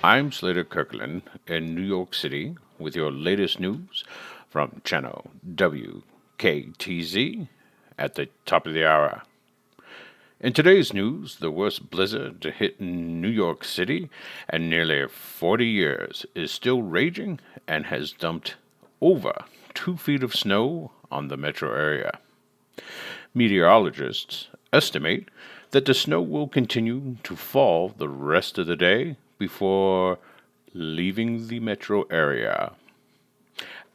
I'm Slater Kirkland in New York City with your latest news from channel WKTZ at the top of the hour. In today's news, the worst blizzard to hit New York City in nearly 40 years is still raging and has dumped over 2 feet of snow on the metro area. Meteorologists estimate that the snow will continue to fall the rest of the day before leaving the metro area.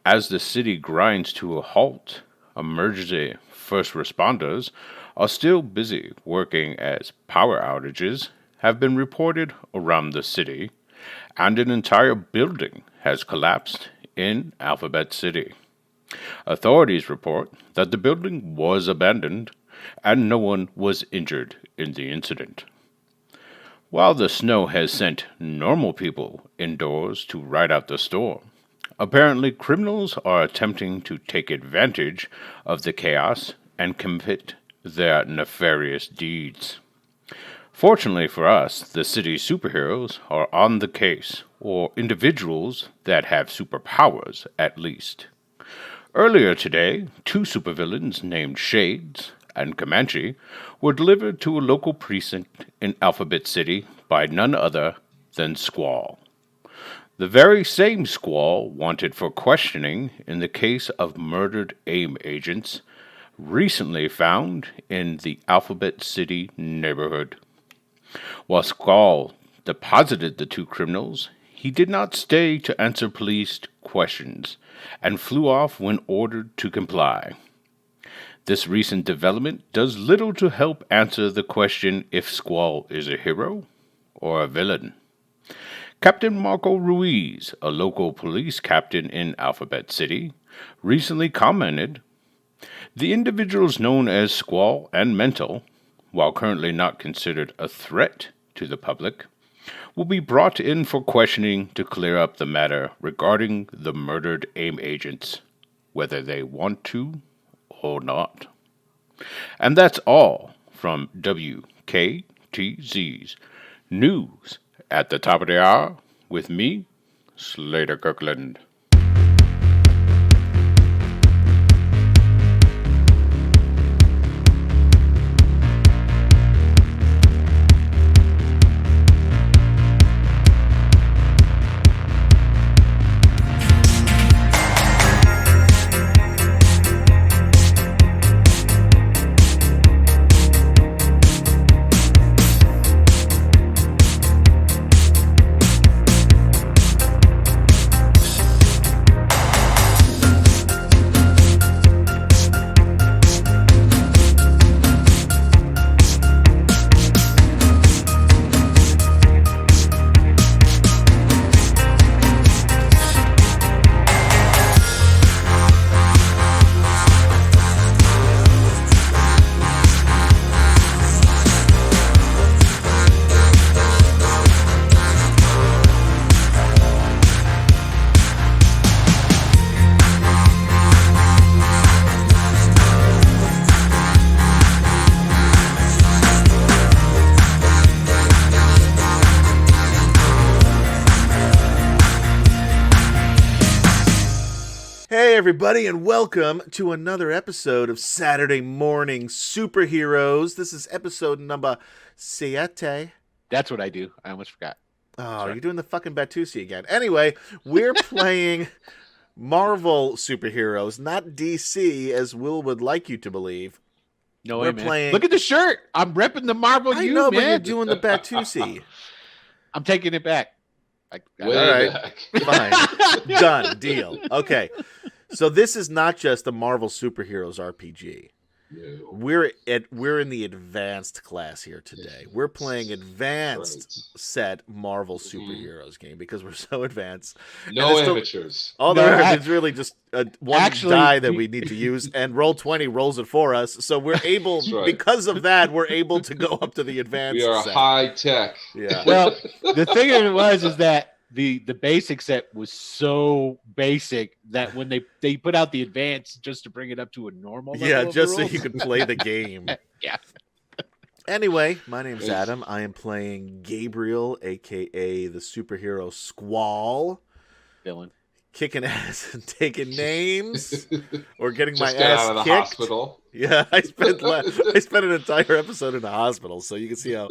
As the city grinds to a halt, emergency first responders are still busy working as power outages have been reported around the city, and an entire building has collapsed in Alphabet City. Authorities report that the building was abandoned and no one was injured in the incident. While the snow has sent normal people indoors to ride out the storm, apparently criminals are attempting to take advantage of the chaos and commit their nefarious deeds. Fortunately for us, the city's superheroes are on the case, or individuals that have superpowers at least. Earlier today, 2 supervillains named Shades and Comanche were delivered to a local precinct in Alphabet City by none other than Squall. The very same Squall wanted for questioning in the case of murdered AIM agents recently found in the Alphabet City neighborhood. While Squall deposited the 2 criminals, he did not stay to answer police questions and flew off when ordered to comply. This recent development does little to help answer the question if Squall is a hero or a villain. Captain Marco Ruiz, a local police captain in Alphabet City, recently commented, "The individuals known as Squall and Mental, while currently not considered a threat to the public, will be brought in for questioning to clear up the matter regarding the murdered AIM agents, whether they want to or not." And that's all from WKTZ's News at the Top of the Hour with me, Slater Kirkland. Hey everybody, and welcome to another episode of Saturday Morning Superheroes. This is episode number 7. That's what I do. I almost forgot. Oh, Sorry. You're doing the fucking Batusi again. Anyway, we're playing Marvel superheroes, not DC, as Will would like you to believe. No We're way, man. playing- Look at the shirt. I'm repping the Marvel I U, know, but man. you're doing the Batusi. I'm taking it back. All right. Fine. Done. Deal. Okay. So this is not just the Marvel Superheroes RPG. No. We're in the advanced class here today. We're playing advanced set Marvel superheroes game because we're so advanced. No And amateurs. All No, there ac- is really just one actually, die that we need to use, and Roll20 rolls it for us. So we're able, That's right. because of that, we're able to go up to the advanced. We are set. high tech. Yeah. Well, the thing of it is that the basic set was so basic that when they put out the advanced just to bring it up to a normal level Yeah, of just so rules. you could play the game. Yeah. Anyway, my name's Adam. I am playing Gabriel, a.k.a. the superhero Squall. Villain. Kicking ass and taking names, or getting Just my got ass out of the kicked. hospital. Yeah, I spent an entire episode in the hospital, so you can see how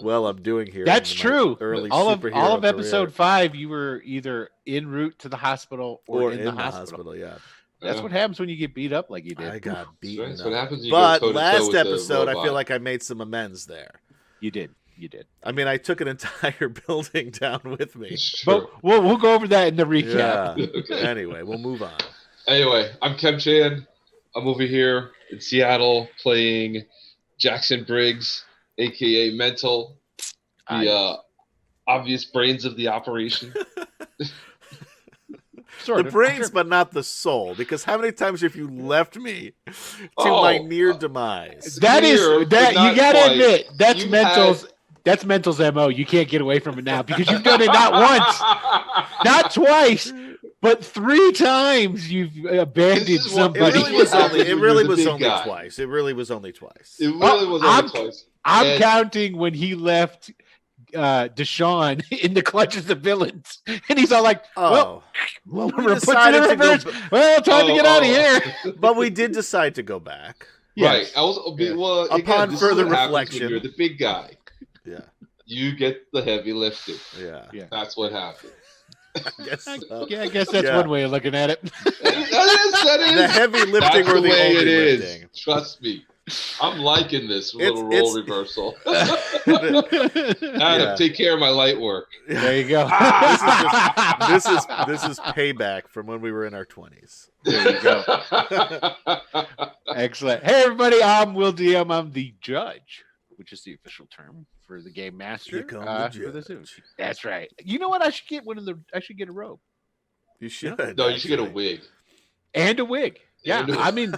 well I'm doing here. That's in my true. Early all of superhero episode career. 5, you were either en route to the hospital or in the hospital. Yeah, That's what happens when you get beat up like you did. I got beaten. That's what happens. When you But go toe-to-toe last with the episode, I robot. feel like I made some amends there. You did. I mean, I took an entire building down with me. It's true. But we'll go over that in the recap. Yeah. Okay. Anyway, we'll move on. Anyway, I'm Kem Chan. I'm over here in Seattle playing Jackson Briggs, aka Mental, the obvious brains of the operation. Sort The of. brains, but not the soul. Because how many times have you left me to my near demise? That is Clear, that but you not gotta quite. admit that's You Mental's. That's Mental's MO. You can't get away from it now because you've done it not once, not twice, but 3 times. You've abandoned This is what- somebody. It really was Big only guy. twice. It really was only twice. It really was only twice. I'm And- counting when he left Deshaun in the clutches of villains, and he's all like, Well, "Well, we we're decided putting to it in go reverse. Well, time to get out of here." but we did decide to go back. Right. Yes. I was well, again, Upon this further is what happens when reflection. you're the big guy. Yeah, You get the heavy lifting. yeah. Yeah. That's what happened. I guess so. Yeah, I guess that's Yeah. one way of looking at it. That is. The heavy lifting That's or the the way only it is. lifting? Trust me. I'm liking this little It's- role reversal. Adam, Yeah. take care of my light work. There you go. This is payback from when we were in our 20s. There you go. Excellent. Hey, everybody. I'm Will DM. I'm the judge, which is the official term for the game master. Here come the for the Zoom. judge. That's right. You know what? I should get I should get a robe You should. No, you should get a actually. wig. and a wig. Yeah, And a wig. I mean,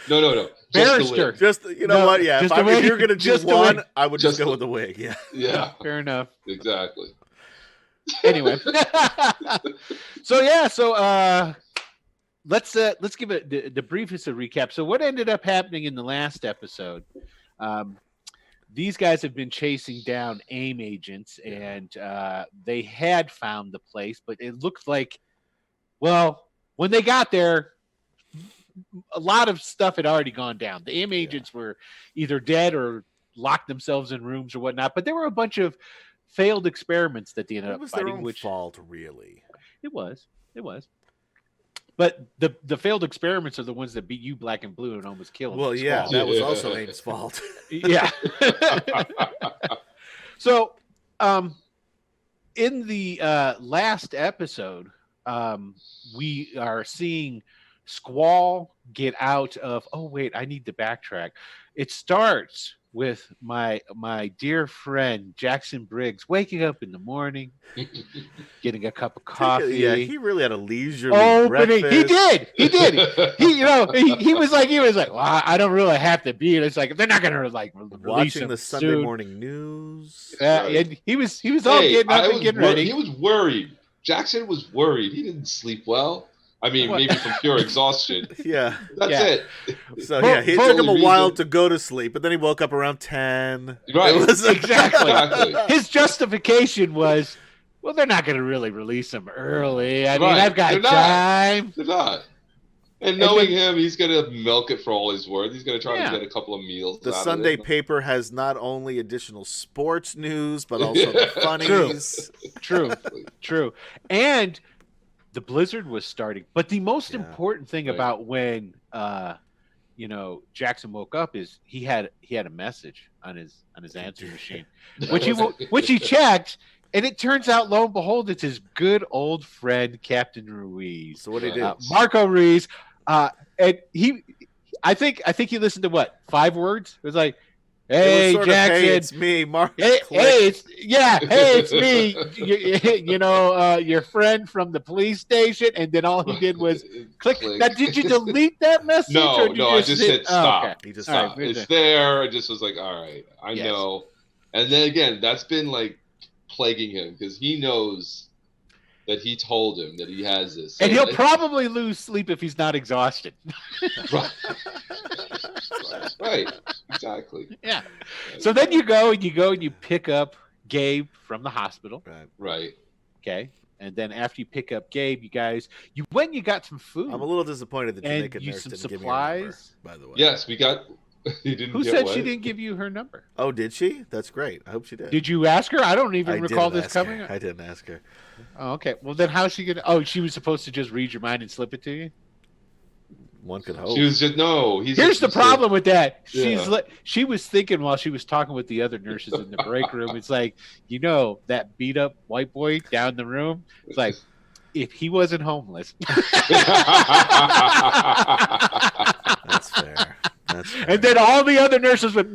No. Just the barrister. wig. Just you know No, what? Yeah, just if a wig. you're gonna do Just a one, wig. I would just Just go a- with the wig. Yeah. Yeah, Fair enough. exactly. Anyway, so let's give it the briefest of recap. So what ended up happening in the last episode? These guys have been chasing down AIM agents, and they had found the place, but it looked like, well, when they got there, a lot of stuff had already gone down. The AIM agents were either dead or locked themselves in rooms or whatnot, but there were a bunch of failed experiments that they ended It up was their fighting, own which fault, really. it was. But the failed experiments are the ones that beat you black and blue and almost killed. Well, yeah, Squall. that was Yeah. also AIM's fault. Yeah. So, in the last episode, we are seeing Squall get out of. Oh wait, I need to backtrack. It starts with my dear friend Jackson Briggs waking up in the morning, getting a cup of coffee. Yeah, he really had a leisurely Opening, breakfast. he did. He was like, well, I don't really have to be. It's like they're not gonna like release Watching him the Sunday soon. morning news. And he was all getting up and getting ready. He was worried. Jackson was worried. He didn't sleep well. I mean, What? maybe from pure exhaustion. Yeah. That's Yeah. it. So Well, yeah, it well, took him a the while reason- to go to sleep, but then he woke up around 10. Right. It was- Exactly. Exactly. His justification was, well, they're not going to really release him early. I mean, Right. I've got They're not. time. They're not. And And knowing then- him, he's going to milk it for all he's worth. He's going to try Yeah. to get a couple of meals. The out of Sunday it. paper has not only additional sports news, but also the funnies. True. And the blizzard was starting. But the most Yeah. important thing Right. about when Jackson woke up is he had a message on his answering machine, which he checked, and it turns out, lo and behold, it's his good old friend Captain Ruiz, So what did he do? Marco Ruiz, and I think he listened to what 5 words. It was like, It was "Hey, sort of, Jackson, hey, it's me, Mark. Hey, Click. it's me. Your friend from the police station." And then all he did was click. Now, did you delete that message? No, or did no, you I just hit oh, stop. okay. He just All right, Stop. we're It's done. there. I just was like, all right, I Yes. know. And then again, that's been like plaguing him because he knows that he told him that he has this. So And he'll probably lose sleep if he's not exhausted. Right. Right. Exactly. Yeah. So then you go and you pick up Gabe from the hospital. Right. Okay. And then after you pick up Gabe, you went and you got some food. I'm a little disappointed that and Jamaican nurse some didn't give supplies. me her number, by the way. Yes, we got. You didn't Who get said what? she didn't give you her number? Oh, did she? That's great. I hope she did. Did you ask her? I don't even recall didn't this ask coming. her. I didn't ask her. Oh, okay. Well, then how's she gonna? Oh, she was supposed to just read your mind and slip it to you. One could hope. She was just no. Here's the problem with that. Yeah. She was thinking while she was talking with the other nurses in the break room. It's like, that beat up white boy down the room. It's like, if he wasn't homeless. That's fair. That's fair. And then all the other nurses went,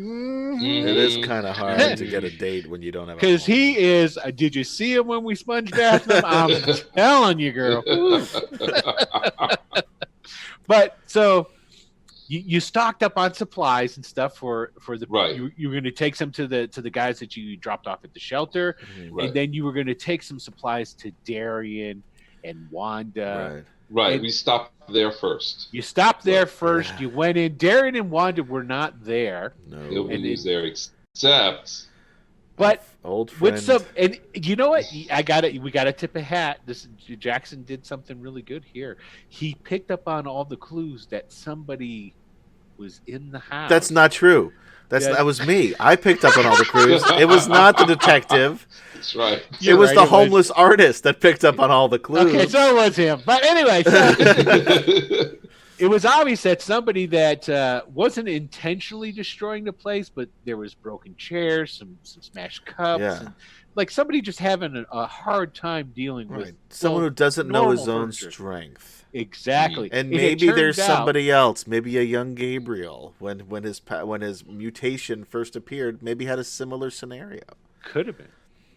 It is kind of hard to get a date when you don't have a because home. he is. Did you see him when we sponge bathed him? I'm telling you, girl. But so you stocked up on supplies and stuff for the Right. You were going to take some to the guys that you dropped off at the shelter, Right. and then you were going to take some supplies to Darian and Wanda. Right. Right. And- We stopped there first. You stopped there first. Yeah. You went in. Darian and Wanda were not there, No. Nobody was there except. but Old friend. with some, and you know what? We got to tip a hat. Jackson did something really good here. He picked up on all the clues that somebody was in the house. That's not true. Yeah. That was me. I picked up on all the clues. It was not the detective. That's right. You're it was right, the it was- homeless artist that picked up on all the clues. Okay, so it was him. But anyway, so it was obvious that somebody that wasn't intentionally destroying the place, but there was broken chairs, some smashed cups, Yeah. and like somebody just having a hard time dealing Right. with Someone well, who doesn't know his normal own furniture. strength. Exactly. And it maybe there's turns out- somebody else, maybe a young Gabriel, when his mutation first appeared, maybe had a similar scenario. Could have been.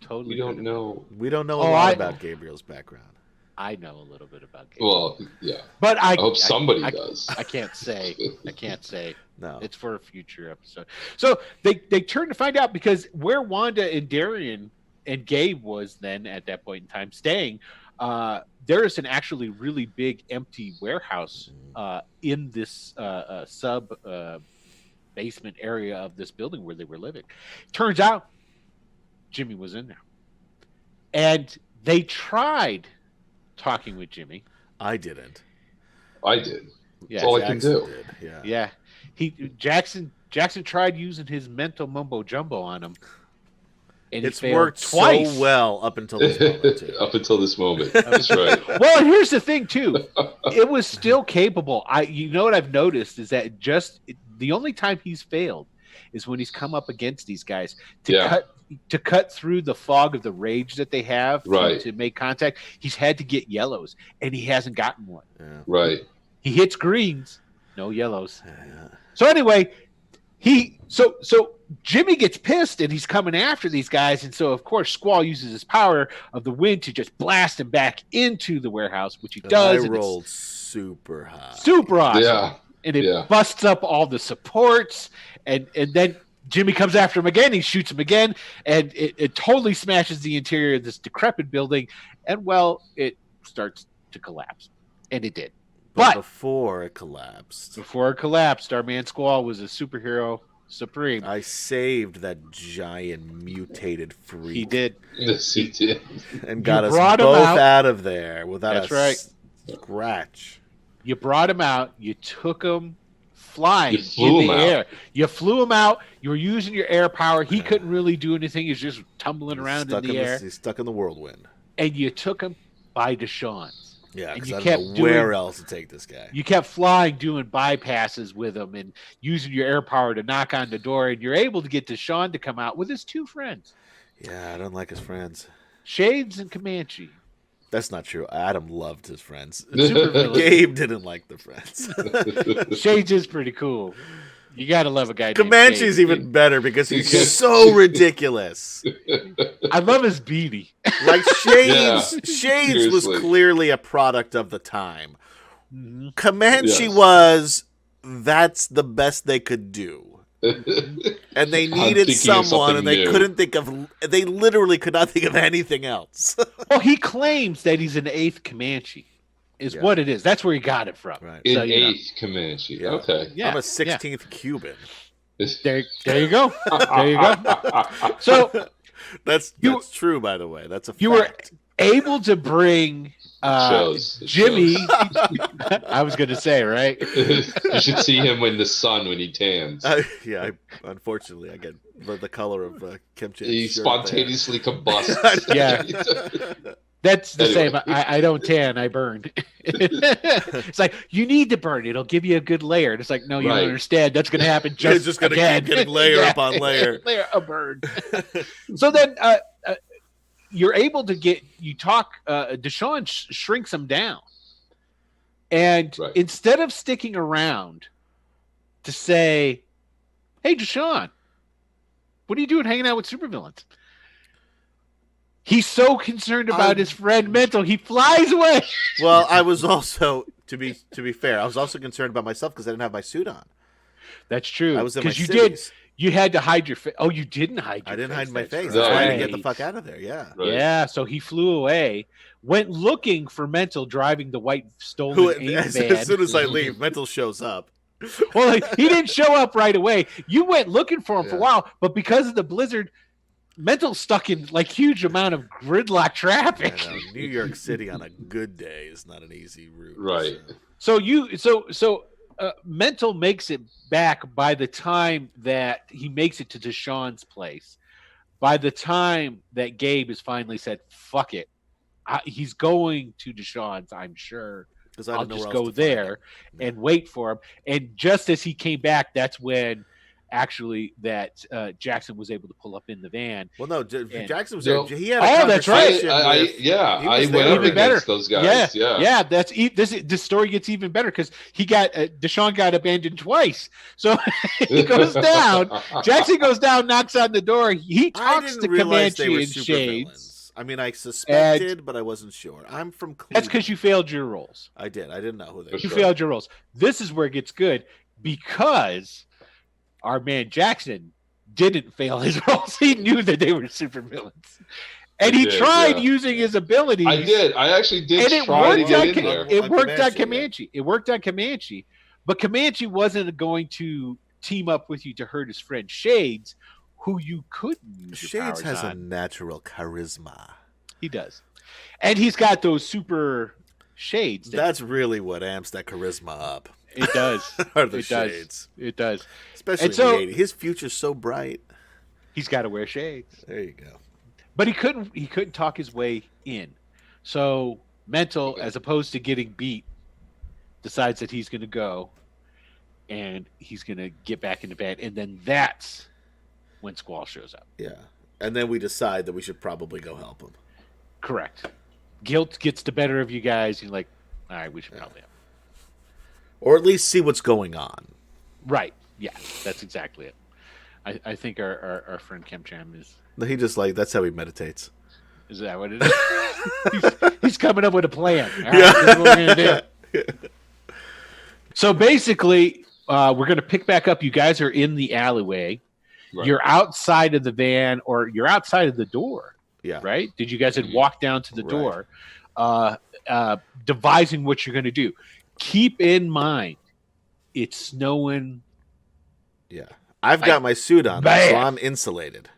Totally. We could don't have know. We don't know a Oh, lot I- about Gabriel's background. been. I know a little bit about games. Well, yeah. But I hope somebody I does. I can't say. I can't say. No. It's for a future episode. So they turn to find out because where Wanda and Darian and Gabe was then at that point in time staying, there is an actually really big empty warehouse in this sub basement area of this building where they were living. Turns out Jimmy was in there. And they tried talking with Jimmy. I didn't. I did. Yeah, That's all I can Jackson do. did. Yeah. Yeah. Jackson tried using his mental mumbo jumbo on him. And It's he failed worked twice. so well up until this moment, too. Up until this moment. That's right. Well, and here's the thing too. It was still capable. You know what I've noticed is that the only time he's failed is when he's come up against these guys to cut through the fog of the rage that they have Right. to make contact. He's had to get yellows, and he hasn't gotten one. Yeah. Right. He hits greens, no yellows. Yeah. So anyway, so Jimmy gets pissed and he's coming after these guys, and so of course Squall uses his power of the wind to just blast him back into the warehouse, which he And does. I and it's rolled super high. super awesome. Yeah. And it Yeah. busts up all the supports, and then Jimmy comes after him again. He shoots him again, and it totally smashes the interior of this decrepit building, and well, it starts to collapse, and it did. But before it collapsed, before it collapsed, our man Squall was a superhero supreme. I saved that giant mutated freak. He did. Yes, he did. And got us brought him both out. out of there without That's a right. scratch. You brought him out. You took him flying You flew in the him out. air. You flew him out. You were using your air power. He couldn't really do anything. He was just tumbling around in the air. He's stuck in the whirlwind. And you took him by Deshawn's. Yeah, And because you I kept don't know where doing- else to take this guy. You kept flying, doing bypasses with him and using your air power to knock on the door. And you're able to get Deshawn to come out with his two friends, Yeah, I don't like his friends. Shades and Comanche. That's not true. Adam loved his friends. Supervillain. Gabe didn't like the friends. Shades is pretty cool. You got to love a guy named Comanche's Shades. even better because he's Yeah. so ridiculous. I love his beanie. Like Shades, Yeah, Shades was seriously. clearly a product of the time. Mhm. Comanche Yes. was, that's the best they could do. And they I'm needed thinking of someone, and something they literally could not think of anything else. Well, he claims that he's an 8th Comanche, is Yeah. what it is. That's where he got it from. Right. In So, you know. 8th Comanche. Yeah. Okay. Yeah, I'm a 16th Cuban. There you go. There you go. So That's You- true, by the way. That's a you were fact. able to bring It Jimmy. shows. I was going to say, right? You should see him in the sun when he tans. Unfortunately, I get the color of Kim Jong. He spontaneously combusts. Yeah. That's the Anyway. same. I don't tan, I burn. It's like, you need to burn. It'll give you a good layer. And it's like, no, you Right. don't understand. That's going to happen It's just, just gonna again. keep getting layer Yeah. upon layer. Layer of burn. So then you're able to Deshaun shrinks him down. And Right. instead of sticking around to say, hey, Deshaun, what are you doing hanging out with supervillains? He's so concerned about his friend Mental, he flies away. Well, I was also, to be fair, I was also concerned about myself because I didn't have my suit on. That's true. I was in my Because civvies. you had to hide your face. Oh, you didn't hide your face. I didn't hide my That's face. No, That's why I right. didn't get the fuck out of there. Yeah. Right. Yeah, so he flew away, went looking for Mental driving the white stolen Who, AIM as van. soon as I leave, Mental shows up. Well, he didn't show up right away. You went looking for him for a Yeah. while, but because of the blizzard, Mental stuck in like huge amount of gridlock traffic. I know, New York City on a good day is not an easy route. Right. so. So Mental makes it back by the time that he makes it to Deshaun's place. By the time that Gabe has finally said, "Fuck it," he's going to Deshaun's. I'm sure. 'Cause I I'll didn't know just where go else to find there him. and wait for him. And just as he came back, that's when actually that Jackson was able to pull up in the van. Well, no, And- Jackson was No. there. He had a Oh, that's right. conversation I with- he I was went there up already. against those guys. Yeah. That's this story gets even better because he got Deshaun got abandoned twice. So he goes down. Jackson goes down, knocks on the door. He I talks didn't to realize they Comanche were in shades. supervillains. I mean, I suspected, but I wasn't sure. I'm from Cleveland. That's because you failed your roles. I did. I didn't know who they For were. You sure. failed your roles. This is where it gets good because our man Jackson didn't fail his roles. He knew that they were supervillains. And I he did, tried yeah. using his abilities. I did. I actually did And it try to worked get on in there. it worked on Comanche, Comanche. It worked on Comanche. But Comanche wasn't going to team up with you to hurt his friend Shades, who you couldn't use your Shades powers has a on. natural charisma. He does. And he's got those super shades. That's really what amps that charisma up. It does. Are the It does. shades, It does. especially And so- in the '80s. His future's so bright. He's got to wear shades. There you go. But he couldn't talk his way in. So Mental, as opposed to getting beat, decides that he's going to go and he's going to get back into bed. And then that's when Squall shows up. Yeah, and then we decide that we should probably go help him. Correct. Guilt gets the better of you guys. You're like, all right, we should probably help. Or at least see what's going on. Right. Yeah, that's exactly it. I think our friend Kemcham is He just that's how he meditates. that what it is? he's coming up with a plan. All right, this is what we're gonna do. So basically, we're going to pick back up. You guys are in the alleyway. Right. You're outside of the van, or you're outside of the door, Yeah. right? Did you guys had Mhm. walked down to the Right. door, devising what you're going to do? Keep in mind, it's snowing. Yeah. I've got my suit on, so Bam. I'm insulated.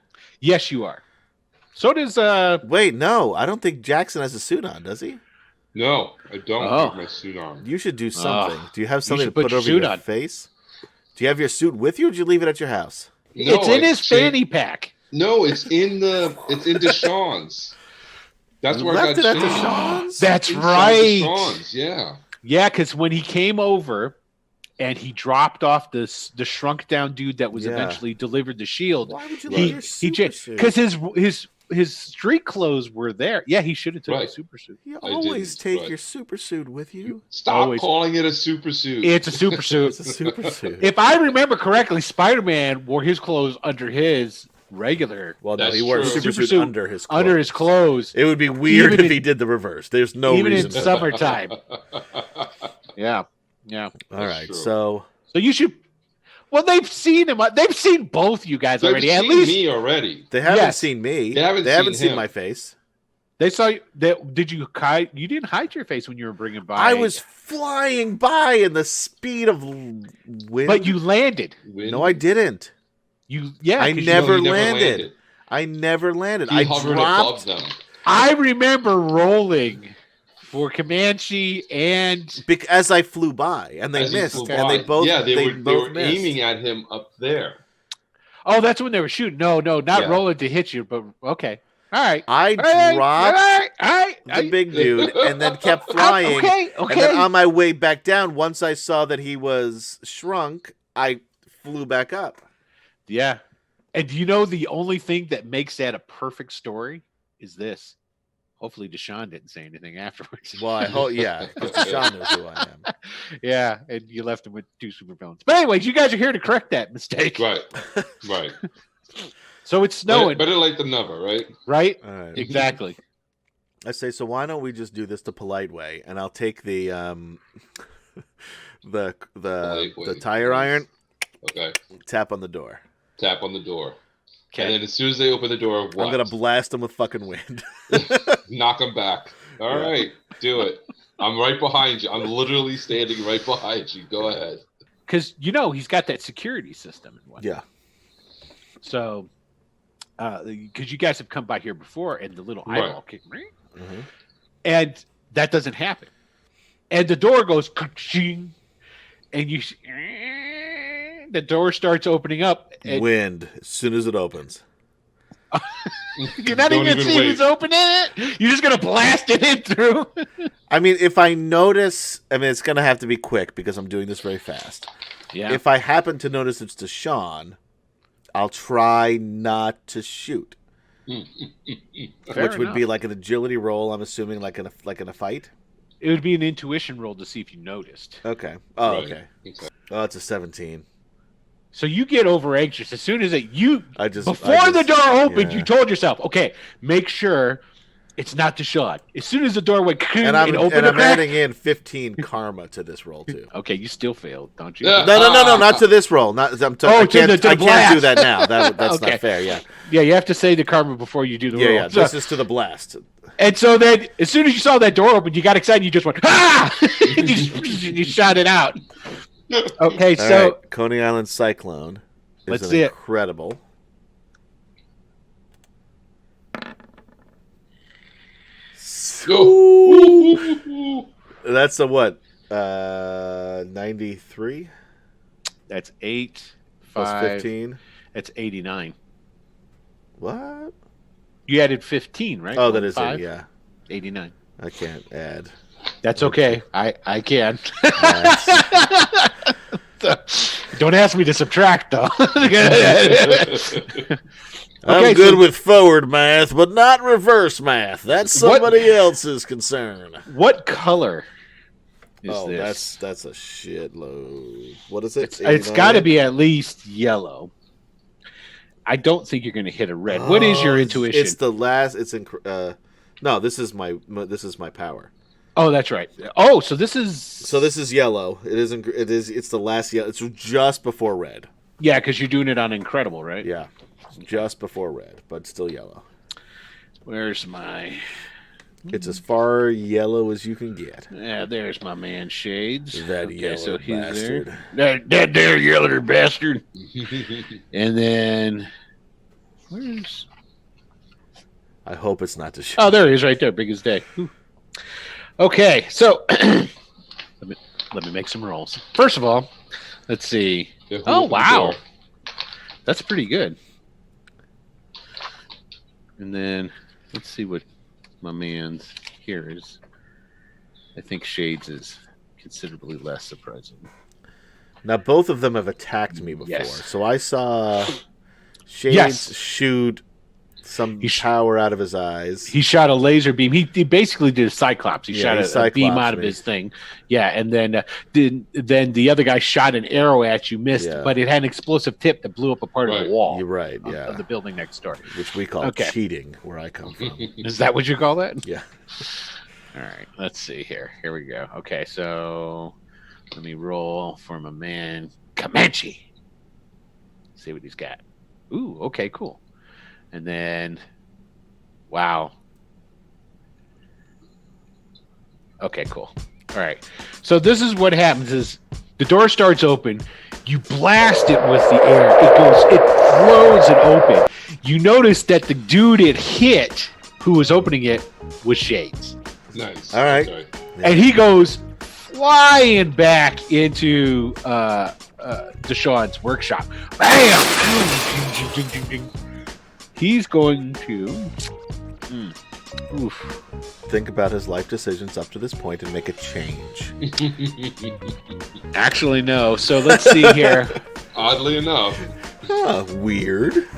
Yes, you are. So does Wait, no, I don't think Jackson has a suit on, does he? No, I don't Oh. have my suit on. You should do something. Oh, Do you have something to should put put your over suit your on. face? Do you have your suit with you, or did you leave it at your house? No, it's in I his changed- fanny pack? No, it's in Deshaun's. That's You where left I it got at changed. Deshaun's? That's Inside right. Deshaun's, yeah. Yeah, because when he came over and he dropped off the shrunk down dude that was Yeah. eventually delivered the shield, Why would you he leave your super suit? because his street clothes were there. Yeah, he should have took the Right. super suit. You I always didn't, take but- your super suit with you. Stop Always. calling it a super suit. It's a super suit. It's a super suit. If I remember correctly, Spider-Man wore his clothes under his regular Well, no, That's he wore a true. super, Super suit suit under his clothes. under his clothes, It would be weird Even if in- he did the reverse. There's no even reason in for that. summertime. Yeah, yeah. All right, true. so So you should. Well, they've seen him. They've seen both you guys They've already. At seen least me already. They haven't Yes. seen me. They haven't seen him. my face. they saw you. Did you hide? You didn't hide your face when you were bringing by. I was flying by in the speed of wind. but you landed. Wind. No, I didn't. I 'cause never he landed. I never landed. He I hovered dropped. above them. I remember rolling for Comanche and As I flew by, and they As he missed, flew and they by. both. Yeah, they were missed. aiming at him up there. oh, that's when they were shooting. No, not Yeah. rolling to hit you, but okay, all right. I All right, dropped all right. the big dude, and then kept flying. Okay. And then on my way back down, once I saw that he was shrunk, I flew back up. Yeah. And do you know the only thing that makes that a perfect story is this? Hopefully Deshaun didn't say anything afterwards. Well, I hope, yeah, because Deshaun knows who I am. Yeah, and you left him with two supervillains. But anyways, you guys are here to correct that mistake. Right. Right. So it's snowing, Better late than never, right? right? All right. Exactly. I say, so why don't we just do this the polite way, and I'll take the Polite way. tire iron, Okay. tap on the door. Tap on the door. Okay. And then as soon as they open the door, what? I'm gonna blast them with fucking wind. Knock them back. All Yeah. right. Do it. I'm right behind you. I'm literally standing right behind you. Go ahead. Because he's got that security system and whatnot. Yeah. So, because you guys have come by here before, and the little Right. eyeball kick, Mhm. and that doesn't happen, and the door goes ka-ching, and the door starts opening up, and Wind as soon as it opens. you're not Don't even seeing wait. who's opening it. You're just gonna blast it in through. I mean, if I notice, it's gonna have to be quick because I'm doing this very fast. Yeah. If I happen to notice it's Deshaun, I'll try not to shoot, Fair which would be enough. like an agility roll. I'm assuming like in a fight. It would be an intuition roll to see if you noticed. Okay. Oh, Right. okay. Okay. Oh, it's a 17. So you get over anxious as soon as before the door opened. yeah. You told yourself, okay, make sure it's not Deshaun. As soon as the door went And I'm opened, adding in 15 karma to this roll too. okay, you still failed, don't you? Yeah. No, not to this roll. Not. I to can't. the I can't blast. do that now. That's Okay. not fair. Yeah. Yeah, you have to say the karma before you do the roll. Yeah. So- This is to the blast. and so then, as soon as you saw that door open, you got excited. You just went, ah! you shot it out. Okay, All so right. Coney Island Cyclone. Let's Is see it. incredible. Go. That's a what? 93 that's 8, plus 5. 15. That's 89. What? You added 15, right? Oh, that is 5? it. Yeah. 89. I can't add. That's okay. I can. Nice. Don't ask me to subtract, though. I'm Okay, good so- with forward math, but not reverse math. That's What- somebody else's concern. What color is Oh, this? that's a shitload. What is it? It's 89? got to be at least yellow. I don't think you're going to hit a red. What is your Oh, intuition? It's the last. No, this is my power. Oh, that's right. Oh, so this is So this is yellow. It isn't. It is. It's the last yellow. It's just before red. yeah, because you're doing it on Incredible, right? Yeah, just before red, but still yellow. Where's my? It's as far yellow as you can get. Yeah, there's my man Shades. That yellow so he's bastard. there. That there yeller bastard. And then where's? I hope it's not to show. Oh, there he is, right there, big as day. Whew. Okay, so let me make some rolls. First of all, let's see. Yeah, who Oh, opened the wow. door? That's pretty good. And then let's see what my man's here is. I think Shades is considerably less surprising. Now both of them have attacked me before, Yes. so I saw Shades Yes. shoot some He power out of his eyes. He shot a laser beam. He basically did a Cyclops. He Yeah, shot he a beam Cyclops out of me. his thing. Yeah, and then then the other guy shot an arrow at you, missed, Yeah. but it had an explosive tip that blew up a part of Right. the wall. You're right, of- yeah. of the building next door. Which we call Okay. cheating, where I come from. Is that what you call that? Yeah. All right, let's see here. Here we go. Okay, so let me roll for my man Comanche. see what he's got. Ooh, okay, cool. And then, wow. Okay, cool. All right. So this is what happens: is the door starts open. You blast it with the air. It flows it open. You notice that the dude it hit, who was opening it, was Shades. Nice. All right. Okay. And he goes flying back into Deshaun's workshop. Bam! He's going to oof. Think about his life decisions up to this point and make a change. Actually, no. So let's see here. Oddly enough. Weird.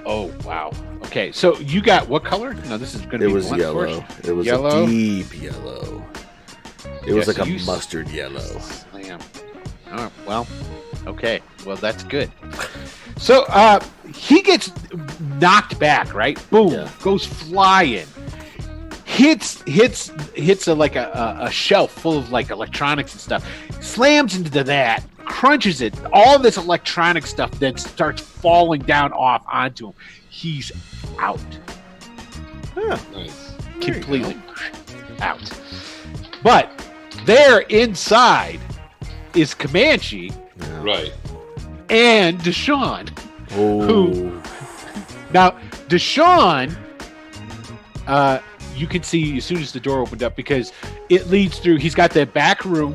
Oh, wow. Okay, so you got what color? No, this is going to be It was blunt yellow. force. It was Yellow? a deep yellow. It was Yeah, like so a you mustard yellow. Slam. Oh, well, okay. Well, that's good. So he gets knocked back, right? Boom, Yeah. goes flying. Hits a shelf full of like electronics and stuff. Slams into that, crunches it. All this electronic stuff then starts falling down off onto him. He's out. Huh. Nice. There you Completely out. But there inside is Comanche Yeah. Right. and Deshaun. Oh. Now, Deshaun, you can see as soon as the door opened up because it leads through. He's got that back room.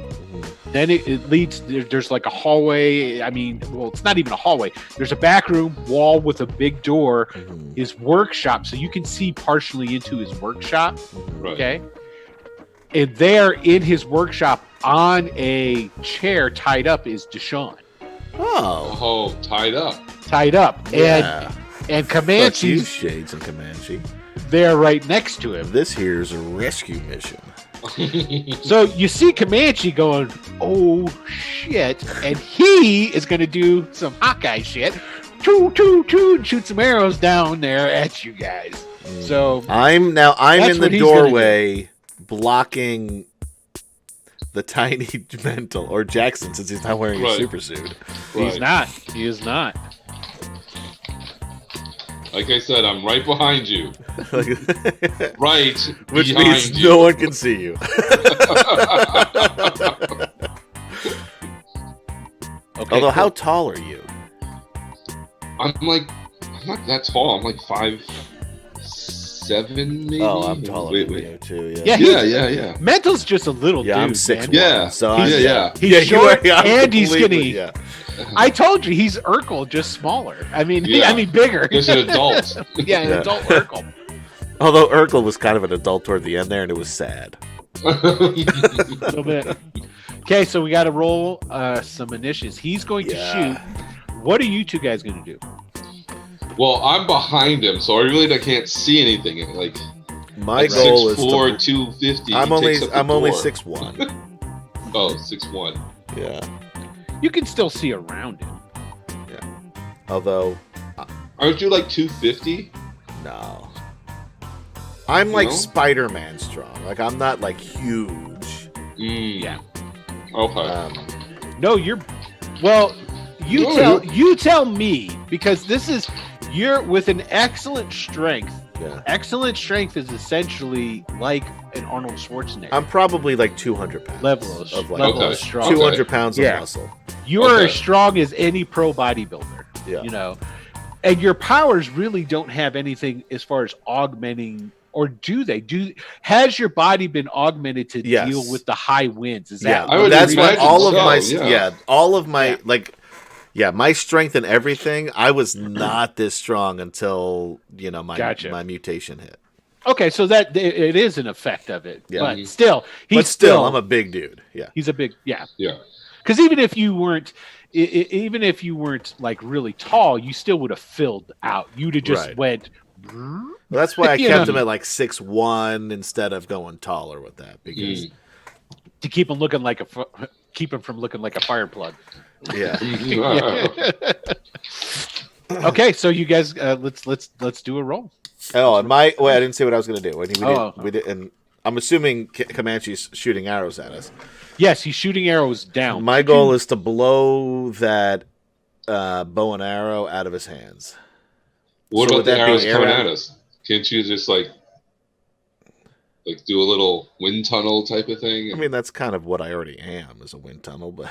Then it leads. There's like a hallway. I mean, well, it's not even a hallway. There's a back room wall with a big door. Mhm. His workshop, so you can see partially into his workshop. Right. Okay. And there in his workshop on a chair tied up is Deshaun. Oh. Uh-huh. Oh, tied up. Tied up. Yeah. And Fuck you, Comanche's Shades and Comanche. there right next to him. This here's a rescue mission. So you see Comanche going, oh shit, and he is going to do some Hawkeye shit. Choo, choo, choo, and shoot some arrows down there at you guys. So I'm That's in what the he's gonna doorway blocking the tiny mental or Jackson since he's not wearing a Right. super suit. he's not. He is not. Like I said, I'm right behind you. Right Which behind means you. no one can see you. Okay. Although, how cool. tall are you? I'm not that tall. I'm like 5'7", maybe. Oh, I'm taller Wait, than wait. you too. Yeah, Yeah, Yeah. Mental's just a little yeah, dude. I'm 6'1". man. Yeah. So He's- I'm, Yeah. He's Yeah, short I'm and he's completely- skinny. Yeah. I told you he's Urkel, just smaller. I mean, Yeah. bigger. Just an adult. Yeah, an Yeah. adult Urkel. Although Urkel was kind of an adult toward the end there, and it was sad. A little bit. Okay, so we got to roll some initiatives. He's going to Yeah. shoot. What are you two guys going to do? Well, I'm behind him, so I really can't see anything. Like My at goal is 6'4", to. 250. I'm he only takes up the I'm only door. 6'1". Oh, 6'1". Yeah. You can still see around him. Although Aren't you like 250? no, I'm like No? Spider-Man strong. Like I'm not like huge. Yeah. Okay. No, you're. Well, you No, you tell me because this is you're with an excellent strength. Yeah. Excellent strength is essentially like an Arnold Schwarzenegger I'm probably like 200 pounds. level of like level Okay. of strong. 200 pounds of Yeah. muscle. You are Okay. as strong as any pro bodybuilder. Yeah. You know, and your powers really don't have anything as far as augmenting, or do they? Has your body been augmented to Yes. deal with the high winds? Is Yeah, that I would that's why imagine all of so, my yeah. all of my Yeah. my strength and everything. I was not this strong until my Gotcha. my mutation hit. okay? So that it is an effect of it, Yeah. but still, But still, I'm a big dude. Yeah. he's a big Yeah. Because even if you weren't, even if you weren't like really tall, you still would have filled out. You'd have just Right. went. Well, that's why I You kept know. him at like 6'1" instead of going taller with that because To keep him looking like keep him from looking like a fire plug. yeah. Okay, so you guys, let's do a roll. Oh, and I didn't say what I was gonna do. When we Oh. did, we did, and I'm assuming Comanche's shooting arrows at us. Yes, he's shooting arrows down. My goal is to blow that bow and arrow out of his hands. What So about would the that be arrows coming arrow- at us? Can't you just like do a little wind tunnel type of thing? I mean, that's kind of what I already am, is a wind tunnel, but...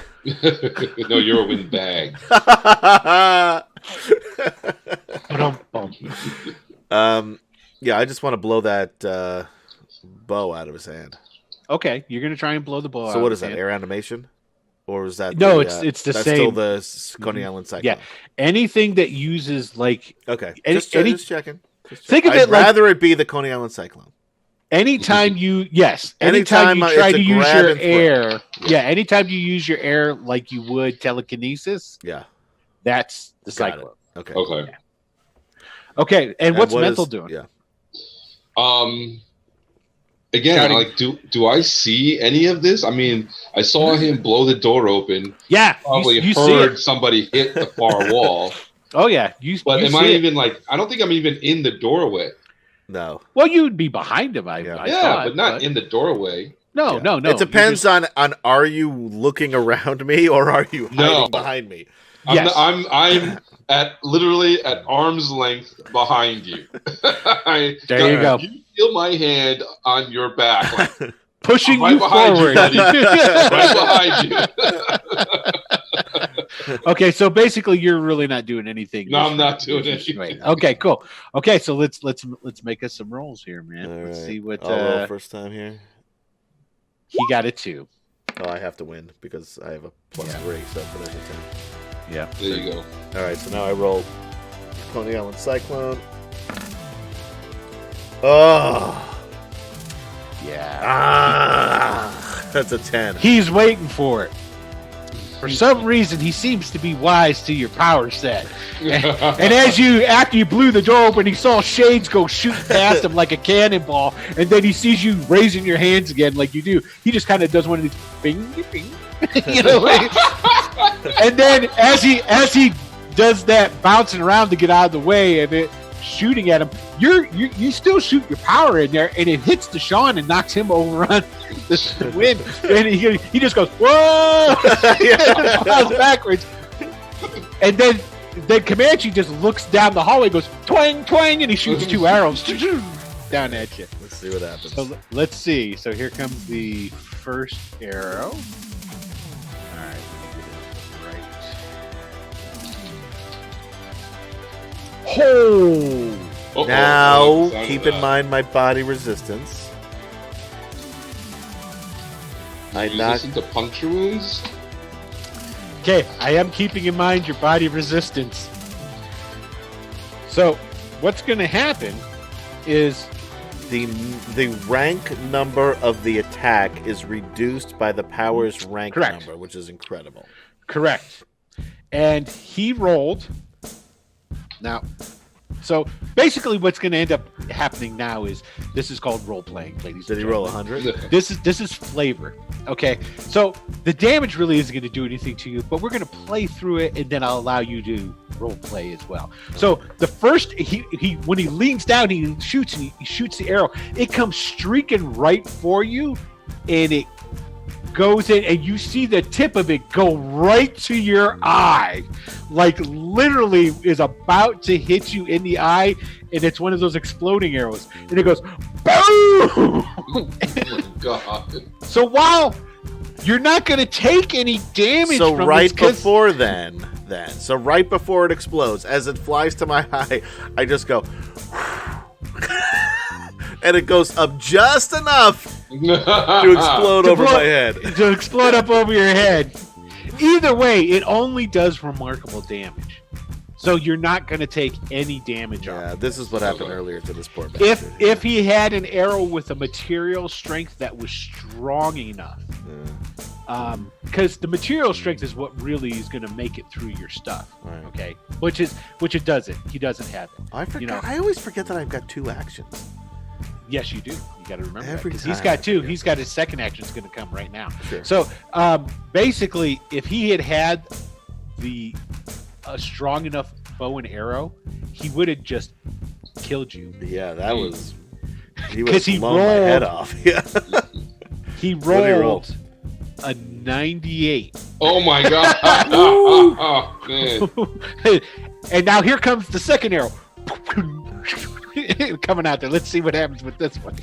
No, you're a wind bag. Yeah, I just want to blow that bow out of his hand. Okay, you're gonna try and blow the bow out. So what of is his that, hand. air animation? Or is that... No, the, it's the that's same. still the Coney Island Cyclone? Yeah, anything that uses like Okay, Any- just checking. think of I'd it like rather it be the Coney Island Cyclone. anytime you Anytime you it's try a to use grab your and throw. air, anytime you use your air like you would telekinesis, Yeah, that's the Got it. cyclone. okay. Okay. Okay, and what's what mental is- doing? Yeah. Again, Shouting. like, do I see any of this? I mean, I saw him blow the door open. Yeah, Probably you see heard it. somebody hit the far wall. Oh yeah, But you am see I it. even like? I don't think I'm even in the doorway. No. Well, you'd be behind him. I Yeah, thought, but not in the doorway. No, Yeah. no, no. It depends on are you looking around me or are you hiding No. behind me? Yes. I'm at literally at arm's length behind you. There you go. You feel my hand on your back, like, Pushing I'm you right behind you, forward. right behind you. Okay, so basically, you're really not doing anything. No, I'm not doing anything. Right. Okay, cool. Okay, so let's make us some rolls here, man. All Let's right. see what I'll roll first time here. he got a 2. Oh, I have to win because I have a +3, so for there's a 10. Yeah. There you go. All right, so now I roll Coney Island Cyclone. Oh, Yeah. that's a 10. He's waiting for it. For some reason, he seems to be wise to your power set. And after you blew the door open, he saw shades go shooting past him like a cannonball, and then he sees you raising your hands again like you do. He just kind of does one of these bing, bing, you know. And then as he does that bouncing around to get out of the way of it, shooting at him, you still shoot your power in there, and it hits Deshaun and knocks him over on the wind, and he just goes whoa, and falls backwards, and then Comanche just looks down the hallway, goes twang twang, and he shoots 2 arrows down at you. Let's see what happens. So let's see. So here comes the first arrow. All right, right. Oh. Uh-oh, I Now, like the sound keep of in that. mind my body resistance. I Use knocked. this into puncture wounds. Okay, I am keeping in mind your body resistance. So, what's going to happen is The rank number of the attack is reduced by the power's rank Correct. number, which is incredible. correct. And he rolled. Now, so basically, what's going to end up happening now is this is called role playing, ladies. Did and he roll gentlemen. 100? This is flavor. Okay, so the damage really isn't going to do anything to you, but we're going to play through it, and then I'll allow you to role play as well. So the first he when he leans down, he shoots and he shoots the arrow. It comes streaking right for you, and it goes in, and you see the tip of it go right to your eye, like literally is about to hit you in the eye, and it's one of those exploding arrows, and it goes boom. Oh my god. So while you're not going to take any damage So from right this, 'cause- before so right before it explodes, as it flies to my eye, I just go, and it goes up just enough to explode To over blow- my head. to explode up over your head. Either way, it only does remarkable damage. So you're not going to take any damage off. Yeah, this is what happened earlier to this poor If bastard. if he had an arrow with a material strength that was strong enough, because the material strength is what really is going to make it through your stuff. Right. Okay, which it doesn't. He doesn't have it. I forgot. you know. I always forget that I've got 2 actions. Yes, you do. You got to remember Every that, 'cause he's time got I 2. forget. He's got his second action is going to come right now. Sure. So basically, if he had a strong enough bow and arrow, he would have just killed you. Yeah, that was He would have blown my head off. Yeah. He What did he roll? rolled a 98. Oh my god! Oh man! And now here comes the second arrow. Coming out there. Let's see what happens with this one.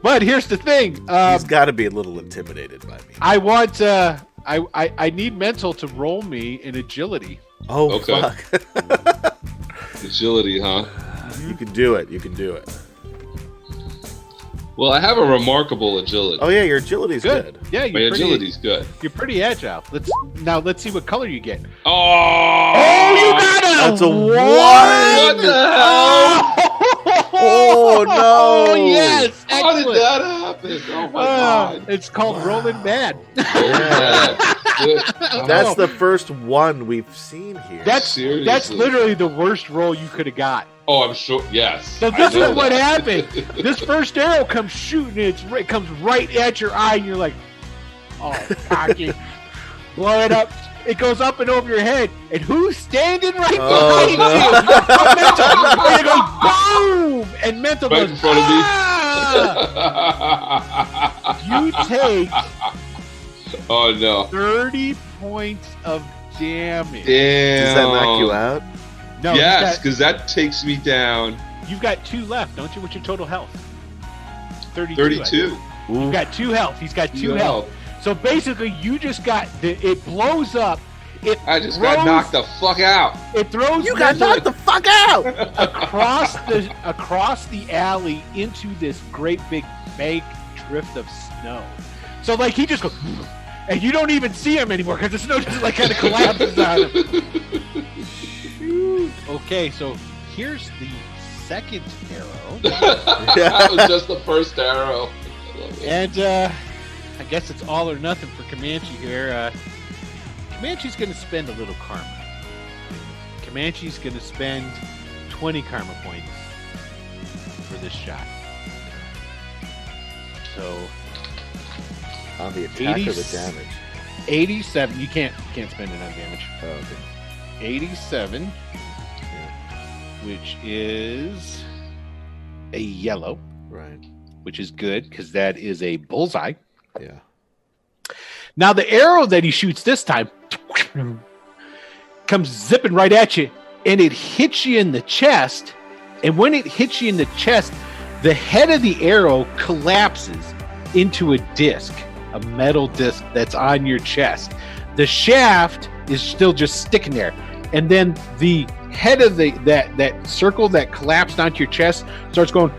But here's the thing. He's got to be a little intimidated by me. I want. I need mental to roll me in agility. Oh, Okay. fuck. Agility, huh? You can do it. You can do it. Well, I have a remarkable agility. Oh, yeah, your agility's good. Yeah, My agility's good. You're pretty agile. Let's see what color you get. Oh! You got a That's a one! What the hell? Oh, no. Oh, yes! How did Excellent. that happen? Oh my god! It's called rolling mad. Yeah. Good. That's the first one we've seen here. That's Seriously. literally the worst roll you could have got. Oh, I'm sure. Yes. So I this know is what that. happened. This first arrow comes shooting. It comes right at your eye, and you're like, "Oh, cocky!" Blow it up. It goes up and over your head, and who's standing right behind you? Mental. And it goes boom, and mental Right goes in front of me. "Ah!" You take Oh no! 30 points of damage. Damn. Does that knock you out? No, Yes, because that takes me down. you've got 2 left, don't you? What's your total health? 32. 32. You've got 2 health. He's got 2 health. So basically, you just got it blows up. I just got knocked the fuck out. It throws You got Mental knocked the fuck out! across the alley into this great big fake drift of snow. So like he just goes, and you don't even see him anymore because the snow just like kind of collapses on him. Okay, so here's the second arrow, That was just the first arrow. and I guess it's all or nothing for Comanche here. Comanche's going to spend a little karma. Comanche's going to spend 20 karma points for this shot. So On the attack or the 80s. damage? 87. You can't spend it on damage. Oh, okay. 87, which is a yellow, Right. which is good because that is a bullseye. Yeah. Now the arrow that he shoots this time comes zipping right at you, and it hits you in the chest. And when it hits you in the chest, the head of the arrow collapses into a disc, a metal disc that's on your chest. The shaft is still just sticking there, and then the head of that circle that collapsed onto your chest starts going,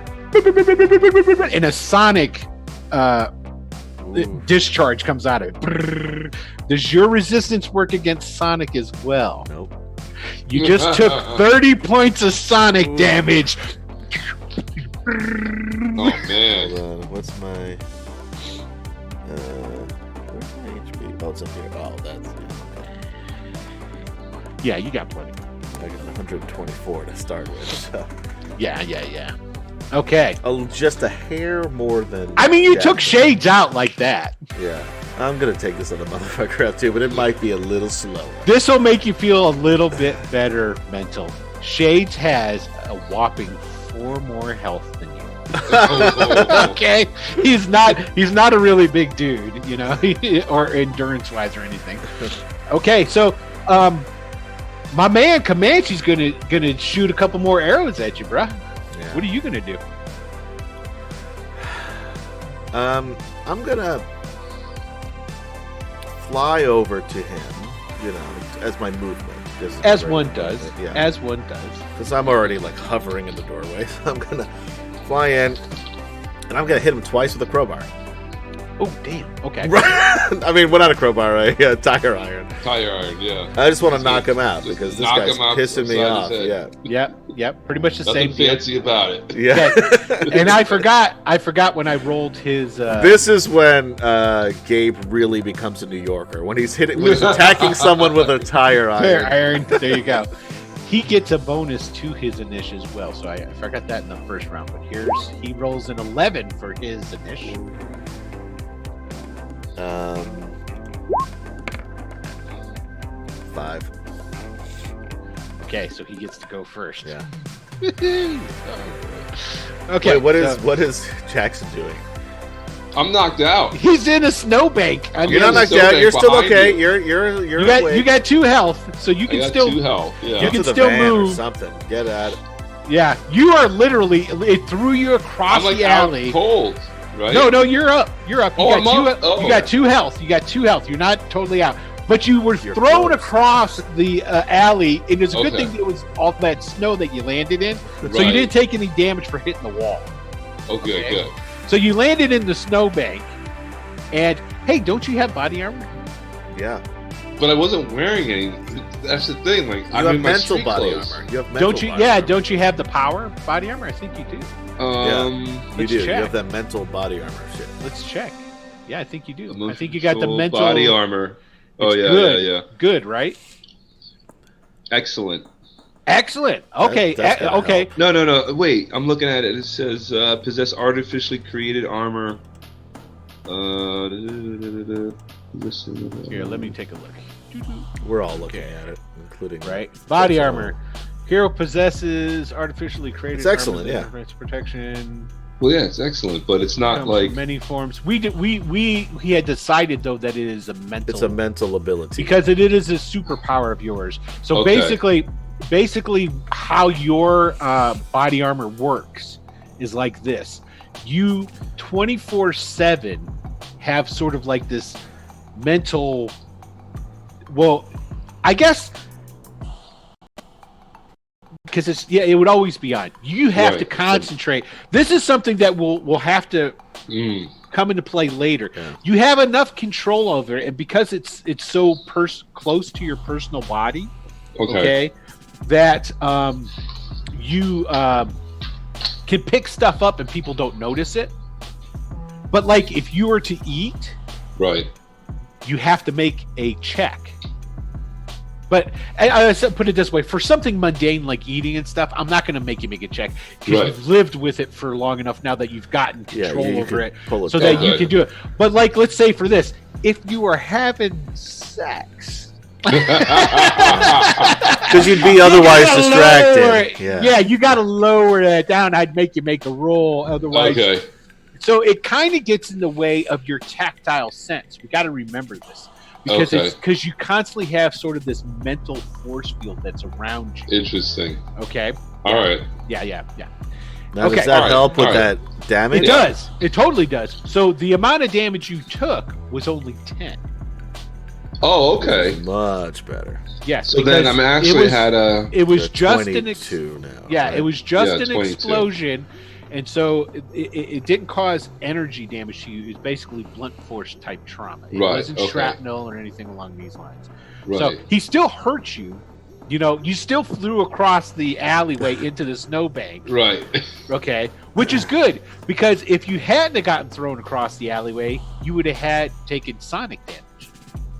and a sonic discharge comes out of it. Does your resistance work against sonic as well? Nope. You just took 30 points of sonic damage. Oh man. Hold on. What's my... where's my HP? Oh, it's up here. Oh, that's... Yeah, you got plenty. I got 124 to start with. So. Yeah. Okay. Just a hair more than... I mean, you took Jackson. Shades out like that. Yeah. I'm going to take this other motherfucker out too, but it might be a little slower. This will make you feel a little bit better mental. Shades has a whopping 4 more health than you. Okay, he's not a really big dude, you know, or endurance wise or anything. Okay, so my man Comanche's gonna shoot a couple more arrows at you, bruh. Yeah. What are you gonna do? I'm gonna fly over to him, you know, as my movement. As one does. Yeah. As one does. Because I'm already like hovering in the doorway, so I'm gonna fly in, and I'm gonna hit him twice with a crowbar. Oh damn. Okay. I mean, well, not a crowbar, a tire iron. Tire iron, yeah. I just want to knock him out because this knock guy's him out pissing me upside off. his head. Yeah, Yep. Pretty much the Nothing same deal. fancy about it. yeah. And I forgot when I rolled his. This is when Gabe really becomes a New Yorker when he's attacking someone with a tire Fair iron. iron. There you go. He gets a bonus to his initial as well, so I forgot that in the first round. But he rolls an 11 for his initial. 5. Okay, so he gets to go first. Yeah. Okay. Wait, what is Jackson doing? I'm knocked out. He's in a snowbank. I mean, You're not knocked out. You're still okay. You're you got 2 health, so you I can got still 2 health. Yeah. you Get can to the still van or move. something. Get at it. Yeah, you are literally. It threw you across I'm like the out alley. cold, right? No, you're up. You're up. You Oh, got I'm two, up? Oh. You got 2 health. You got 2 health. You're not totally out. But you were You're thrown close. across the alley, and it's a good Okay. thing it was all that snow that you landed in, so you Right. didn't take any damage for hitting the wall. Oh, good, Okay. good. So you landed in the snowbank, and hey, don't you have body armor? Yeah. But I wasn't wearing any. That's the thing. Like, You I'm have in my mental street body clothes. armor. You have mental Don't you? body Yeah, armor. don't you have the power body armor? I think you do. You Let's do. check. You have that mental body armor shit. Let's check. Yeah, I think you do. I Emotional think you got the mental body armor. Oh It's yeah, good. yeah. Good, right? Excellent. Excellent. Okay. That's gotta Okay. help. No. Wait, I'm looking at it. It says possess artificially created armor. Here, let me take a look. We're all looking at it, including Right. Body That's armor. Hero possesses artificially created. It's excellent, armor that yeah. grants protection. Well, yeah, it's excellent, but it's not Comes like in many forms. We had decided though that it is a mental. It's a mental ability. because it is a superpower of yours. So Okay. basically, how your body armor works is like this: you 24/7 have sort of like this mental. Well, I guess because it would always be on. You have to Right. concentrate. This is something that will have to come into play later. Yeah. You have enough control over it, and because it's so close to your personal body, okay. that you can pick stuff up and people don't notice it. But like if you were to eat, Right. you have to make a check. But I put it this way: for something mundane like eating and stuff, I'm not going to make you make a check because Right. you've lived with it for long enough now that you've gotten Yeah, control you over can it, pull it so down. that you Okay. can do it. But like, let's say for this, if you are having sex, Because you'd be otherwise you gotta distracted. lower it. Yeah, you got to lower that down. I'd make you make a roll, otherwise. Okay. So it kind of gets in the way of your tactile sense. We got to remember this because Okay. because you constantly have sort of this mental force field that's around you. Interesting. Okay. All right. Yeah. Now, Okay. does that Alright, help with alright. that damage? It does. It totally does. So the amount of damage you took was only 10. Oh, okay. Much better. Yes. So then because I'm actually had a. It was So just an 22 now. Yeah, right? it was just Yeah, an 22. explosion, and so it didn't cause energy damage to you. It was basically blunt force type trauma. It Right, wasn't okay. shrapnel or anything along these lines. Right. So he still hurt you. You know, you still flew across the alleyway into the snowbank. Right. Okay, which is good because if you hadn't have gotten thrown across the alleyway, you would have had taken sonic damage.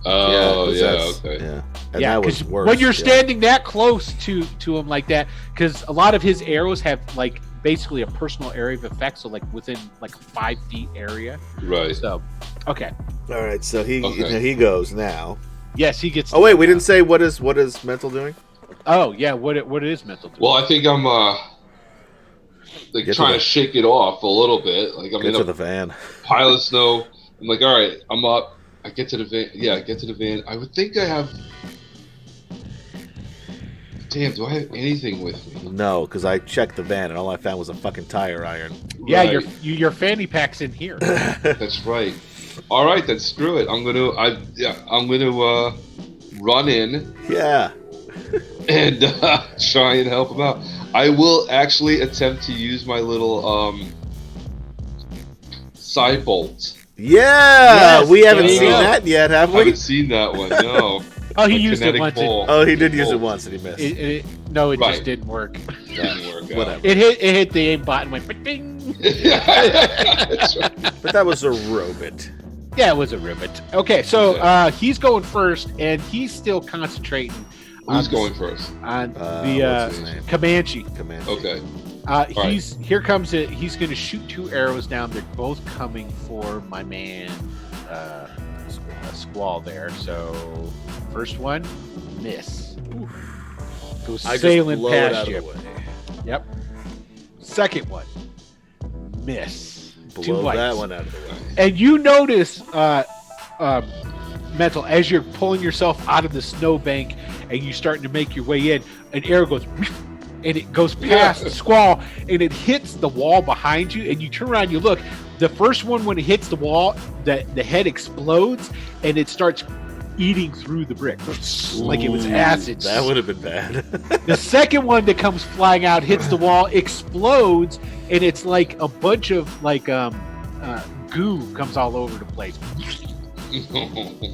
Oh, 'cause yeah. that's- Okay. Yeah. And Yeah, that was because worse. when you're yeah. standing that close to him like that, because a lot of his arrows have like basically a personal area of effect, so like within like 5 feet area. Right. So, okay, All right, so Okay. he goes now. yes, he gets. Oh wait, we didn't say what is mental doing? Oh yeah, what is mental? Well, I think I'm like Get to trying the- to shake it off a little bit. Like I'm Get in to a the van. pile of snow. I'm like, all right, I'm up. I get to the van. Yeah, I get to the van. I would think I have. Damn, do I have anything with me? No, because I checked the van and all I found was a fucking tire iron. Yeah, Right. your fanny pack's in here. That's right. All right, then screw it. I'm gonna run in Yeah. and try and help him out. I will actually attempt to use my little side bolt. Yeah, Yes, we haven't there you seen go. that yet, have I we? haven't seen that one. No. Oh, he A used it kinetic once. ball. Oh, he did use it Bolt. once and he missed. No, it Right. just didn't work. Didn't work out. Whatever. It hit the aim button, went ding. That's right. But that was a robot. Yeah, it was a ribbit. Okay, so Okay. he's going first, and he's still concentrating. Who's on- going first? on What's his name? Comanche. Command. Okay. Here comes it. He's going to shoot 2 arrows down. They're both coming for my man, Squall there. So first one, miss. Goes I just sailing blow it out past of you. the way. Yep. Second one, miss. Two Blow lights. that one out of the way. And you notice, Mental, as you're pulling yourself out of the snowbank and you're starting to make your way in, an arrow goes, and it goes past the Squall, and it hits the wall behind you, and you turn around, you look. The first one, when it hits the wall, the head explodes, and it starts eating through the brick like it was acid. That would have been bad. The second one that comes flying out hits the wall, explodes, and it's like a bunch of goo comes all over the place.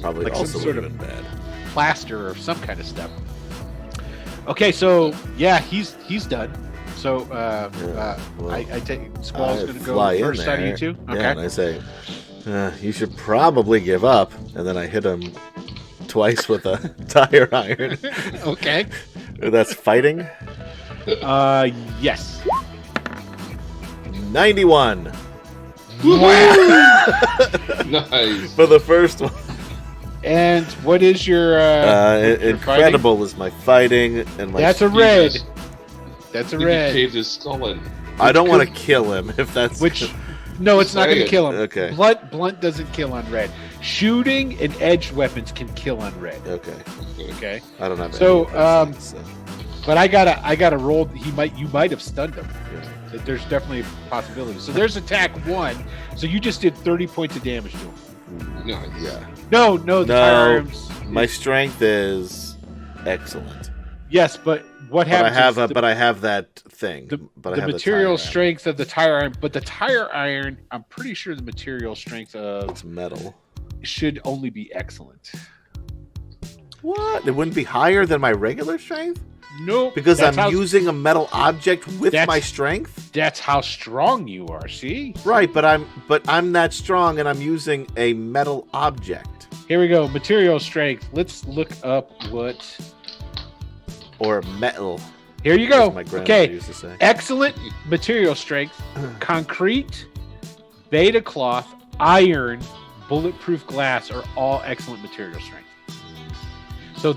Probably Like also some would sort have been bad. Plaster or some kind of stuff. Okay, so yeah, he's done. So Well, I take Squall's I going to fly go in first out of you there. two. Okay. Yeah, and I say, you should probably give up. And then I hit him twice with a tire iron. Okay. That's fighting. Yes. 91 Nice. for the first one. And what is your Incredible is my fighting and my. That's a You red. just- That's a You red. caved his skull in. I don't want to kill him if that's Which no, it's not going to Say it. kill him. Okay. Blunt doesn't kill on red. Shooting and edged weapons can kill on red. Okay. Okay. I don't have any So, of those things, so. But I gotta roll. You might have stunned him. Yeah. There's definitely a possibility. So there's attack 1. So you just did 30 points of damage to him. Nice. Yeah. No, the No, firearms. My strength is excellent. Yes, but what But I happens? have is but I have that thing. the but I have material the tire strength of the tire iron, but the tire iron, I'm pretty sure the material strength iron. of It's metal. should only be excellent. What? It wouldn't be higher than my regular strength? Nope. Because that's I'm how, using a metal object with That's- my strength? That's how strong you are. See? Right, but I'm that strong and I'm using a metal object. Here we go. Material strength. Let's look up what. Or metal. Here you go. as my grandma Okay. used to say. Excellent material strength. Concrete, beta cloth, iron, bulletproof glass are all excellent material strength. So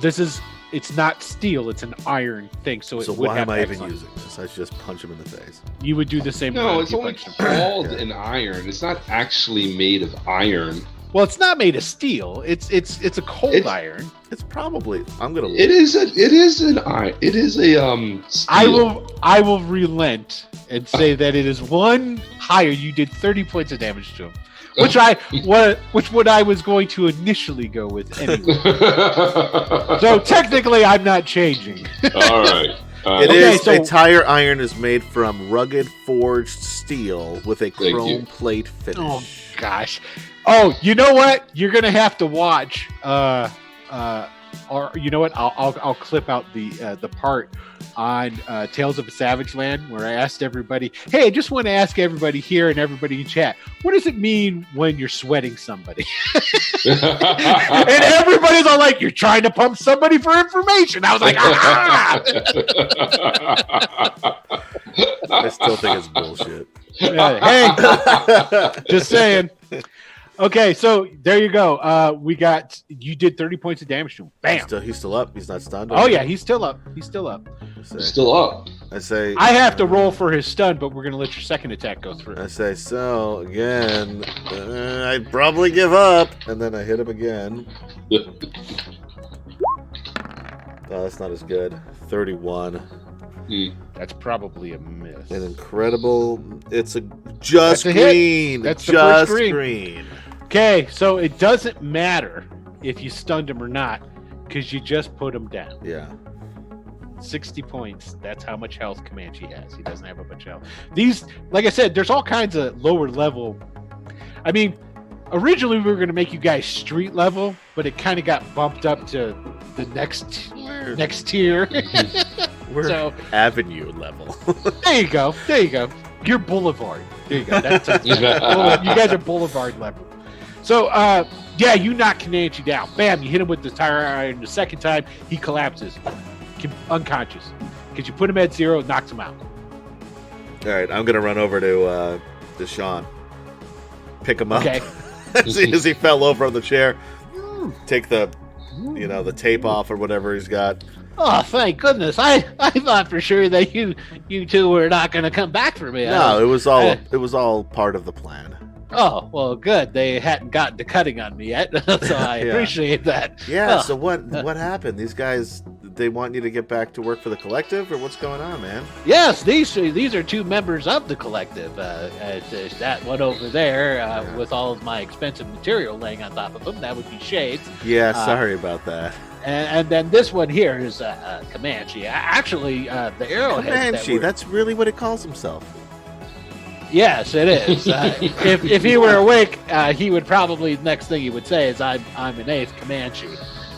it's not steel, it's an iron thing. So So would why have am I even excellent. using this? I should just punch him in the face. You would do the same. No, thing it's if you only punched him. called an iron. It's not actually made of iron. Well, it's not made of steel. It's a cold It's- iron. It's probably I'm gonna It is an iron. It is a steel. I will relent and say that it is one higher. You did 30 points of damage to him, which I was going to initially go with anyway. So technically, I'm not changing. All right. It Okay, is so- a tire iron is made from rugged forged steel with a Thank chrome you. plate finish. Oh gosh. Oh, you know what? You're gonna have to watch. Or you know what? I'll clip out the part on Tales of a Savage Land where I asked everybody, "Hey, I just want to ask everybody here and everybody in chat, what does it mean when you're sweating somebody?" And everybody's all like, "You're trying to pump somebody for information." I was like, "Ah!" I still think it's bullshit. Hey, just saying. Okay, so there you go. You did 30 points of damage to him. Bam. He's still up. He's not stunned. Oh yeah, he's still up. He's still up. Still up. I say. I have to roll for his stun, but we're gonna let your second attack go through. I say so again. I'd probably give up, and then I hit him again. Oh, that's not as good. 31. That's probably a miss. An incredible. It's a just That's a hit. green. That's the just first green. green. Okay, so it doesn't matter if you stunned him or not, because you just put him down. Yeah. 60 points. That's how much health Comanche has. He doesn't have a bunch of health. These, like I said, there's all kinds of lower level. I mean, originally we were going to make you guys street level, but it kind of got bumped up to the next tier. We're So avenue level. there you go. There you go. You're Boulevard. There you go. That's you guys are Boulevard level. So, yeah, you knock Comanche down. Bam, you hit him with the tire iron the second time. He collapses, unconscious. Because you put him at 0, knocks him out. All right, I'm gonna run over to Sean, pick him up Okay. as he fell over on the chair. Take the tape off or whatever he's got. Oh, thank goodness! I thought for sure that you two were not going to come back for me. No, it was all part of the plan. Oh, well, good. They hadn't gotten to cutting on me yet, so I Yeah. appreciate that. Yeah. Oh, So what happened? These guys, they want you to get back to work for the collective, or what's going on, man? yes, these are two members of the collective. That one over there, with all of my expensive material laying on top of them, that would be Shades. Yeah. Sorry about that. And then this one here is Comanche. Actually, the arrowheads. Comanche. That's really what it calls himself. Yes, it is. If he were awake, he would probably next thing he would say is, "I'm an eighth Comanche."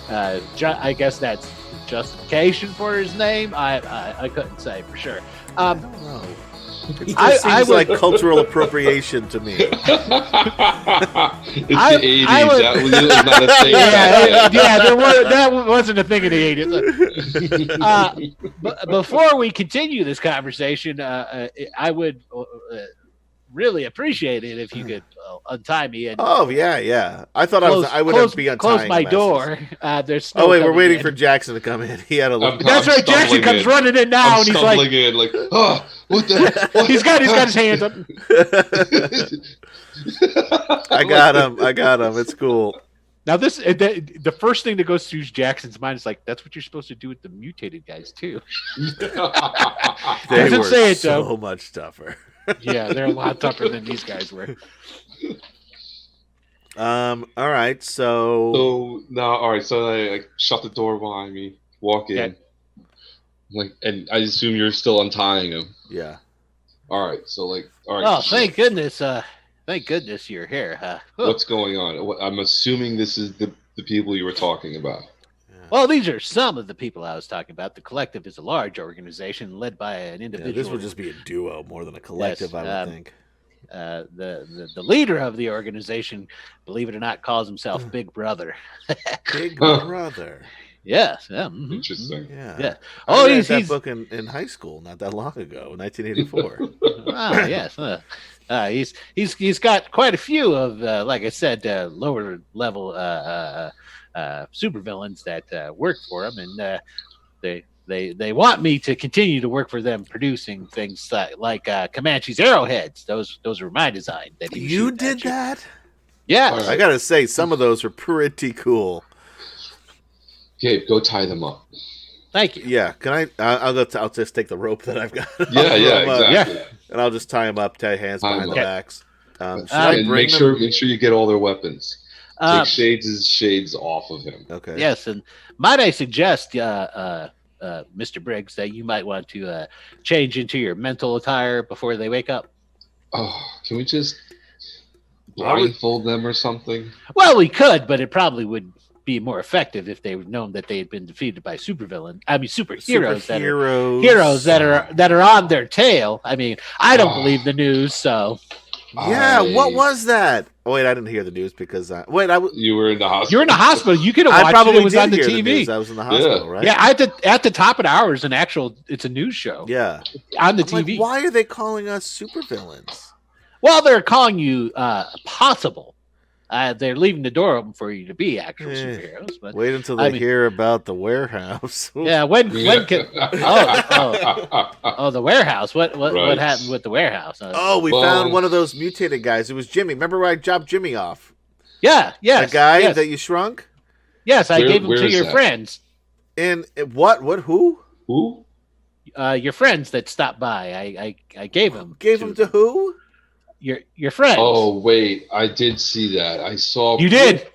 I guess that's justification for his name. I couldn't say for sure. I don't know. It just seems like cultural appropriation to me. It's the 80s. That was not a thing. that wasn't a thing in the 80s. But before we continue this conversation, I would really appreciate it if you could untie me and Oh yeah. I thought I wouldn't be untying close my him, door. There's snow Oh wait, we're coming waiting in. for Jackson to come in. He had a look. That's right. Jackson comes running in now, I'm and he's stumbling like, in, like, oh, what the? What? he's got his hands up. I got him. It's cool. Now the first thing that goes through Jackson's mind is like, that's what you're supposed to do with the mutated guys too. They Doesn't were say it, so though. much tougher. Yeah, they're a lot tougher than these guys were. All right. So So now, all right. So I shut the door behind me, walk in, Okay. like, and I assume you're still untying him. yeah. All right. So all right. Oh, thank goodness! Thank goodness you're here. What's going on? I'm assuming this is the people you were talking about. Well, these are some of the people I was talking about. The collective is a large organization led by an individual. This would just be a duo more than a collective, Yes, I would think. The leader of the organization, believe it or not, calls himself Big Brother. Big Brother. Yes. Yeah. Mhm. Interesting. Yeah. Yeah. I Oh, read he's that book in high school not that long ago, 1984. yes. He's got quite a few of, like I said, lower level supervillains that work for him, and they want me to continue to work for them, producing things like Comanche's arrowheads. Those were my design. That he was You shooting did at you. that? Yeah. All right. I gotta say, some of those were pretty cool. Gabe, go tie them up. Thank you. Yeah, can I? I'll just take the rope that I've got. Yeah, I'll yeah, throw 'em up, exactly. and I'll just tie them up, tie hands Tie 'em behind the up. backs. Should I And bring make them? sure you get all their weapons. Uh, Take shades off of him. Okay. Yes, and might I suggest, Mr. Briggs, that you might want to change into your mental attire before they wake up. Oh, can we just Why would- blindfold them or something? Well, we could, but it probably would be more effective if they would known that they had been defeated by superheroes Superheroes that are on their tail. I mean, I don't believe the news, so Yeah, what was that? Oh, wait, I didn't hear the news because You were in the hospital. you're in the hospital. You could have I watched probably it. It was did on the hear TV. news. I was in the hospital, right? Yeah, at the top of the hour is it's a news show Yeah. on the I'm like, TV. why are they calling us supervillains? Well, they're calling you possible. They're leaving the door open for you to be actual Eh. superheroes. But Wait until I they mean- hear about the warehouse. yeah, when can the warehouse? What Right. happened with the warehouse? Oh, we Well- found one of those mutated guys. It was Jimmy. Remember where I chopped Jimmy off? yeah, yes, The guy yes, that you shrunk? yes, I Where- gave them where to is your that? friends. And what? Who? Who? Your friends that stopped by. I gave them. Gave him to who? your friends. Oh wait, I did see that. I saw. You did.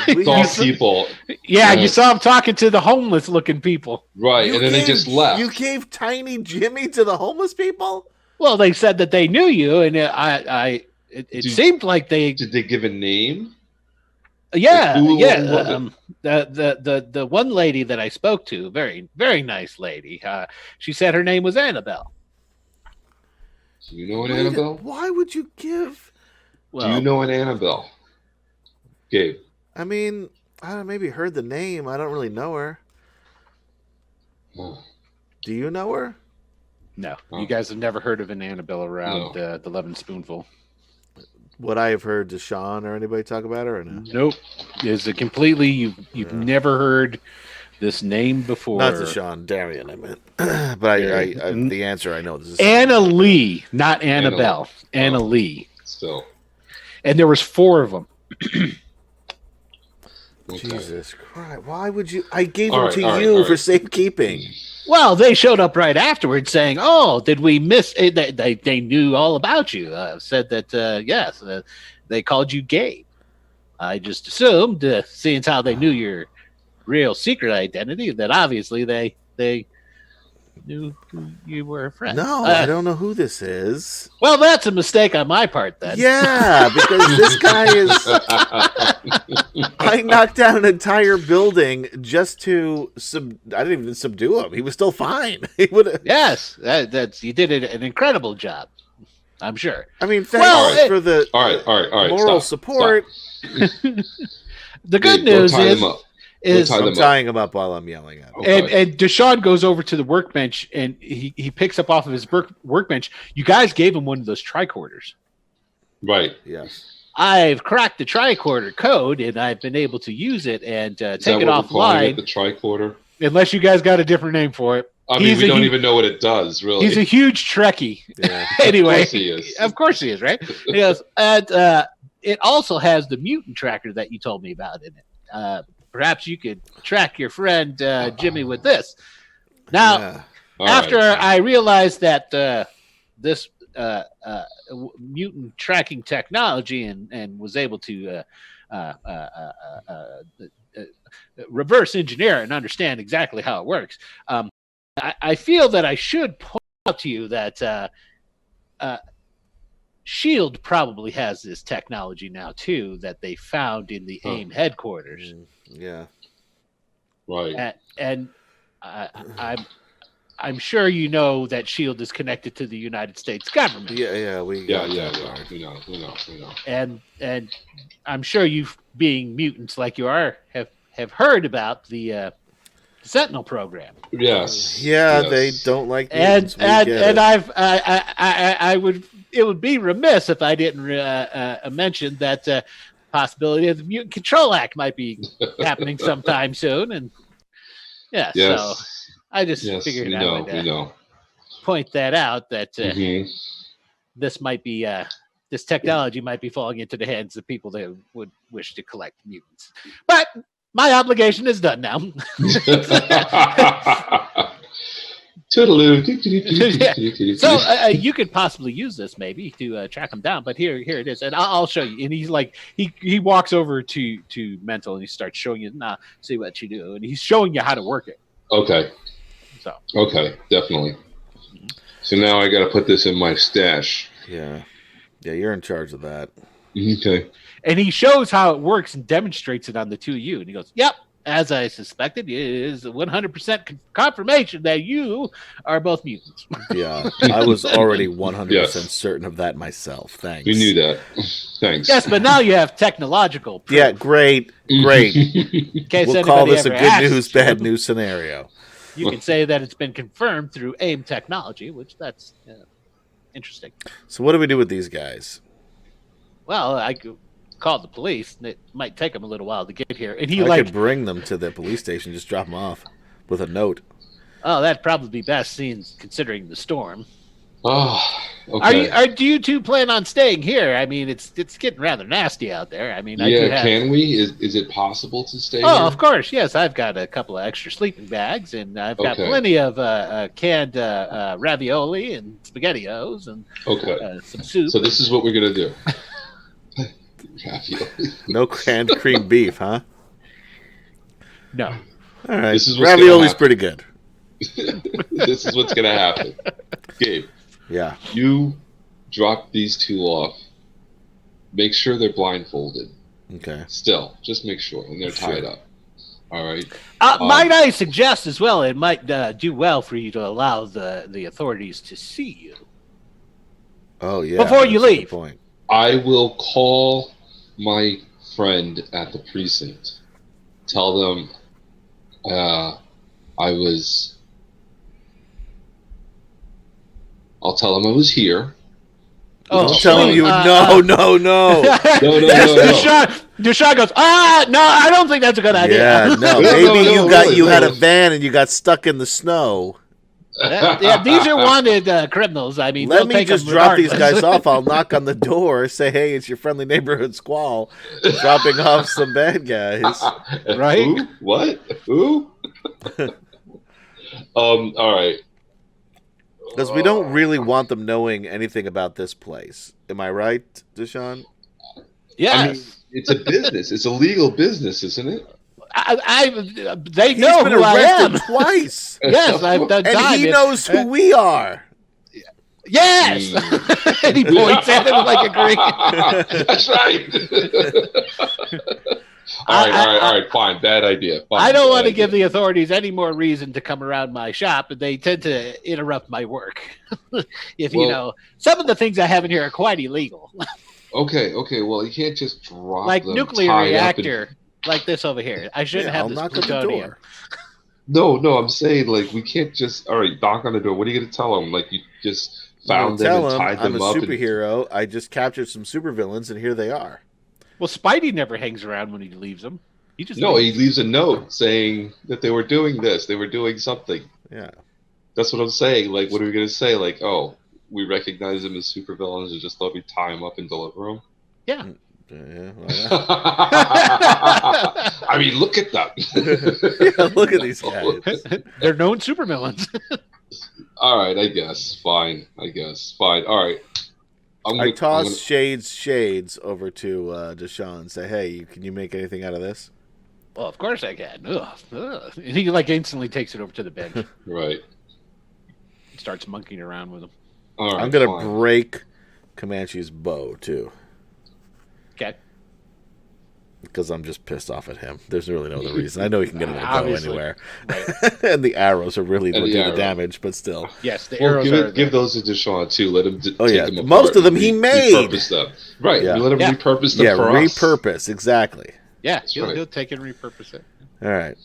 We- Saw You- people. yeah, you Yeah. saw him talking to the homeless looking people. Right, You and then they gave- just left. You gave Tiny Jimmy to the homeless people? Well, they said that they knew you, and it Did- seemed like they. Did they give a name? Yeah, Who yeah. was it? The one lady that I spoke to, very very nice lady. She said her name was Annabelle. Do you know an Annabelle? Why would you give? Well, Do you know an Annabelle? Gabe. I mean, I maybe heard the name. I don't really know her. Oh, Do you know her? no, Oh. you guys have never heard of an Annabelle around the Lovin' Spoonful. Would I have heard Deshaun or anybody talk about her? Or no? Nope, is it completely you've Yeah. never heard this name before. Not Deshaun, Darian, I meant. But I the answer I know. This is Anna Lee, not Annabelle. Anna Lee. Still. And there was 4 of them. Jesus Christ! Why would you? I gave them to you for safekeeping. Well, they showed up right afterwards saying, "Oh, did we miss?" They knew all about you. Said that yes, they called you Gabe. I just assumed, seeing as how they knew your real secret identity, that obviously they knew who you were a friend. No, I don't know who this is. Well, that's a mistake on my part then. Yeah, because this guy is. I knocked down an entire building just to I didn't even subdue him. He was still fine. He would. Yes, you did an incredible job. I'm sure. I mean, thanks for the moral support. The good news is I'm tying him up while I'm yelling at him. Okay. And Deshaun goes over to the workbench and he picks up off of his workbench. You guys gave him one of those tricorders. Right. Yes. I've cracked the tricorder code and I've been able to use it and take it offline. The tricorder? Unless you guys got a different name for it. I mean, we don't even know what it does, really. He's a huge Trekkie. Yeah. Anyway, of course he is. Of course he is, right? He goes, and it also has the mutant tracker that you told me about in it. Perhaps you could track your friend Jimmy with this. Now, after I realized that this mutant tracking technology and was able to reverse engineer and understand exactly how it works, I feel that I should point out to you that SHIELD probably has this technology now too that they found in the AIM headquarters. Yeah, right. And I'm sure you know that SHIELD is connected to the United States government. We know. And I'm sure you, being mutants like you are, have heard about the Sentinel program. Yes. Yeah, they don't like mutants. And it would be remiss if I didn't mention that possibility of the Mutant Control Act might be happening sometime soon. And so I just figured I would point that out that this might be this technology might be falling into the hands of people that would wish to collect mutants. But my obligation is done now. Toodaloo. So you could possibly use this maybe to track him down, but here it is, and I'll show you. And he's like, he walks over to Mental and he starts showing you. Nah, see what you do, and he's showing you how to work it. Okay. Okay, definitely. So now I got to put this in my stash. Yeah, you're in charge of that. Okay. And he shows how it works and demonstrates it on the 2U, and he goes, "Yep." As I suspected, it is 100% confirmation that you are both mutants. Yeah, I was already 100% certain of that myself. Thanks. We knew that. Thanks. Yes, but now you have technological proof. Yeah, great. We'll call this a good news, bad news scenario. You can say that it's been confirmed through AIM technology, which that's interesting. So what do we do with these guys? Well, I called the police, and it might take them a little while to get here. And I could bring them to the police station, just drop them off with a note. Oh, that'd probably be best, considering the storm. Oh, okay. Do you two plan on staying here? I mean, it's getting rather nasty out there. I mean, can we? Is it possible to stay? Oh, here? of course, yes. I've got a couple of extra sleeping bags, and I've got plenty of canned ravioli and SpaghettiOs and some soup. So this is what we're gonna do. No canned cream beef, huh? No. All right. Ravioli's pretty good. This is what's gonna happen, Gabe. Yeah. You drop these two off. Make sure they're blindfolded. Okay. Still, just make sure, and they're tied up. All right. Might I suggest as well? It might do well for you to allow the authorities to see you. Oh yeah. Before you leave. Point. I will call my friend at the precinct. Tell them I'll tell them I was here. Oh, Don't tell him please, you. No. Deshaun goes, no, I don't think that's a good idea. Yeah, no. Maybe you had a van and you got stuck in the snow. Yeah, these are wanted criminals. I mean, Let me just drop these regardless. guys off. I'll knock on the door, say, "Hey, it's your friendly neighborhood squall, dropping off some bad guys." Right? Who? What? Who? All right. Because we don't really want them knowing anything about this place. Am I right, Deshaun? Yes. I mean, it's a business. It's a legal business, isn't it? They He's know been who I am. arrested twice. Yes, I've done And time. he knows who we are. Yes. And he points at him like agreeing. That's right. All right. Fine. Bad idea. Fine. I don't Bad want to idea. give the authorities any more reason to come around my shop, and they tend to interrupt my work. Some of the things I have in here are quite illegal, Okay. Well, you can't just drop like them nuclear tied up reactor, like this over here. I shouldn't I'll have this knock on the plutonium. door. No. I'm saying like we can't just. All right, knock on the door. What are you gonna tell them? Like you just found them Tell and him tied I'm them a up. superhero. I just captured some supervillains, and here they are. Well, Spidey never hangs around when he leaves them. He just No, leaves. he leaves a note saying that they were doing this. They were doing something. Yeah. That's what I'm saying. Like, what are we gonna say? Like, oh, we recognize them as supervillains and just let me tie them up and deliver them. Yeah. Yeah, why not? I mean, look at them. Yeah, look at these guys. They're known supervillains. All right, I guess. Fine. All right. I toss Shades over to Deshaun and say, "Hey, can you make anything out of this?" Well, of course I can. Ugh. And he like instantly takes it over to the bench. Right. Starts monkeying around with him. All right. I'm gonna fine. break Comanche's bow too, Okay. because I'm just pissed off at him. There's really no other reason. I know he can get a bow Obviously. anywhere, Right. and the arrows are really what And the do the arrow. damage. But still, Yes, the Well, arrows give those to Deshaun too. Let him Oh, take yeah. them apart. Most of them he made. Repurpose them. Right. Yeah. We let him Yeah. repurpose them yeah, for us. repurpose exactly. Yeah, That's he'll, right. he'll take it and repurpose it. All right,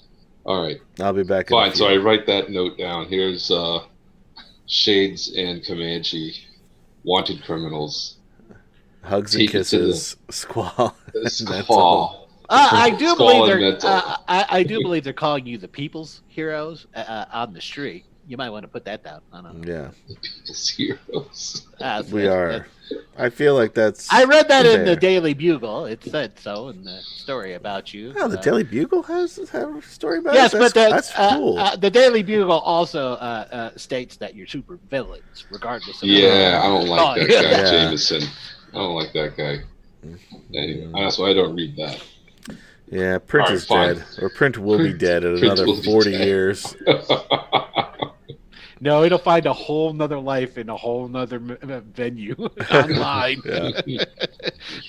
All right. I'll be back. in a Fine. few. So I write that note down. Here's Shades and Comanche, wanted criminals. Hugs and take it to kisses, squall. and that's all. Squall. I do Squall believe and they're. mental. I do believe they're calling you the people's heroes on the street. You might want to put that down. I don't know. Yeah, People's heroes. we are. I feel like that's. I read that in the fair. Daily Bugle. It said so in the story about you. Oh, the Daily Bugle has a story about Yes, it. but That's cool. the Daily Bugle also states that you're super villains, regardless of. Yeah, I don't like that guy, Yeah. Jameson. I don't like that guy. Anyway, that's why I don't read that. Yeah, Print All right, is fine. dead, or Print will be dead in Print another will be 40 dead. years. No, it'll find a whole nother life in a whole nother venue online. Yeah.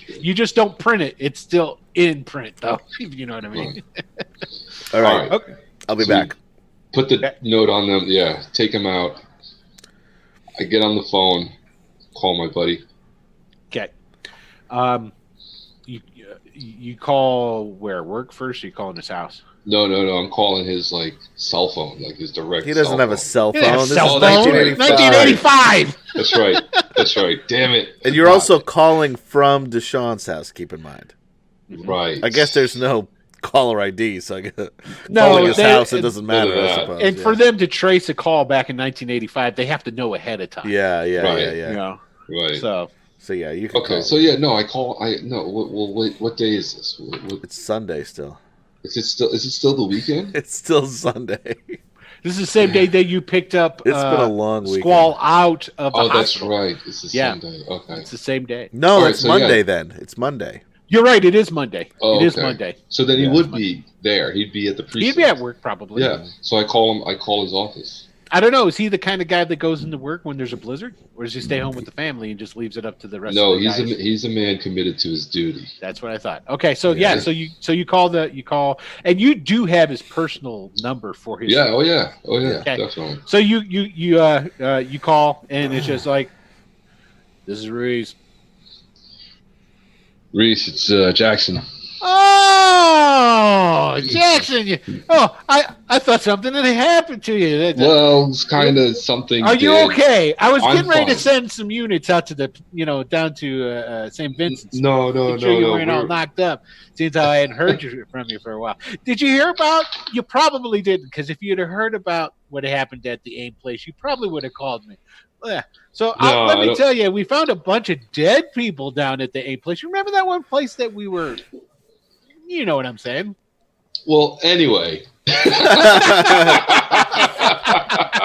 You just don't print it; it's still in print, though. If you know what I mean. All right, Okay. I'll be So back. Put the note on them. Yeah, take them out. I get on the phone, call my buddy. Okay. You call where work first? Or you calling his house? No. I'm calling his like cell phone, like his direct. He doesn't cell have a phone. cell Yeah, phone. This cell is phone. 1985. 1985. That's right. Damn it. And you're also calling from Deshaun's house, keep in mind. Right. I guess there's no caller ID, so I guess No, calling his they- house, it doesn't matter, I that. suppose. And yeah. for them to trace a call back in 1985, they have to know ahead of time. Yeah. Right. You know. Right. So Yeah, you can Okay. call. So yeah, no, I call. Well, wait. What day is this? It's Sunday still. Is it still the weekend? It's still Sunday. this is the same day that you picked up. It's been a long weekend. Squall out of the Oh, that's hospital. right. It's a Yeah. Sunday. Okay. It's the same day. No, All right, it's so Monday yeah. then. It's Monday. You're right. It is Monday. Oh, It is okay. Monday. So then he Yeah. would be there. He'd be at the precinct. He'd be at work probably. Yeah. So I call him. I call his office. I don't know. Is he the kind of guy that goes into work when there's a blizzard, or does he stay home with the family and just leaves it up to the rest No, of the guys? he's a man committed to his duty. That's what I thought. Okay, so Yeah. so you call, and you do have his personal number for his. Yeah. Oh yeah. Okay. Definitely. So you call, and it's just like, this is Reese. Reese, it's Jackson. Oh, Oh, Jackson! I thought something had happened to you. Well, it's kind of something. Are you okay? I was getting ready to fine. send some units out to down to St. Vincent's. No. Make sure you weren't all knocked up. Since I hadn't heard from you for a while. Did you hear about? You probably didn't, because if you'd have heard about what happened at the AIM place, you probably would have called me. Yeah. So let me tell you, we found a bunch of dead people down at the AIM place. You remember that one place that we were? You know what I'm saying? Well, anyway.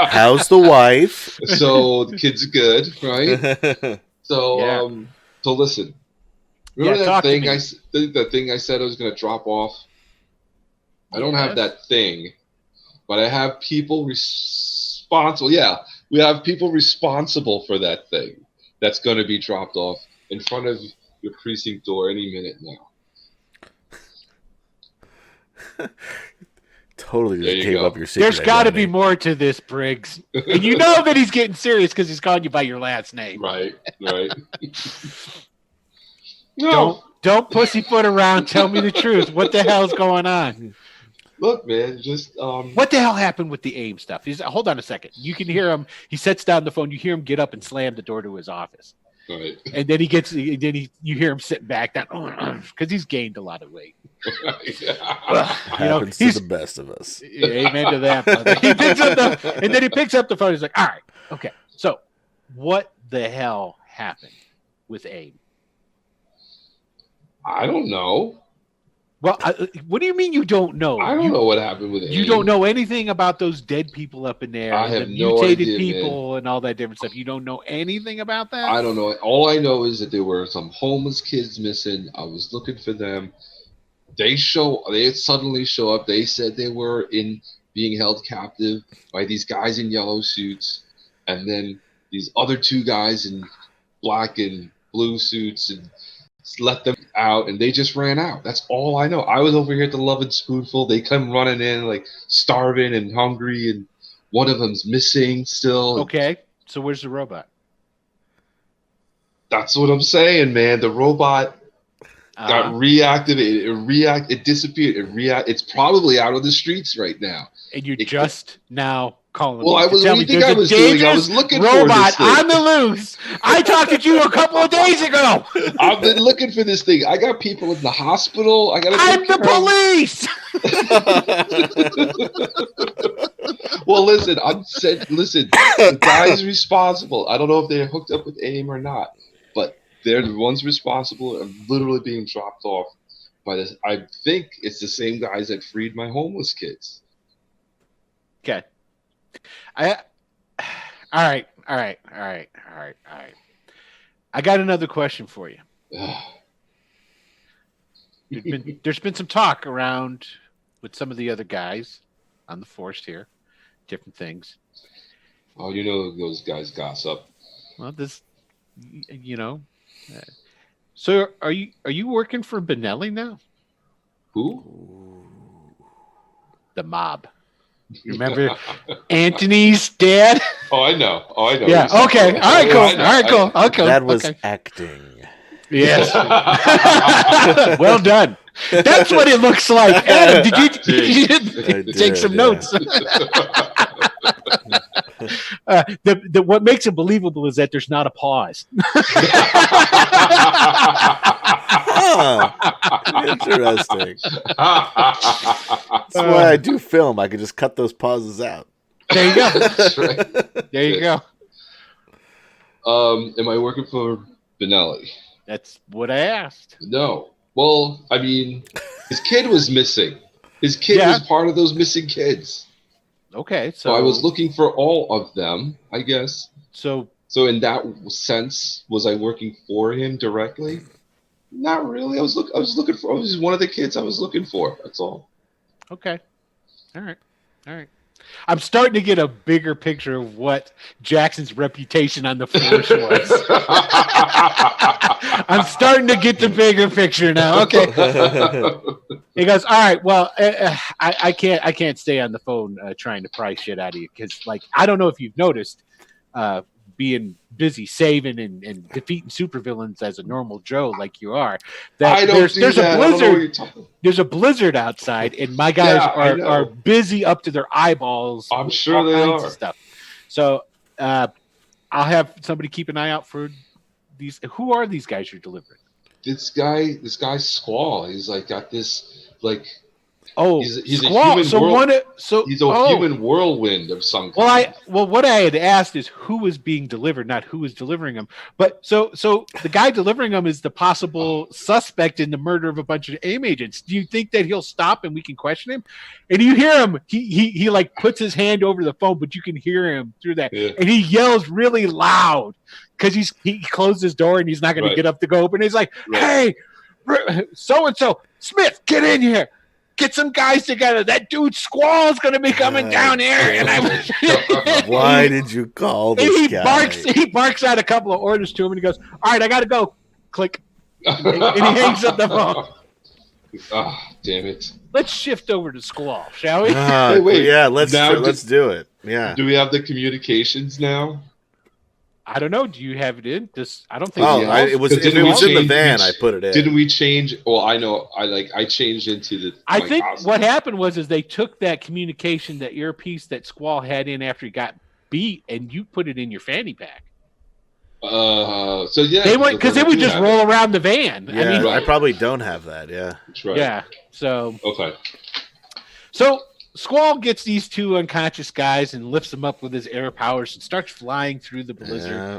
How's the wife? So the kid's good, right? So, Yeah. So listen. Remember Yeah, that thing the thing I said I was going to drop off? I don't have Yes. that thing, but I have people responsible. Yeah, we have people responsible for that thing that's going to be dropped off in front of your precinct door any minute now. Totally There just you gave go. up your secret. There's got to be identity. more to this, Briggs. And you know that he's getting serious because he's calling you by your last name. Right. No, Don't pussyfoot around. Tell me the truth. What the hell's going on? look, man, just What the hell happened with the AIM stuff? Hold on a second. You can hear him. He sets down the phone. You hear him get up and slam the door to his office. Right. And then you hear him sitting back down because he's gained a lot of weight. Happens to he's the best of us. amen to that, brother. And then he picks up the phone. He's like, all right, okay. So what the hell happened with AIM? I don't know. Well, what do you mean you don't know? I don't know what happened with You AIM. don't know anything about those dead people up in there, I and have the no mutated idea, people, and all that different stuff. You don't know anything about that? I don't know. All I know is that there were some homeless kids missing. I was looking for them. They suddenly show up. They said they were being held captive by these guys in yellow suits, and then these other two guys in black and blue suits, and let them out, and they just ran out. That's all I know. I was over here at the Loving Spoonful. They come running in like starving and hungry, and one of them's missing still. Okay, so where's the robot? That's what I'm saying, man. The robot got reactivated. It disappeared. It's probably out on the streets right now. And you're just now calling Well, me to tell me think I there's was a doing? I was dangerous looking for robot this thing. on the loose. I talked to you a couple of days ago. I've been looking for this thing. I got people in the hospital. I'm the police. Well, listen. Listen. The guy's responsible. I don't know if they're hooked up with AIM or not, but they're the ones responsible and literally being dropped off by this. I think it's the same guys that freed my homeless kids. Okay. All right. I got another question for you. There's been some talk around with some of the other guys on the force here, different things. Oh, you know those guys gossip. Well, So are you working for Benelli now? Who? The mob. You remember Anthony's dad? Oh, I know. Yeah. Okay. All right. Cool. All right. Cool. Okay. That was okay. acting. Yes. Well done. That's what it looks like. Adam, did you take some notes? What makes it believable is that there's not a pause. Interesting. That's why I do film. I can just cut those pauses out. There you go. That's right. There you go. Am I working for Benelli? That's what I asked. No. Well, I mean, his kid was missing. His kid was part of those missing kids. Okay, So I was looking for all of them, I guess. So in that sense, was I working for him directly? Not really. I was looking for. I was one of the kids I was looking for. That's all. Okay. All right. I'm starting to get a bigger picture of what Jackson's reputation on the force was. I'm starting to get the bigger picture now. Okay. He goes, all right. Well, I can't stay on the phone trying to pry shit out of you because, like, I don't know if you've noticed, being busy saving and defeating supervillains as a normal Joe like you are. I don't do there's that. a I don't know what blizzard. you're talking. There's a blizzard outside, and my guys Yeah, I know. are busy up to their eyeballs. I'm with sure all they kinds are. of stuff. So I'll have somebody keep an eye out for these. Who are these guys you're delivering? This guy's Squall. He's like got this like. Oh, He's a Squall. human So world- so He's a human whirlwind of some kind. Well, what I had asked is who was being delivered, not who was delivering them. But so the guy delivering them is the possible suspect in the murder of a bunch of AIM agents. Do you think that he'll stop and we can question him? And you hear him, he like puts his hand over the phone, but you can hear him through that, Yeah. and he yells really loud because he closed his door and he's not going to get up to go open. He's like, "Hey, so and so, Smith, get in here. Get some guys together. That dude Squall's gonna be coming down here." And Why did you call this guy? He barks out a couple of orders to him, and he goes, "All right, I gotta go." Click, and he hangs up the phone. Ah, damn it! Let's shift over to Squall, shall we? Hey, wait. Yeah, let's Now do it. Yeah. Do we have the communications now? I don't know. Do you have it in? I don't think. Oh, we it was Because if it didn't was we in the change- van. I put it in. Didn't we change? Well, I know. I changed into the. I my think costume. what happened was they took that communication, that earpiece that Squall had in after he got beat, and you put it in your fanny pack. So yeah, They went because it would just roll around the van. Yeah, I mean, I probably don't have that. Yeah. That's right. yeah. So Okay. Squall gets these two unconscious guys and lifts them up with his air powers and starts flying through the blizzard. Yeah.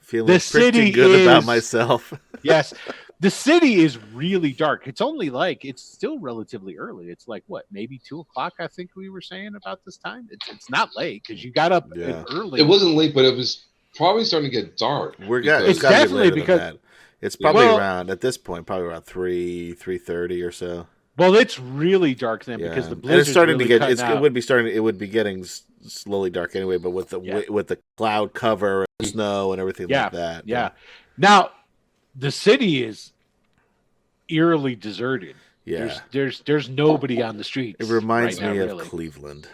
Feeling The pretty city good about is- myself. Yes. The city is really dark. It's still relatively early. It's like what, maybe 2:00? I think we were saying about this time. It's not late because you got up Yeah. early. It wasn't late, but it was probably starting to get dark. It's It's got to be definitely later than because- that. It's probably Well- around at this point, probably around 3:30 or so. Well, it's really dark then Yeah, because the and blizzard it's starting really to get. cutting It out. would be getting slowly dark anyway. But with the cloud cover and snow and everything like that. Yeah. Now, the city is eerily deserted. Yeah. There's nobody on the streets. It reminds right me now, of really. Cleveland.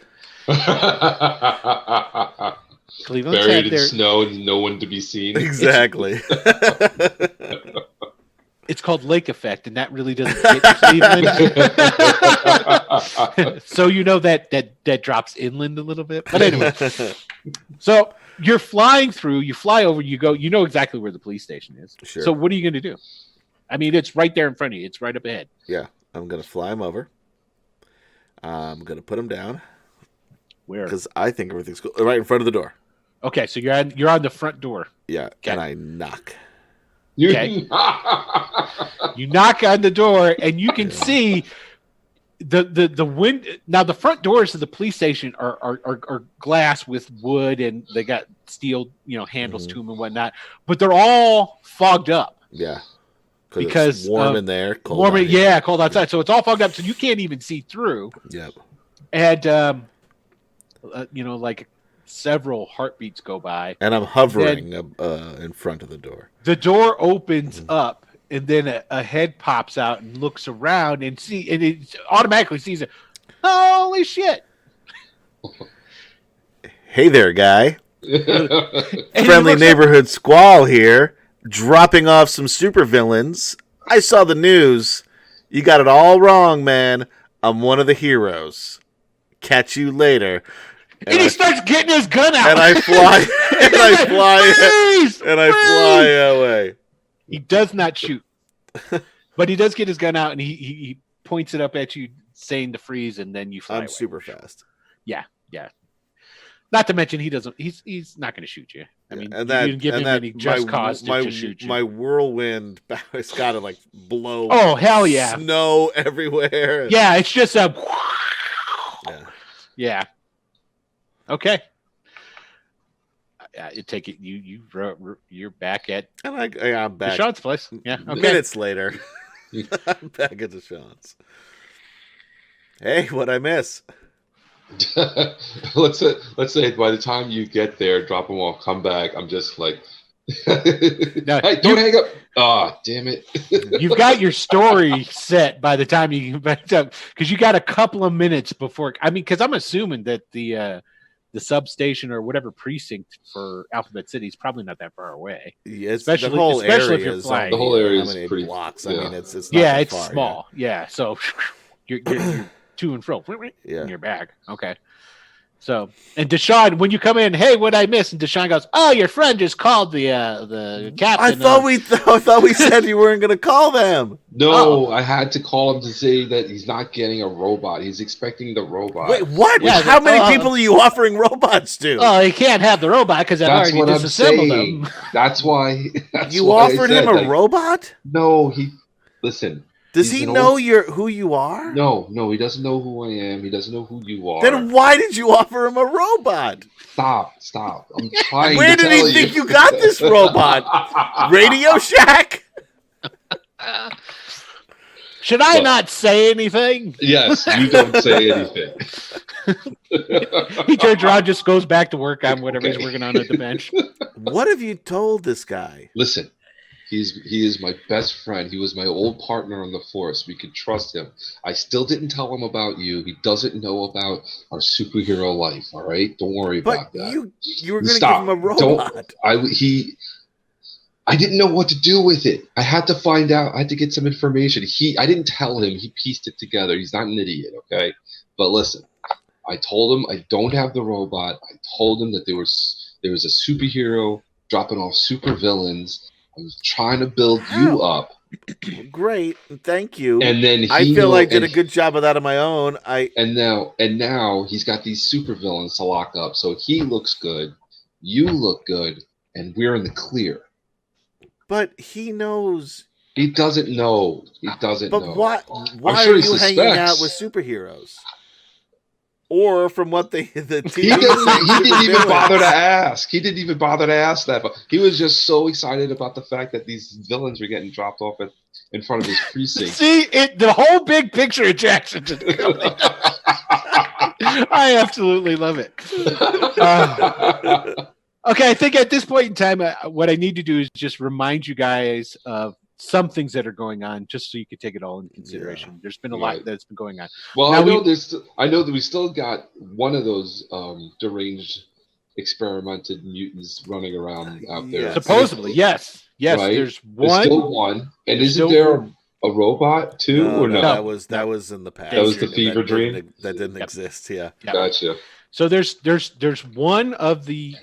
Cleveland's Buried had in their. snow and no one to be seen. Exactly. It's called lake effect, and that really doesn't fit Cleveland. So you know that drops inland a little bit. But anyway, so you're flying through. You fly over. You go. You know exactly where the police station is. Sure. So what are you going to do? I mean, it's right there in front of you. It's right up ahead. Yeah, I'm gonna fly him over. I'm gonna put him down Where? because I think everything's cool. Right in front of the door. Okay, so you're on the front door. Yeah, Okay. and I knock. Okay. You knock on the door, and you can see the wind. Now, the front doors of the police station are glass with wood, and they got steel, handles to them and whatnot. But they're all fogged up. Yeah, Because, it's warm in there, cold. Warm, out here. yeah, cold outside. So it's all fogged up, so you can't even see through. Yep. And like several heartbeats go by. And I'm hovering in front of the door. The door opens up, and then a head pops out and looks around and it automatically sees it. Holy shit! Hey there, guy. And he Friendly looks neighborhood squall here, dropping off some supervillains. I saw the news. You got it all wrong, man. I'm one of the heroes. Catch you later. And he starts getting his gun out. And I fly. And I fly. Freeze! And I fly away. He does not shoot, but he does get his gun out and he points it up at you, saying to freeze, and then you fly I'm away. super fast. Yeah. Not to mention he's not going to shoot you. I mean, And you that, didn't give and him that any just cause to shoot you. my whirlwind it's got to like blow. Oh hell yeah! Snow everywhere. Yeah, it's just a. Yeah. Yeah. Okay. You take it. You're back at And I'm back. Deshaun's place. Yeah. Okay. Minutes later, I'm back at Deshaun's. Hey, what'd I miss? let's say by the time you get there, drop them off, come back. I'm just like, hey, don't hang up. Ah, damn it. You've got your story set by the time you get back up because you got a couple of minutes before. I mean, because I'm assuming that the the substation or whatever precinct for Alphabet City is probably not that far away. Yeah, it's, Especially- the whole especially if area you're is flying. only, The whole area how is many pretty- blocks? yeah. I mean, it's not Yeah, that it's far, small. Yeah, so you're to and fro Yeah. in your bag. Okay. So, and Deshaun, when you come in, hey, what'd I miss? And Deshaun goes, oh, your friend just called the captain. I thought we said you weren't going to call them. No, I had to call him to say that he's not getting a robot. He's expecting the robot. Wait, what? Yeah, How many people are you offering robots to? Oh, he can't have the robot because I've That's already what I'm disassembled saying. him. That's why. That's You why I offered said him a that. robot? No, listen. Does he's he an know old- who you are? No, he doesn't know who I am. He doesn't know who you are. Then why did you offer him a robot? Stop. I'm trying Where to did tell he think you got this robot? Radio Shack? Should I Well- not say anything? Yes, you don't say anything. He turns around, just goes back to work on whatever he's Okay. working on at the bench. What have you told this guy? Listen, he is my best friend. He was my old partner on the force. We could trust him. I still didn't tell him about you. He doesn't know about our superhero life. All right, don't worry But about that. you were going to give Stop. him a robot. I didn't know what to do with it. I had to find out. I had to get some information. I didn't tell him. He pieced it together. He's not an idiot, okay? But listen, I told him I don't have the robot. I told him that there was a superhero dropping off super villains. I was trying to build you up, Great, thank you. and then I feel I did a good job of that on my own. And now he's got these super villains to lock up. So he looks good, you look good, and we're in the clear. But he knows. He doesn't know. He doesn't But know. why sure are he you hanging out suspects. with superheroes? Or from what the He TV didn't even villains. bother to ask. He didn't even bother to ask that. But he was just so excited about the fact that these villains were getting dropped off in front of his precinct. See, the whole big picture of Jackson. I absolutely love it. Okay, I think at this point in time, what I need to do is just remind you guys of some things that are going on, just so you can take it all into consideration. There's been a lot Right. that's been going on. Well, Now I know we- I know that we still got one of those deranged, experimented mutants running around out there. Yes. Supposedly, yes. Right. There's There's one. still one, and There's isn't still there one. a robot too, or no? That was in the past. That was the fever dream? That didn't Yep. exist. Yeah. Yeah. Gotcha. So there's one of the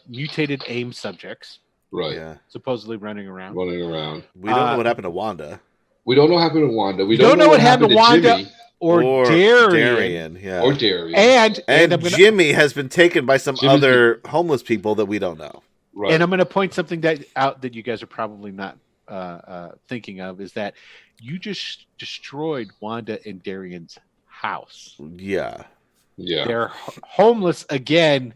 mutated AIM subjects Right. Yeah. supposedly running around. Running around. We don't know what happened to Wanda We don't know what happened to Wanda. We don't know what happened to Wanda. Jimmy Or Darian. Yeah. or Darian. And And I'm gonna, Jimmy has been taken by some Jimmy's other homeless people that we don't know. right. and I'm going to point something out that you guys are probably not thinking of, is that you just destroyed Wanda and Darian's house. Yeah. yeah. They're homeless again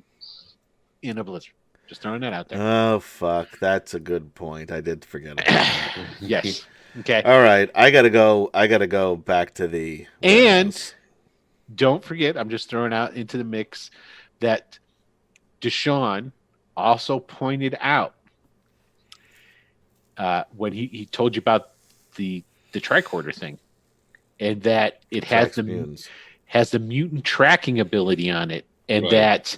in a blizzard. Just throwing that out there. Oh fuck, that's a good point. I did forget about that. Yes. Okay. All right, I gotta go back to the And warehouse. don't forget, I'm just throwing out into the mix that Deshaun also pointed out when he told you about the tricorder thing, and that it has the mutant tracking ability on it, and Right. that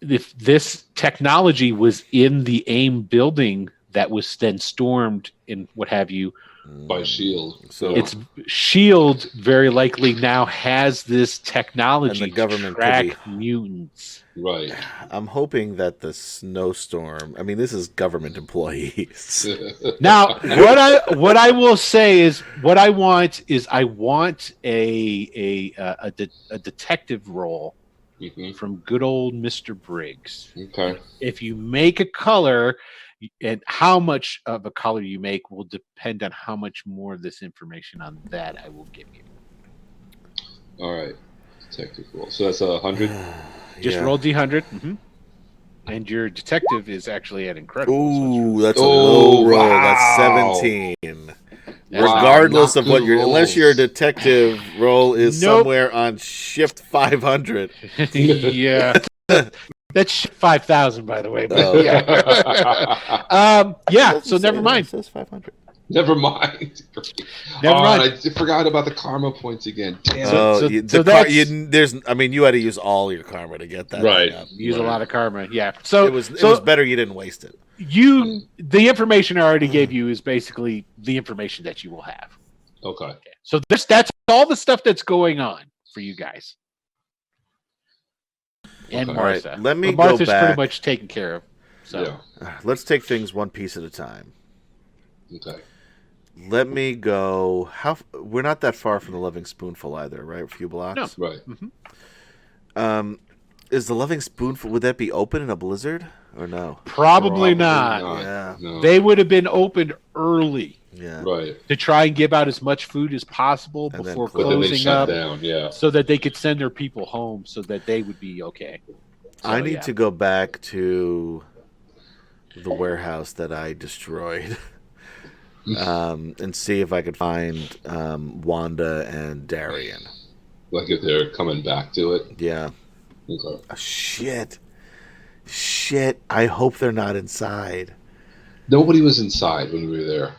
if this technology was in the AIM building that was then stormed and what have you, By Shield. So its Shield very likely now has this technology And the government to could track mutants. Right. I'm hoping that the snowstorm. I mean, this is government employees. Now, what I will say is, what I want is I want a detective role Mhm. from good old Mr. Briggs. Okay. If you make a color, and how much of a color you make will depend on how much more of this information on that I will give you. All right. Detective roll. So that's 100. Just Yeah. roll D100, and your detective is actually at incredible. Ooh, that's a Oh, low roll. wow. That's 17. That's Regardless not of what good your, unless rolls. your detective roll is Nope. somewhere on shift 500. Yeah, that's 5,000, by the way. But Oh. yeah. Yeah. So never mind. It says 500. Never mind. Never mind. And I forgot about the karma points again. Damn. You had to use all your karma to get that. Right. Thing up. Use a lot of karma. Yeah. So it was better you didn't waste it. The information I already gave you is basically the information that you will have. Okay. So that's all the stuff that's going on for you guys. And Okay. Martha. All right, let me but Martha's go back. pretty much taken care of. So Let's take things one piece at a time. Okay. Let me go. We're not that far from the Loving Spoonful either, right? A few blocks. No. Right. Mm-hmm. Is the Loving Spoonful, would that be open in a blizzard or no? Probably not. Yeah. No. They would have been opened early Yeah. Right. to try and give out as much food as possible And then before close. But then they closing shut up, down. Yeah. so that they could send their people home, so that they would be okay. So, I need to go back to the warehouse that I destroyed and see if I could find Wanda and Darian. Like if they're coming back to it. Yeah. Okay. Shit. I hope they're not inside. Nobody was inside when we were there.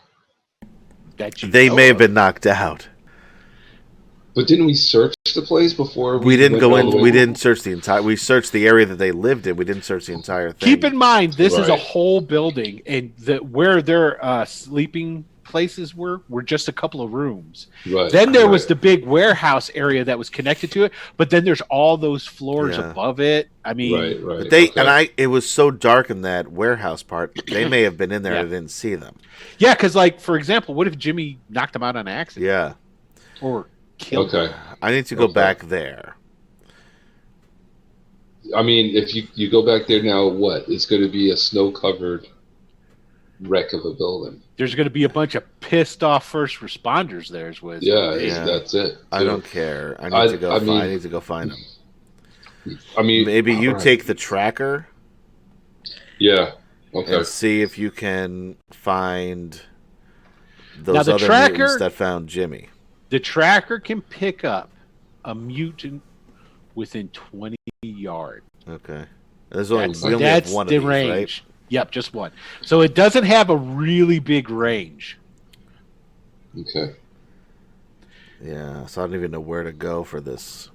They may have been knocked out. But didn't we search the place before We didn't went go all in. the way We home? didn't search the entire. We searched the area that they lived in. We didn't search the entire thing. Keep in mind, this is a Right. whole building, and where their sleeping places were just a couple of rooms. Right. Then there was Right. the big warehouse area that was connected to it, but then there's all those floors Yeah. above it. I mean, Right. But it was so dark in that warehouse part. They may have been in there Yeah. and didn't see them. yeah, because like for example, what if Jimmy knocked him out on accident Yeah. or killed him? Okay. I need to go Okay. back there. I mean, if you go back there now, what? It's going to be a snow-covered wreck of a building. There's going to be a bunch of pissed off first responders there. Is what it's Yeah, gonna be. that's it. I don't care. I need to go find them. I mean, Maybe you alright. take the tracker Yeah. Okay. and see if you can find Now, those the other tracker- mutants that found Jimmy. The tracker can pick up a mutant within 20 yards. Okay. There's only That's, we only have that's one of the these, range. right? Yep, just one. So it doesn't have a really big range. Okay. Yeah. So I don't even know where to go for this.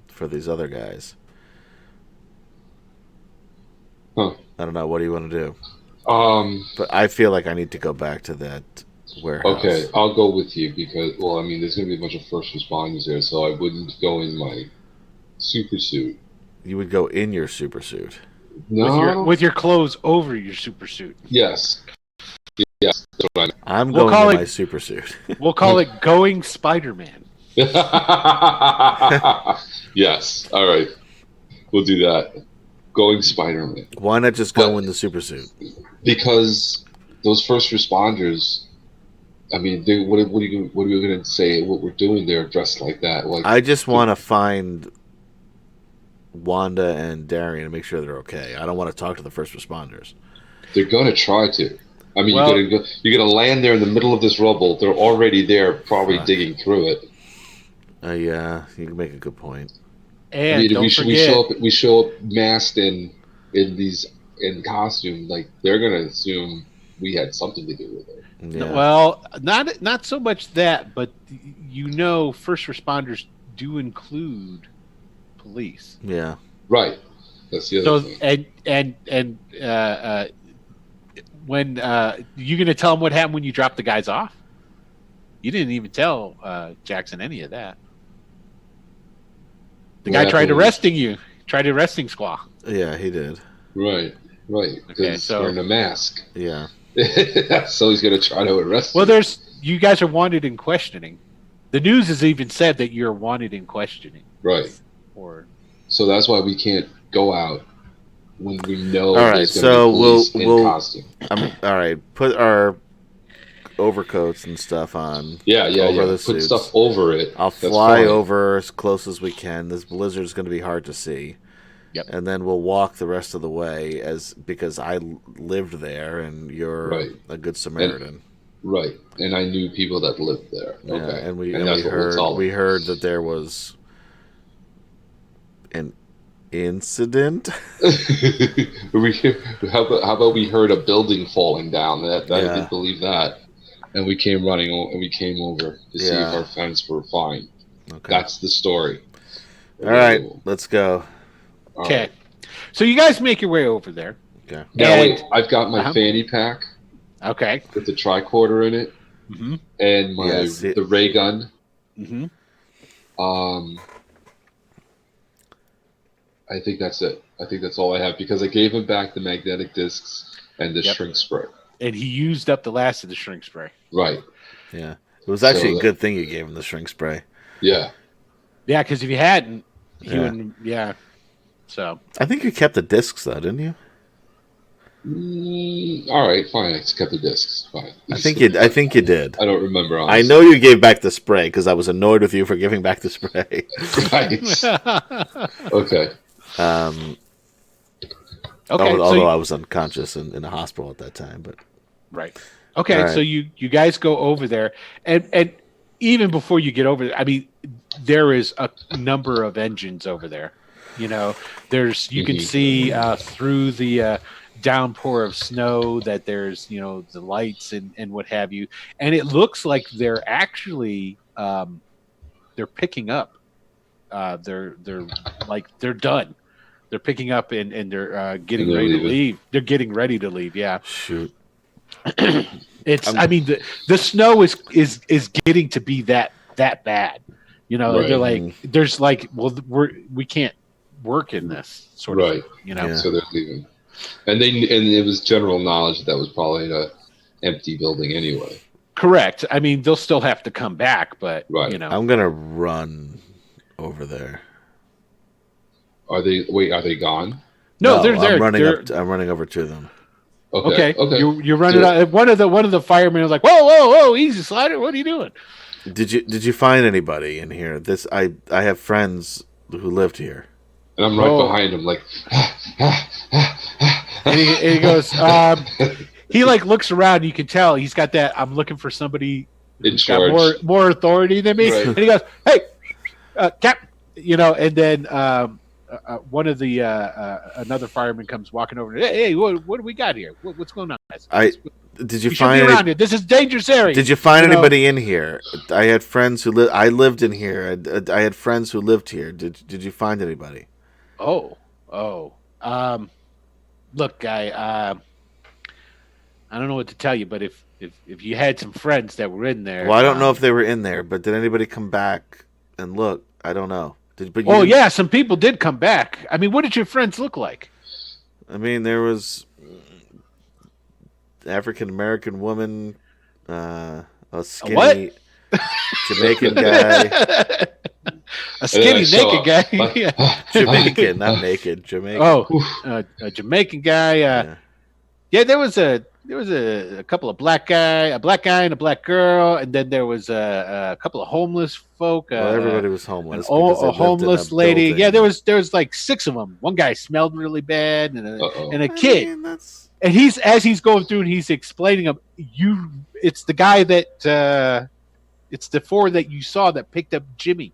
For these other guys. Huh. I don't know. What do you want to do? But I feel like I need to go back to that warehouse. okay, I'll go with you because, well, I mean, there's going to be a bunch of first responders there, so I wouldn't go in my super suit. You would go in your super suit. No. With your clothes over your super suit. Yes. Yes. That's what I meant. I'm We'll going call in it- my super suit. We'll call it Going Spider-Man. Yes. All right. We'll do that. Going Spider-Man. Why not just go in the super suit? Because those first responders, I mean, what are you going to say? What we're doing there, dressed like that? Like, I just want to find Wanda and Darian and make sure they're okay. I don't want to talk to the first responders. they're going to try to. I mean, Well- you're going to land there in the middle of this rubble. They're already there, probably digging through it. Yeah, you can make a good point. And I mean, don't we forget, show up masked in costume. Like, they're going to assume we had something to do with it. Yeah. well, not so much that, but first responders do include police. Yeah. Right. That's the other So thing. and when you going to tell them what happened when you dropped the guys off? You didn't even tell Jackson any of that. The What guy tried happened? arresting you. Tried arresting Squaw. Yeah, he did. Right. Because Okay, he's so- wearing a mask. Yeah. So he's going to try to arrest Well, you. you guys are wanted in questioning. The news has even said that you're wanted in questioning. Right. Or So that's why we can't go out when we know All right, there's so going to be police in we'll- costume. All right. Put our overcoats and stuff on. Yeah. over the Put suits. stuff over it. I'll That's fly fine. over as close as we can. This blizzard is going to be hard to see. Yep. And then we'll walk the rest of the way because I lived there and you're Right. a good Samaritan. Right. And I knew people that lived there. Yeah, Okay. and we that's what we'll heard tell we them. heard that there was an incident. How about we heard a building falling down? I Yeah. didn't believe that. and we came over to see if our friends were fine. Okay. That's the story. All right, let's go. Okay. Right. So you guys make your way over there. Okay. Now And- wait, I've got my fanny pack Okay. with the tricorder in it, Mm-hmm. and the ray gun. Mm-hmm. I think that's it. I think that's all I have because I gave him back the magnetic discs and the shrink spray. And he used up the last of the shrink spray. Right. Yeah. It was actually a good thing you gave him the shrink spray. Yeah. Yeah, because if you hadn't, he wouldn't. Yeah. So. I think you kept the discs though, didn't you? All right, fine. I just kept the discs. Fine. I think you did. I don't remember. Honestly. I know you gave back the spray because I was annoyed with you for giving back the spray. Right. Okay. Okay. Although I was unconscious in the hospital at that time, but right. Okay. Right. So you guys go over there, and even before you get over there, I mean, there is a number of engines over there. You know, you can see through the downpour of snow that there's the lights and what have you, and it looks like they're actually they're picking up. They're done. They're picking up and they're getting ready to leave. They're getting ready to leave. Yeah. shoot. I mean, the snow is getting to be that bad. Right. They're like, there's like, well, we can't work in this sort of right. thing, So they're leaving, and it was general knowledge that was probably an empty building anyway. Correct. I mean, they'll still have to come back, but Right. I'm gonna run over there. Are they gone? No, they're there. I'm running over to them. Okay. You're running out. One of the firemen was like, whoa, easy, Slider. What are you doing? Did you find anybody in here? I have friends who lived here. And I'm right behind him, like. and he goes. He like looks around. You can tell he's got that. I'm looking for somebody who's got more authority than me. Right. And he goes, "Hey, Cap," And then one of the another fireman comes walking over. Hey, what do we got here? What's going on, guys? Did you find around here? This is dangerous area. Did you find anybody in here? I had friends who I lived in here. I had friends who lived here. Did you find anybody? Look, guy. I don't know what to tell you, but if you had some friends that were in there, well, I don't know if they were in there, but did anybody come back and look? I don't know. Yeah, some people did come back. I mean, what did your friends look like? I mean, there was African American woman, a skinny Jamaican guy, a skinny naked guy, Jamaican, not naked, Jamaican. A Jamaican guy. Yeah, there was a couple of a black guy and a black girl, and then there was a couple of homeless folk. Everybody was homeless. A homeless lady. Yeah, there was like 6 of them. One guy smelled really bad, and a kid. I mean, and as he's going through and he's explaining them, it's the guy that it's the 4 that you saw that picked up Jimmy.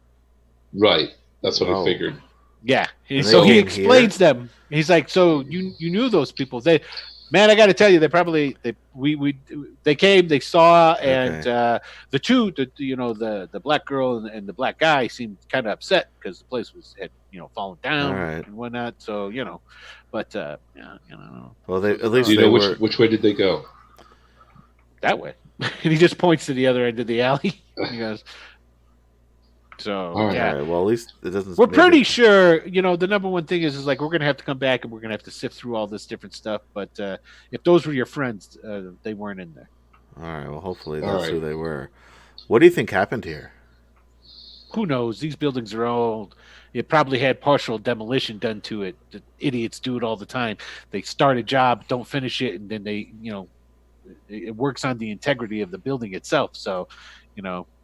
Right. That's what I figured. Yeah. So he explains them. He's like, so you knew those people. Man, I got to tell you, they came, they saw, and the two, the black girl and the black guy seemed kind of upset because the place had fallen down and whatnot. So but Well, at least do you know which way did they go? That way, and he just points to the other end of the alley. He goes. So all right. Well, at least it doesn't. We're pretty sure. The number one thing is like we're gonna have to come back and we're gonna have to sift through all this different stuff. But if those were your friends, they weren't in there. All right. Well, hopefully that's who they were. What do you think happened here? Who knows? These buildings are old. It probably had partial demolition done to it. The idiots do it all the time. They start a job, don't finish it, and then they, it works on the integrity of the building itself. So.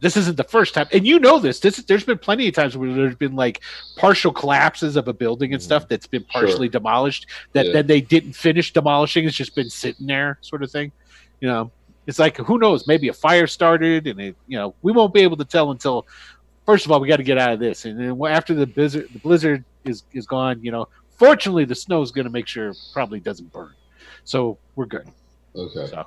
This isn't the first time, and this. There's been plenty of times where there's been like partial collapses of a building and stuff that's been partially demolished. That then they didn't finish demolishing. It's just been sitting there, sort of thing. It's like who knows? Maybe a fire started, and we won't be able to tell until. First of all, we got to get out of this, and then after the blizzard is gone. Fortunately, the snow is going to make sure it probably doesn't burn, so we're good. Okay.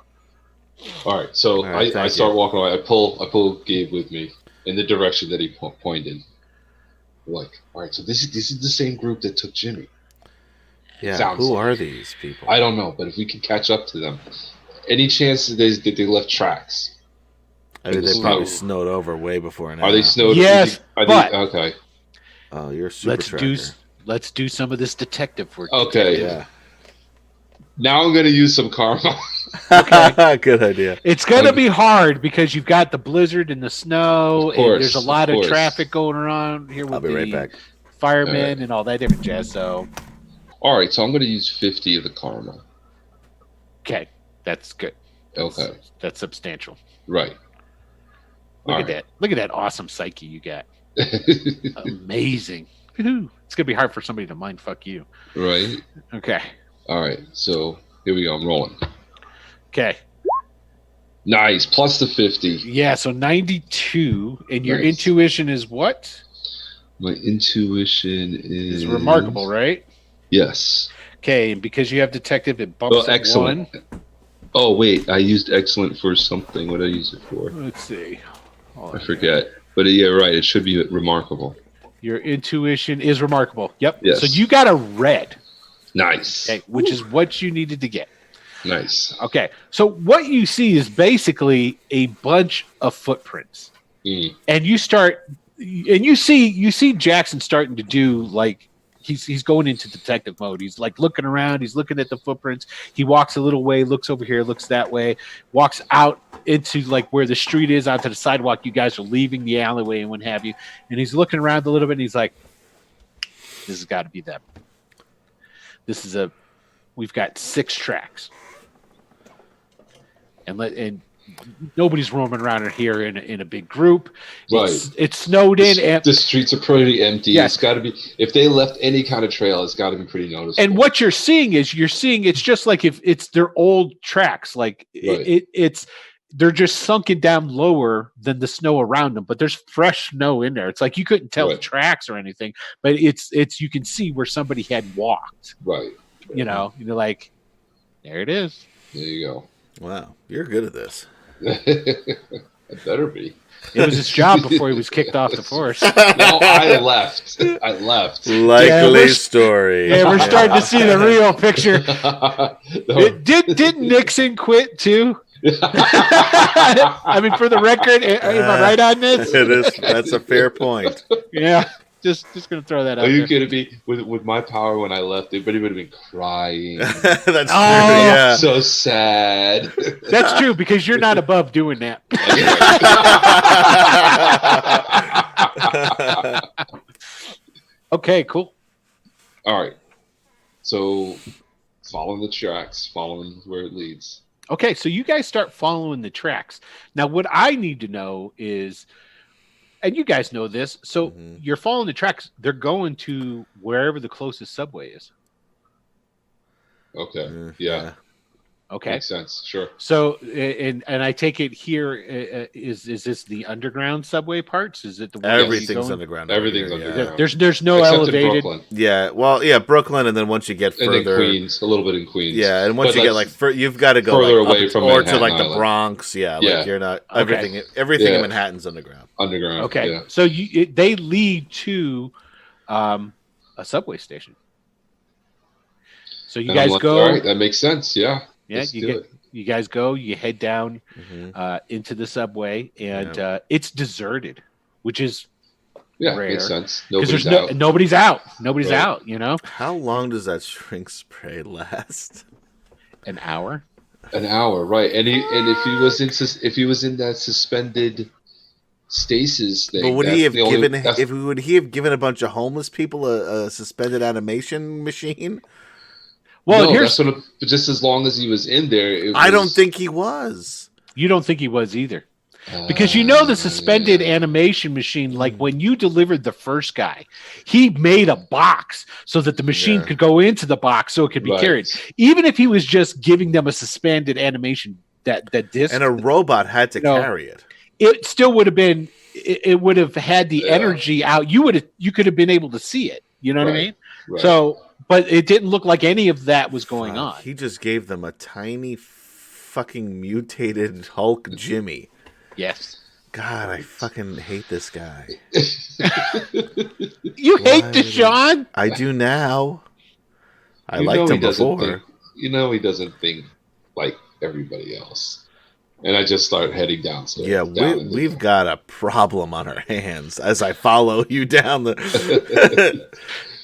All right, so All right, I thank start you. walking away. I pull Gabe with me in the direction that he pointed. Like, all right, so this is the same group that took Jimmy. Yeah, Sounds who like. are these people? I don't know, but if we can catch up to them, any chance that they left tracks? I mean, this they is probably how- snowed over way before now. Are they snowed? Yes, Are but- they, okay. Oh, you're a super tracker. Let's do some of this detective work. Okay. Yeah. Now I'm gonna use some karma. Good idea. It's gonna be hard because you've got the blizzard and the snow, Of course, and there's a lot of of course. traffic going around here with I'll be right back. firemen All right. and all that different jazz. So, All right, so I'm gonna use 50 of the karma. okay, that's good. Okay, That's substantial. right. Look at that! Look at that awesome psyche you got. Amazing. Woo-hoo. It's gonna be hard for somebody to mind fuck you. Right. Okay. All right. So here we go. I'm rolling. Okay. Nice. Plus the 50. Yeah. So 92, and your Nice. intuition is what? My intuition is Is remarkable, right? Yes. Okay, and because you have detective, it bumps Well, up excellent. one. Oh wait, I used excellent for something. What did I use it for? Let's see. Hold I on forget. But yeah, right. It should be remarkable. here. Your intuition is remarkable. Yep. Yes. So you got a red, Nice. okay, which is what you needed to get. Nice. Okay. So what you see is basically a bunch of footprints. Mm. And you see Jackson starting to do like he's going into detective mode. He's like looking around, he's looking at the footprints. He walks a little way, looks over here, looks that way, walks out into like where the street is onto the sidewalk. You guys are leaving the alleyway and what have you. And he's looking around a little bit and he's like, this has got to be them. We've got 6 tracks. And nobody's roaming around in here in a big group. Right. It's snowed in, and The streets are pretty empty. Yes. It's got to be. If they left any kind of trail, it's got to be pretty noticeable. and what you're seeing it's just like if it's their old tracks, like Right. it's they're just sunken down lower than the snow around them, but there's fresh snow in there. It's like you couldn't tell the Right. tracks or anything, but it's you can see where somebody had walked. Right. You know, you're like, there it is. There you go. Wow, you're good at this. It better be. It was his job before he was kicked off the force. No, I left. Likely we're- story. Yeah, we're starting to see the real picture. No. Did Nixon quit too? I mean, for the record, am I right on this? It is. That's a fair point. Yeah, just gonna throw that out Are you there. kidding me? With my power when I left, everybody would have been crying. That's true. Oh. Yeah. So sad. That's true because you're not above doing that. Okay, cool. All right. So, following the tracks, following where it leads. Okay, so you guys start following the tracks. Now, what I need to know is, and you guys know this, so Mhm. you're following the tracks. They're going to wherever the closest subway is. Okay. Mm, Yeah. Okay. Makes sense. Sure. So, and I take it here is this the underground subway parts? Is it the one that you Everything's go- underground. Everything's over here, underground. There's no Except elevated. in Brooklyn. Yeah. Well, yeah, Brooklyn, and then once you get And then further, Queens. A little bit in Queens. yeah, and once But you get like you've got to go further like, away up from or to Manhattan like the Island. Bronx. Yeah, Yeah. like you're not Okay. everything Yeah. in Manhattan's underground. Underground. Okay, Yeah. so they lead to a subway station. So you And guys I'm like, go. All right, that makes sense. Yeah. Yeah, Let's you do get it. you guys go. You head down Mhm. into the subway, and it's deserted, which is Yeah, rare. makes sense. because Nobody's there's out. nobody's out. Nobody's Right. out. You know, How long does that shrink spray last? an hour. An hour, right? And if he was in that suspended stasis thing, But would that's he have the only- given that's- would he have given a bunch of homeless people a suspended animation machine? Well, no, here's that's what. Just as long as he was in there, I don't think he was. you don't think he was either. Because you know the suspended animation machine, like when you delivered the first guy, he made a box so that the machine Yeah. could go into the box so it could be Right. carried. Even if he was just giving them a suspended animation that disc, And a robot had to No. carry it. it still would have been it would have had the Yeah. energy out. You could have been able to see it. You know what I Right. mean? Right. But it didn't look like any of that was going on. He just gave them a tiny fucking mutated Hulk Jimmy. Yes. God, I fucking hate this guy. You hate Why Deshaun? I do now. I You liked know him he doesn't before. think. You know he doesn't think like everybody else. And I just start heading downstairs. Yeah, we've got a problem on our hands as I follow you down the.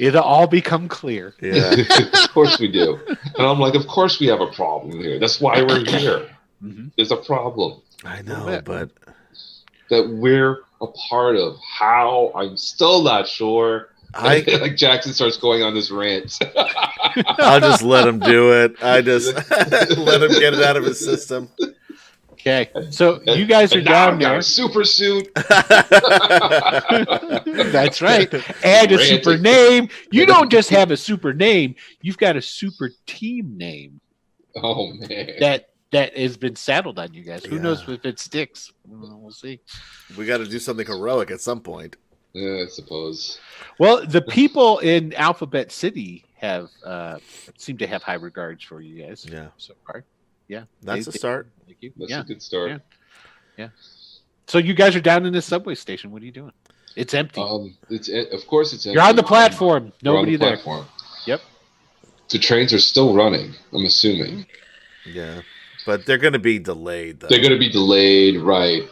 It'll all become clear. Yeah, Of course we do. And I'm like, of course we have a problem here. That's why we're here. Mhm. There's a problem I know, bit. but that we're a part of. How? I'm still not sure. Like Jackson starts going on this rant. I'll just let him do it. I just let him get it out of his system. Okay, so you guys are And now down I've got there. a super suit. That's right. And a super Ranting. name. You don't just have a super name. You've got a super team name Oh man. that has been saddled on you guys. Who knows if it sticks? We'll see. We got to do something heroic at some point. Yeah, I suppose. Well, the people in Alphabet City have seem to have high regards for you guys. Yeah, So far. Yeah. that's a start. Thank you. That's Yeah. a good start. Yeah. So you guys are down in this subway station. What are you doing? It's empty. It's of course it's. You're on the empty. platform. We're on Nobody the there. platform. Yep. The trains are still running. I'm assuming Yeah, but they're going to be delayed though. they're going to be delayed, right?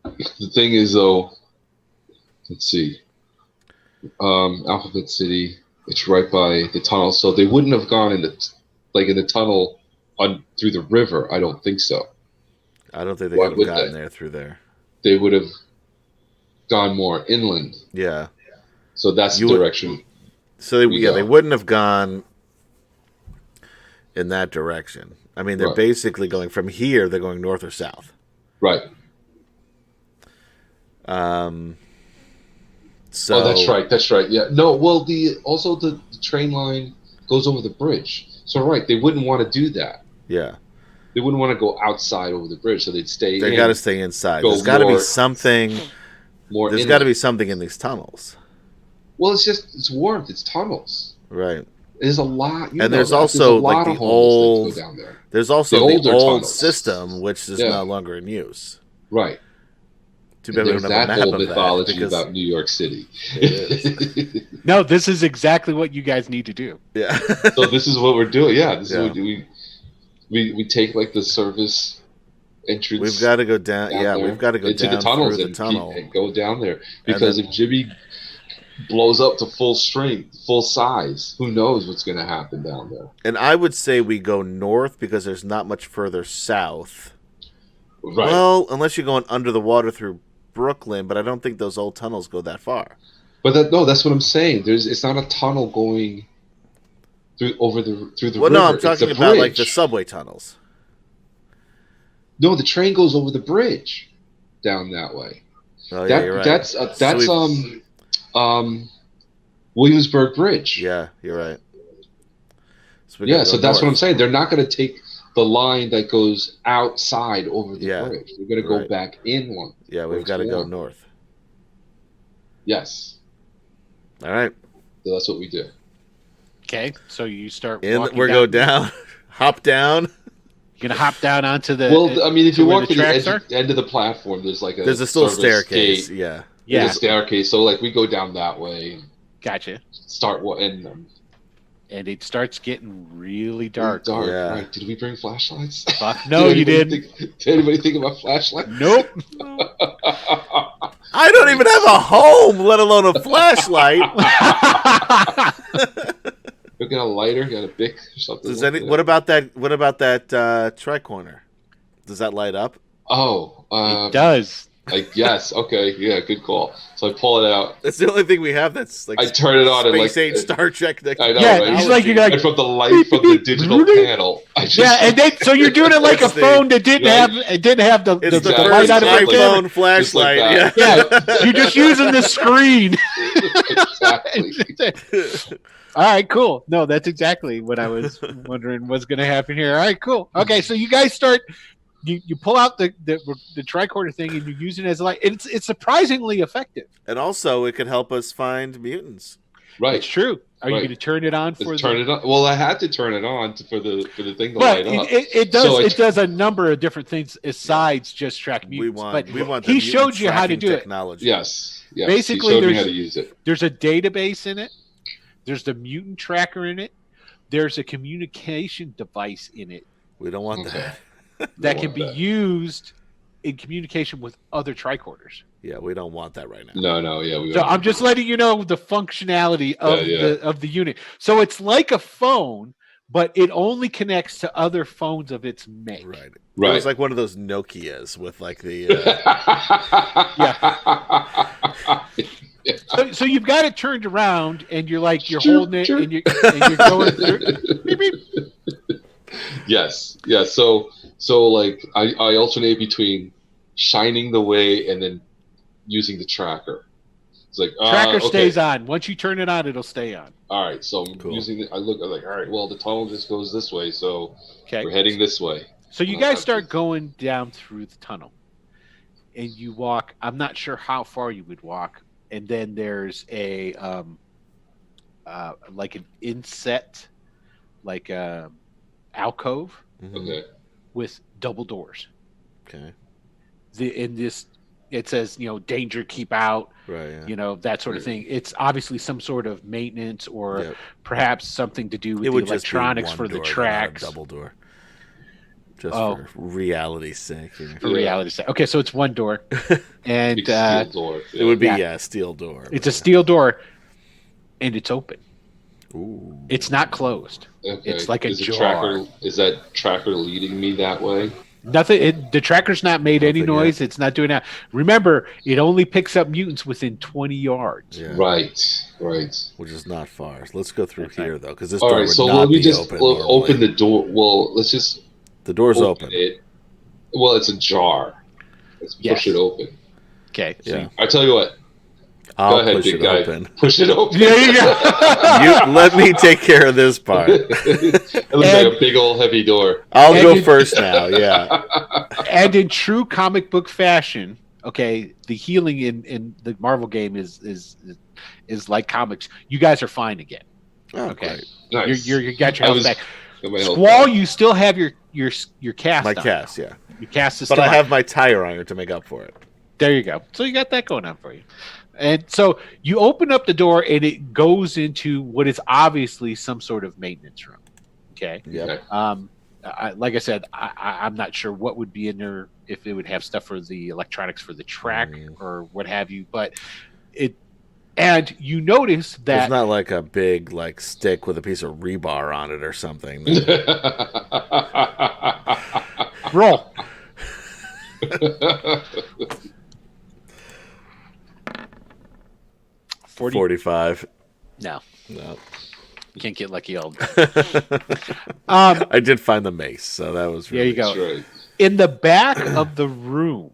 The thing is, though, let's see. Alphabet City. It's right by the tunnel, so they wouldn't have gone in the tunnel through the river. I don't think so. I don't think they Why could have would gotten they? there through there. They would have gone more inland. Yeah. So that's You the would- direction. So they, We yeah, go. they wouldn't have gone in that direction. I mean, they're Right. basically going from here. They're going north or south. Right. So Oh, that's right. That's right. Yeah. No. Well, the train line goes over the bridge. So right, they wouldn't want to do that. Yeah, They wouldn't want to go outside over the bridge, so they'd stay. they in, got to stay inside. Go There's got to be more- something. more. There's inland. got to be something in these tunnels, Well, it's warmth. It's tunnels. right? There's a lot. And there's also, like, the homeless old- that go down there. There's also The the older old tunnels. system, which is Yeah. no longer in use. Right. Too bad we There's don't have a that map whole of that mythology because about New York City. No, this is exactly what you guys need to do. yeah, So this is what we're doing. Yeah, this Yeah. is what we take like the service entrance. we've got to go down. down Yeah, there we've got to go into down the tunnels through the and tunnel. and go down there because if Jimmy blows up to full strength, full size, who knows what's going to happen down there? And I would say we go north because there's not much further south. Right. Well, unless you're going under the water through Brooklyn, but I don't think those old tunnels go that far. But that's what I'm saying. It's not a tunnel going through the Well, river. no, I'm It's talking a about like the bridge. subway tunnels. No, the train goes over the bridge down that way. Oh, yeah, you're right. That's we've- Williamsburg Bridge. Yeah, you're right. So we Yeah, gotta so go that's what I'm north. saying. They're not going to take the line that goes outside over the Yeah, bridge. They're going to go right. back in one. Yeah, where we've it's got to go warm. north. Yes, All right, so that's what we do. Okay, so you start. we walking go down, hop down. You're gonna hop down onto the. Well, I mean, if to you where walk the to the tracks are? end of the platform, there's like There's a still service staircase. gate. Yeah, Yeah, There's a staircase. So like we go down that way, gotcha. start and And it starts getting really dark. Dark. Yeah. Right? Did we bring flashlights? Fuck, no, you anybody didn't. Did anybody think about flashlights? Nope. I don't even have a home, let alone a flashlight. You got a lighter? Got a Bic or something? Does like any? that? What about that? What about that tricorner? Does that light up? Oh, It does. like yes. Okay, yeah, good call. So I pull it out. That's the only thing we have that's like I turn it on and like Space Age Star Trek. I know, Yeah, right? it's like you're like. And from the light from the digital panel, I just Yeah, and then so you're doing it like a It's the- phone that didn't Right. have it didn't have the, It's the, the the Exactly. light first out of Like the that. camera. iPhone flashlight. that. Yeah. You're just using the screen. exactly. All right, cool. No, that's exactly what I was wondering was going to happen here. All right, cool. Okay, so you guys start. You pull out the tricorder thing and you use it as a light. It's surprisingly effective. And also, it could help us find mutants. Right. It's true. Are you Right. going to turn it on for Turn it on. Well, I had to turn it on for the thing to But light up. it does So it does a number of different things besides just track We mutants. want but the he showed mutant you how to tracking do it. technology. Yes. Basically, he showed me how to use it. There's a database in it. There's the mutant tracker in it. There's a communication device in it. We don't want that. That can be used in communication with other tricorders. Yeah, we don't want that right now. No, yeah. So I'm just letting you know the functionality of the unit. So it's like a phone, but it only connects to other phones of its make. Right. Right. It was like one of those Nokias with like the. So you've got it turned around, and you're like holding it, and you're going through. Beep, beep. Yes. So like I alternate between shining the way and then using the tracker. It's like Tracker stays on. Once you turn it on, it'll stay on. All right, so I'm using it. I'm like, all right, well, the tunnel just goes this way, so we're heading this way. So you guys start going down through the tunnel, and you walk. I'm not sure how far you would walk, and then there's a like an inset, like a alcove with double doors. Okay. It says, danger, keep out, right? Yeah. That sort of thing. It's obviously some sort of maintenance or perhaps something to do with the electronics for the tracks. Double door. Just for reality's sake. For reality's sake. Okay, so it's one door. And steel door. It would be a steel door. It's a steel door, and it's open. Ooh. It's not closed. Okay. It's like a jar. Is that tracker leading me that way? Nothing. The tracker's not made any noise. It's not doing that. Remember, it only picks up mutants within 20 yards. Yeah. Right. Which is not far. So let's go through here though, because this all door right. would So not let me be just open the door. Well, let's just. The door's open. It. Well, it's a jar. Let's push it open. Okay. Yeah. I tell you what. I'll go ahead, push big it guy. open. Push it open. There you go. You let me take care of this part. It looks like a big old heavy door. I'll go first now. Yeah. And in true comic book fashion, okay, the healing in the Marvel game is like comics. You guys are fine again. Oh, okay. Great. Nice. You got your health back. Squall, Squall, you still have your cast. My on. cast, yeah. Your cast is but still I on. have my tire iron to make up for it. There you go. So you got that going on for you. And so you open up the door, and it goes into what is obviously some sort of maintenance room. Okay. Yeah. Like I said, I'm not sure what would be in there, if it would have stuff for the electronics for the track or what have you. But and you notice that it's not like a big stick with a piece of rebar on it or something. Roll. 45. No. You can't get lucky all I did find the mace, so that was really there you go. Right. In the back of the room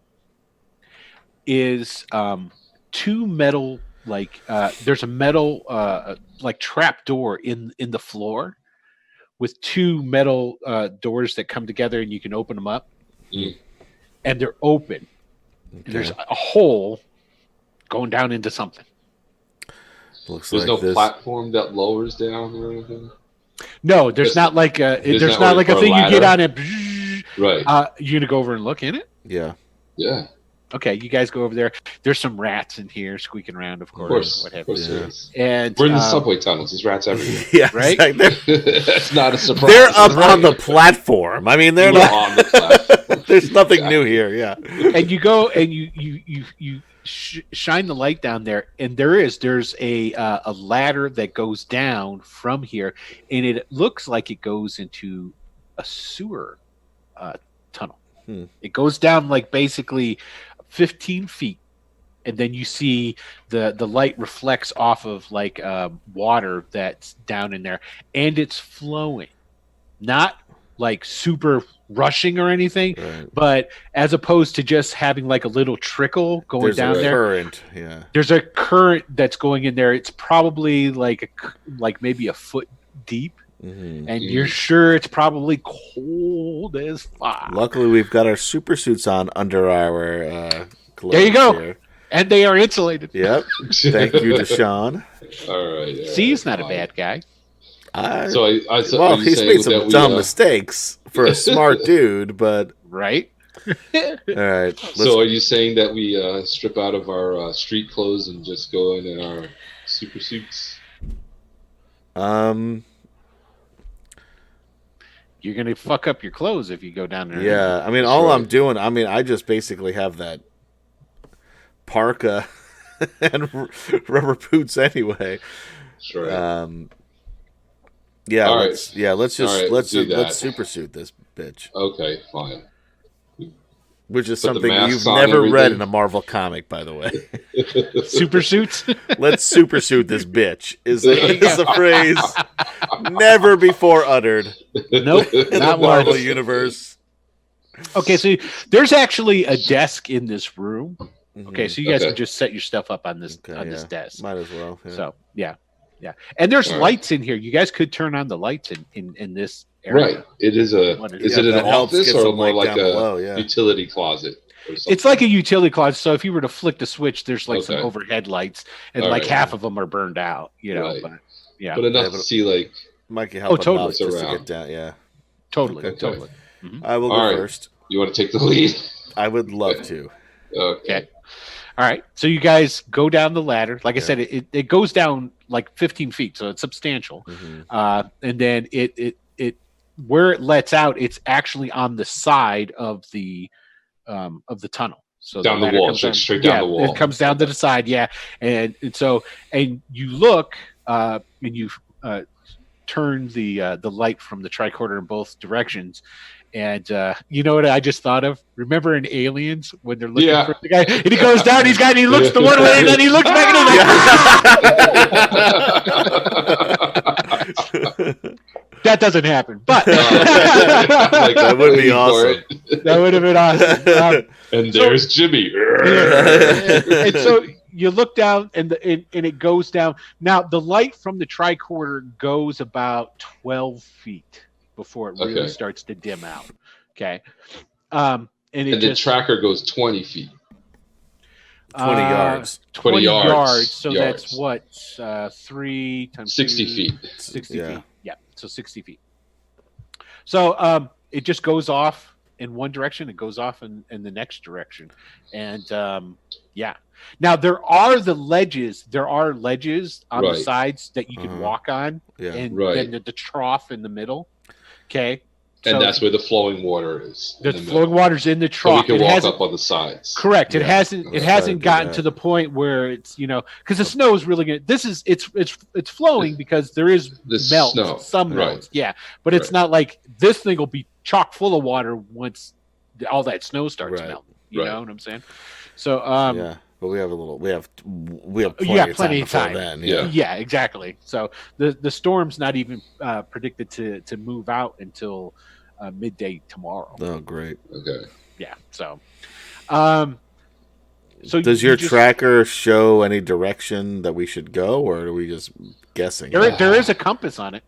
is two metal there's a metal trap door in the floor with two metal doors that come together, and you can open them up. And they're open. Okay. And there's a hole going down into something. There's no platform that lowers down or anything. No, there's not like a thing you get on it. Right. You gonna go over and look in it? Yeah. Yeah. Okay, you guys go over there. There's some rats in here squeaking around, of course. What have you. And we're in the subway tunnels. There's rats everywhere. Yeah, right. It's not a surprise. They're up on the platform. I mean, they're not on the platform. There's nothing new here. Yeah. And you go and you shine the light down there, and there's a ladder that goes down from here, and it looks like it goes into a sewer tunnel. It goes down basically 15 feet, and then you see the light reflects off of water that's down in there, and it's flowing, not super rushing or anything, right. But as opposed to just having a little trickle going down there, current, yeah. There's a current that's going in there. It's probably maybe a foot deep. And you're sure it's probably cold as fuck. Luckily, we've got our super suits on under our clothes. There you go. Here. And they are insulated. Yep. Thank you, Deshaun. All right. See, he's not a fine. bad guy. So Well, are you he's saying made some that we, dumb mistakes for a smart dude, but Right? all right. So are you saying that we strip out of our street clothes and just go in our super suits? You're going to fuck up your clothes if you go down there. Yeah, I mean, That's all right. I'm doing, I just basically have that parka and rubber boots anyway. Sure. Yeah, All let's right. let's just All right, let's do that. let's super suit this bitch, Okay, fine. which is Put the something masks you've on, never read everything. in a Marvel comic, by the way. Super suits? Let's super suit this bitch is a phrase never before uttered Nope. in the Not Marvel once. universe. Okay, so there's actually a desk in this room. Okay, so you guys Okay. can just set your stuff up on this Okay, this yeah. desk. Might as well. Yeah. So yeah. And there's All right. lights in here. You guys could turn on the lights in this area. Right. It is a. What Is is it an that helps office get or some more light like down a below, yeah. utility closet? Or something? It's like a utility closet. So if you were to flick the switch, there's like some Okay. overhead lights, and All like right. half of them are burned out. You know, Right. but yeah, but enough Yeah, to but- see like. Might can help totally. enough just to Around. get down. Yeah, totally, Okay. totally. I will go All right. first. You want to take the lead? I would love to. Okay. All right. So you guys go down the ladder. Like I said, it goes down like 15 feet, so it's substantial. Mhm. And then it where it lets out, it's actually on the side of the tunnel. So Down the ladder wall, comes straight down the wall. It comes down to the side, yeah. And so you look and you turn the light from the tricorder in both directions. And you know what I just thought of? Remember in Aliens when they're looking Yeah. for the guy, and he goes down, he looks the one way, and then he looks back and he's like, that doesn't happen. But Like, That would be waiting for awesome. it. that would have been awesome. And there's Jimmy. And so you look down, and it goes down. Now the light from the tricorder goes about 12 feet before it really Okay. starts to dim out. Okay, and it And the just tracker goes 20 feet. 20 yards. 20 yards. yards. So Yards. that's what 3 times 60 2, feet. 60 Yeah. feet. Yeah, so 60 feet. So it just goes off in one direction. It goes off in the next direction, and yeah. Now there are ledges. There are ledges on the Right. sides that you can Uh-huh. walk on, Yeah. and Right. then the trough in the middle. Okay, And So that's where the flowing water is. in the the middle. flowing water's in the So we trough. can It walk hasn't up on the sides. correct. It Yeah, hasn't. let's It try to hasn't do gotten that. to the point where it's because the snow is really good. This is it's flowing because there is This melt, snow. some Right. melts, yeah. But it's Right. not like this thing will be chock full of water once all that snow starts Right. melting. You Right. know what I'm saying? So Yeah, but we have plenty yeah, of plenty time of before time. then. Yeah. yeah, exactly. So the storm's not even predicted to move out until midday tomorrow. Oh, great. Okay. Yeah. So, so Does you your just- tracker show any direction that we should go, or are we just guessing? There is a compass on it.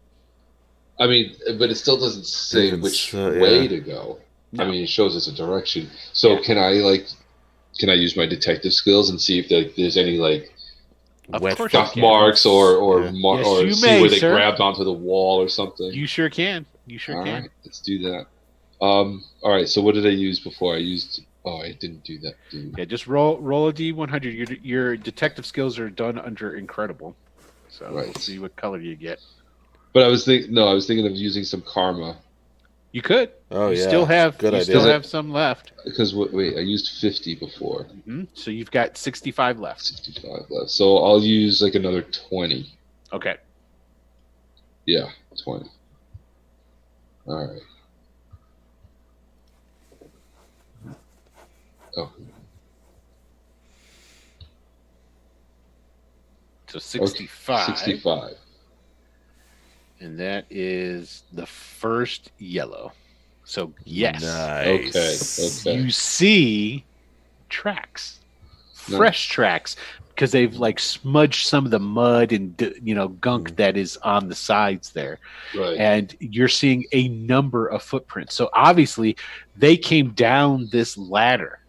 I mean, but it still doesn't say Even which so, yeah. way to go. No. I mean, it shows us a direction. So Yeah. can I use my detective skills and see if there's any like Of Wet course you scuff can. marks or Yeah. Yes, or you see may, where they sir. grabbed onto the wall or something? You sure can. You sure All can. right, let's do that. All right. So what did I use before? I didn't do that. Dude. Yeah, just roll a D100. Your detective skills are done under incredible. So we'll Right. see what color you get. But I was thinking of using some karma You could. Oh, you yeah. still have. Good you idea. still have some left. because wait, I used 50 before, So you've got 65 left. 65 left. So I'll use like another 20. Okay. Yeah, 20. All right. Oh, So 65. 65. And that is the first yellow. So yes. Nice. Okay. You see tracks, fresh tracks, because they've like smudged some of the mud and gunk that is on the sides there, Right. and you're seeing a number of footprints. So obviously, they came down this ladder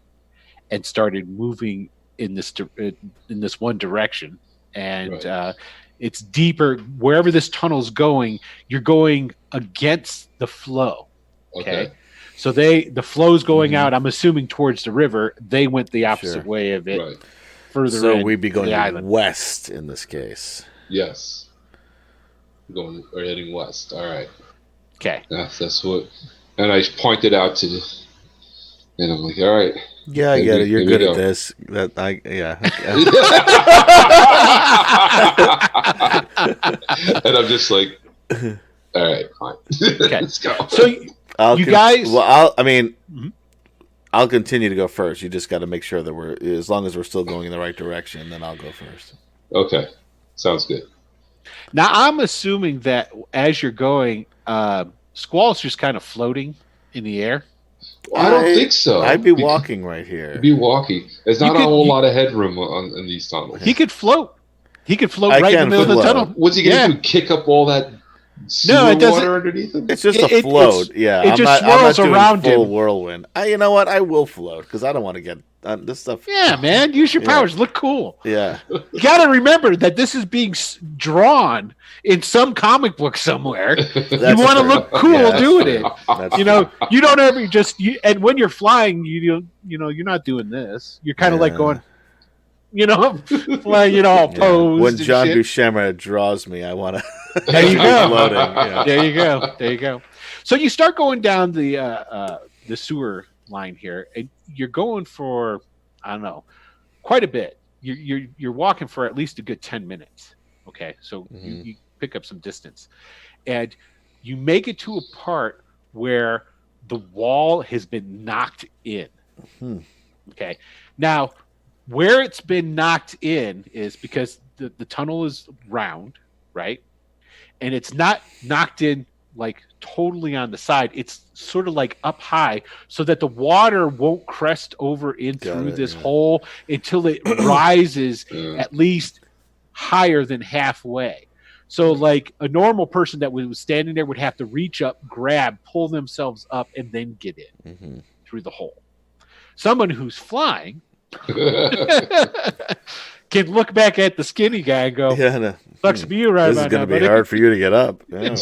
and started moving in this one direction, and Right. it's deeper. Wherever this tunnel's going, you're going against the flow. Okay. Okay. So the flow's going Mhm. out. I'm assuming towards the river. They went the opposite Sure. way of it, Right. further So in we'd be to going the island. west in this case. Yes. We're heading west. All right. Okay. That's what. And I pointed out to, and I'm like, all right. Yeah, I get it. You're Here we good at go. this. Yeah. And I'm just like, all right, fine. Okay. Let's go. So you guys. Well, I mean, Mhm. I'll continue to go first. You just got to make sure that as long as we're still going in the right direction, then I'll go first. Okay. Sounds good. Now I'm assuming that as you're going, Squall's just kind of floating in the air. I don't think so. I'd be Because- walking right here. Be walking. There's You not could- a whole you- lot of headroom in these tunnels. He could float. He could float I right in the can middle of the float. tunnel. What's he gonna Yeah. do? Kick up all that No, it doesn't- water underneath him? It's just It- a it- float. it's- Yeah, it I'm just not swirls doing around full him. whirlwind. You know what? I will float because I don't want to get this stuff. Yeah, man. Use your Yeah. powers. Look cool. Yeah, You got to remember that this is being drawn in some comic book somewhere. You That's want to true. look cool Yeah, doing it. that's You know, you don't ever just and when you're flying, you're not doing this. You're kind of like Yeah. going, flying, all Yeah. posed. When and John shit. Buscema draws me, I want to. There you go. Floating. Yeah. There you go. There you go. So you start going down the sewer line here, and you're going for, I don't know, quite a bit. You're walking for at least a good 10 minutes. Okay, so Mhm. you pick up some distance, and you make it to a part where the wall has been knocked in. Hmm. Okay, now where it's been knocked in is because the tunnel is round, right? And it's not knocked in like totally on the side. It's sort of like up high so that the water won't crest over in Got through it, this yeah. hole until it rises Yeah. at least higher than halfway. So like a normal person that was standing there would have to reach up, grab, pull themselves up, and then get in Mhm. through the hole. Someone who's flying can look back at the skinny guy and go, Yeah, no. sucks for you right This is about going now, to be buddy." hard for you to get up. Yeah.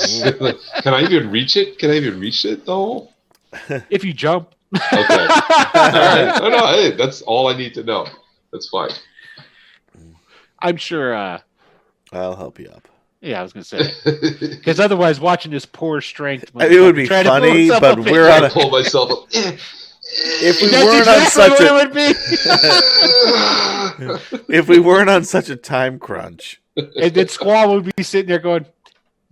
Can I even reach it? Can I even reach it though? If you jump. Okay. All right. No, hey, that's all I need to know. That's fine. I'm sure, I'll help you up. yeah, I was going to say. Because otherwise, watching this poor strength. I mean, it would be try to pull funny, himself but up we're in- on I a. pull myself up. If we That's weren't on exactly such what a, it would be. if we weren't on such a time crunch, And then Squall would be sitting there going,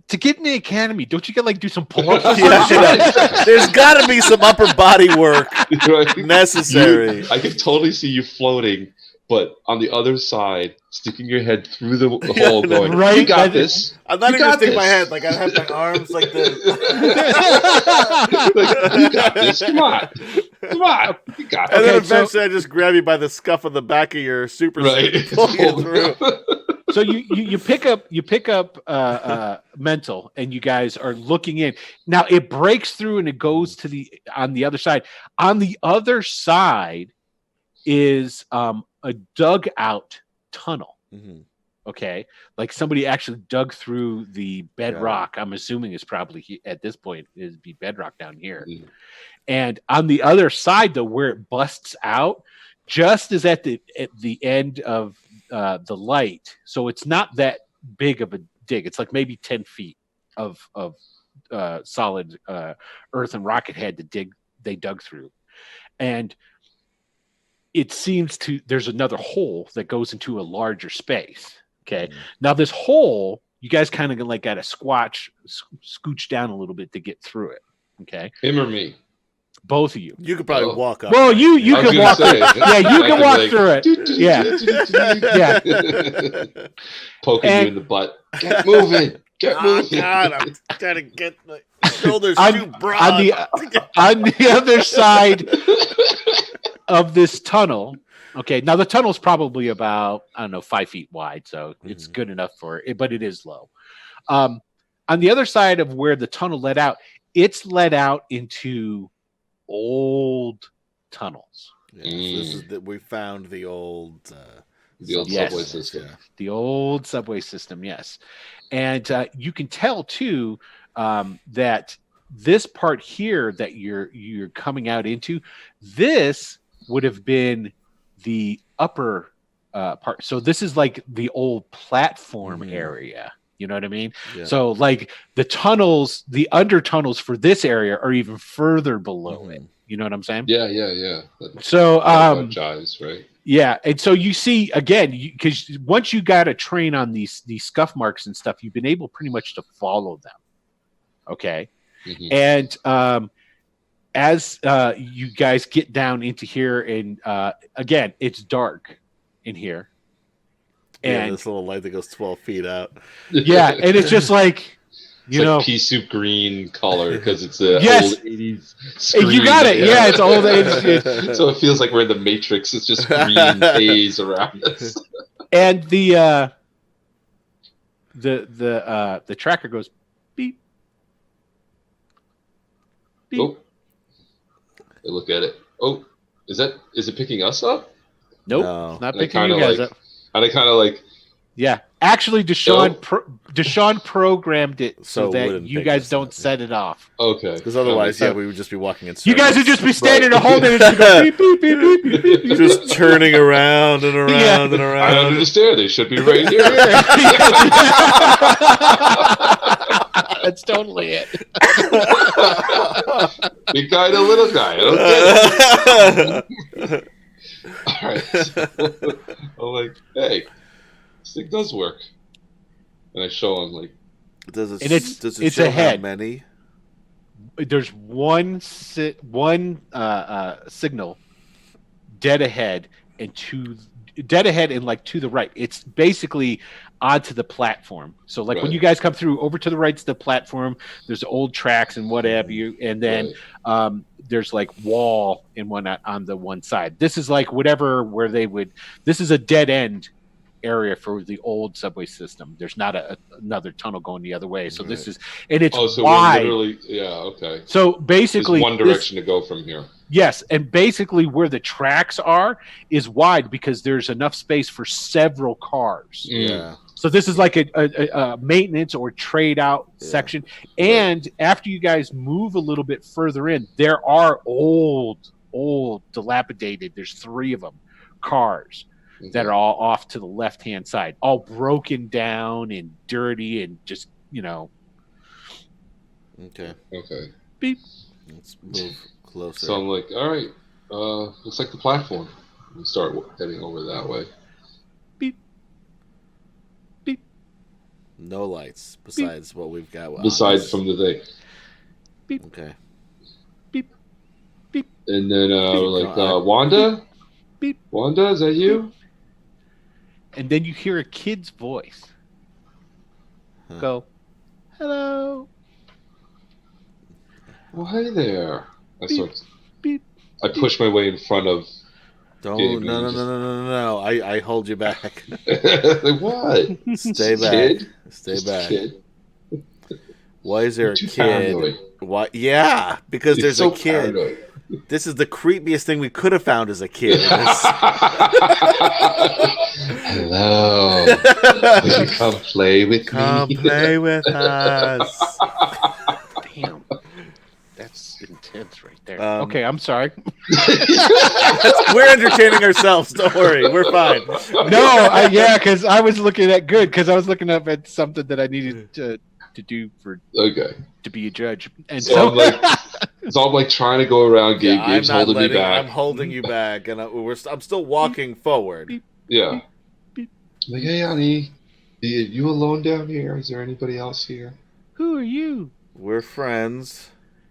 to get in the academy, don't you get do some pull-ups? or Yeah, some shit?" there's got to be some upper body work Right? necessary. I can totally see you floating, but on the other side, sticking your head through the hole, going, Right? "You got I- this." I'm not You even got sticking my this. head. Like I have my arms like this. Like, you got this. Come on, you got And it. then Okay, so- eventually I just grab you by the scuff of the back of your super Right. suit and pull you through. So you pick up mental, and you guys are looking in. Now it breaks through and it goes to on the other side. On the other side is a dug out tunnel. Mhm. Okay, like somebody actually dug through the bedrock. I'm assuming is probably at this point is be bedrock down here. Mhm. And on the other side, though, where it busts out, just as at the end of the light, so it's not that big of a dig. It's like maybe 10 feet of solid earth and rocket head they dug through, and it seems there's another hole that goes into a larger space. Okay, now this hole, you guys kind of like got to scooch down a little bit to get through it. Okay, Him or me? both of you. You could probably Oh. walk up. Well, you I was can gonna walk. say, Yeah, you I can could, walk like, through it. Yeah. Poking And- you in the butt. Get moving. Get Oh moving. God, I'm trying to get my shoulders On- too broad. on the other side of this tunnel. Okay, now the tunnel's probably about 5 feet wide, so it's Mhm. good enough for it, but it is low. On the other side of where the tunnel led out, it's led out into old tunnels. Yeah, so this is that we found the old The old Yes. subway system. Yeah. The old subway system, yes. And you can tell too that this part here that you're coming out into, this would have been the upper part. So this is like the old platform area. You know what I mean? Yeah. So like the tunnels, the under tunnels for this area are even further below it. You know what I'm saying? Yeah, yeah, yeah. That So about jives, right? yeah, and so you see again, because once you got a train on these scuff marks and stuff, you've been able pretty much to follow them. Okay, Mhm. and as you guys get down into here, and again, it's dark in here, Yeah, and this little light that goes 12 feet out. yeah, and it's just like It's you know, like pea soup green color because it's a Yes. old 80s screen. you got it. Yeah, it's old. It's, So it feels like we're in the Matrix. It's just green haze around us. and the tracker goes beep beep. Oh, I look at it. Oh, is it picking us up? Nope, No. it's not And I picking you kinda guys like- up. And I kind of like, Yeah, actually, Deshaun No. Deshaun programmed it So so it that wouldn't you pick guys us don't up, set it off. okay. Because otherwise, So- yeah, we would just be walking in circles. You guys would just be standing there Right. holding it and go beep beep beep beep beep beep. beep. just turning around and around Yeah. and I don't around. understand. They should be right here. That's totally it. Big guy to little guy. I don't get it. All right. So, I'm like, hey, this thing does work. And I show him like, Does it, And it's- does it it's show ahead. how many? There's one signal dead ahead and dead ahead and like to the right. It's basically onto the platform. So like when Right. you guys come through, over to the right's the platform. There's old tracks and whatever you, and then right. there's like wall and whatnot on the one side. This is like whatever where they would. This is a dead end area for the old subway system. There's not another tunnel going the other way. So this is, and it's Oh, so wide. we're literally, yeah, okay. So There's basically, one this- direction to go from here. yes, and basically where the tracks are is wide because there's enough space for several cars. Yeah. So this is like a maintenance or trade out Yeah. section. And after you guys move a little bit further in, there are old, dilapidated. There's 3 of them cars that are all off to the left hand side, all broken down and dirty and just Okay. Okay. beep. Let's move closer. So I'm like, all right, looks like the platform. We start heading over that way. Beep. Beep. No lights besides what we've got. on Besides this. from the thing. Okay. Beep. Beep. And then we're like, God. Wanda? Beep. Wanda, is that you? And then you hear a kid's voice Huh. go, hello. Well, hey there. I Beep. start. Beep. I push my way in front of. Don't. Gabe, No, no, you no, no, no, no. I hold you back. like, what? Stay back. Kid? Stay Just a back. Kid? Why is there a Too kid? paranoid. Why? Yeah, because You're there's so a kid. paranoid. This is the creepiest thing we could have found as a kid. Hello. Will you come play with Come me? play with us. Damn. That's intense right there. Um, Okay, I'm sorry. We're entertaining ourselves. Don't worry, we're fine. No, because I was looking up at something that I needed to do Okay. to be a judge. And So I'm like trying to go around Gabe. Yeah, Gabe's holding me back. I'm holding you back, and I'm still walking forward. Yeah. Beep. Like, hey, honey, you alone down here? Is there anybody else here? who are you? We're friends.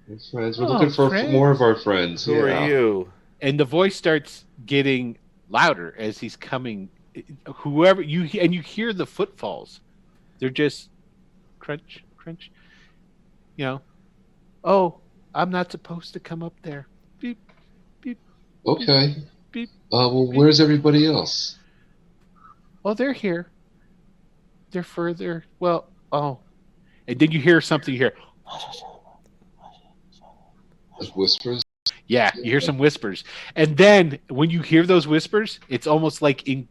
We're friends. We're Oh, looking for friends. more of our friends. Who Yeah. are you? And the voice starts getting louder as he's coming. Whoever you hear the footfalls, they're just crunch, crunch. Oh, I'm not supposed to come up there. Beep, beep. Okay. Beep. Well, where's everybody else? Oh, they're here. They're further. Well, oh, and then you hear something here. Just whispers. Yeah, you hear some whispers. And then when you hear those whispers, it's almost like in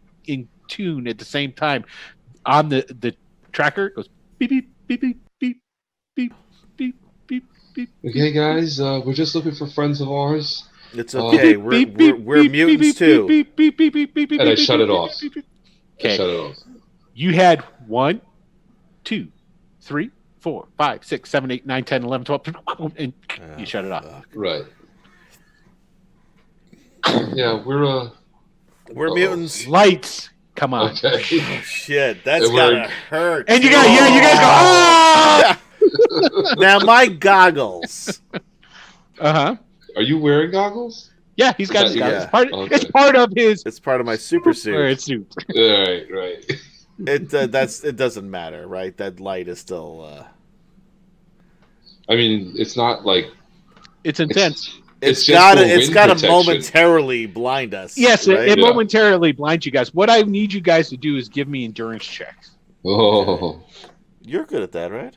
tune at the same time. On the tracker, it goes beep, beep, beep, beep, beep, beep, beep, beep, beep. Okay, guys, we're just looking for friends of ours. It's okay. We're mutants too. And I shut it off. I Okay. shut it off. You had 1, 2, 3, 4, 5, 6, 7, 8, 9, 10, 11, 12, and you shut it off. Right. Yeah, we're mutants. Lights, come on. Okay. Oh, shit, that's And we're- gotta hurt. And you guys go, ah! Now my goggles. Uh-huh. Are you wearing goggles? Yeah, he's got his Yeah. guys. It's part, Okay. it's part of his It's part of my super suit. suit. Right. It doesn't matter, right? That light is still. I mean, it's not like It's intense. It's just got for to wind protection. momentarily blind us. Yes, right? it Yeah. momentarily blinds you guys. What I need you guys to do is give me endurance checks. Oh, You're good at that, right?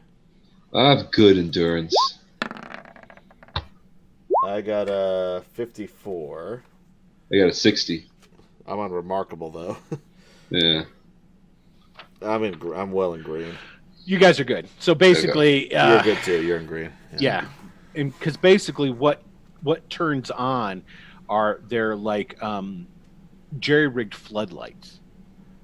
I have good endurance. I got a 54. I got a 60. I'm unremarkable though. Yeah. I'm well in green. You guys are good. So basically, You're good too. You're in green. yeah, and because basically what turns on are they're like jerry-rigged floodlights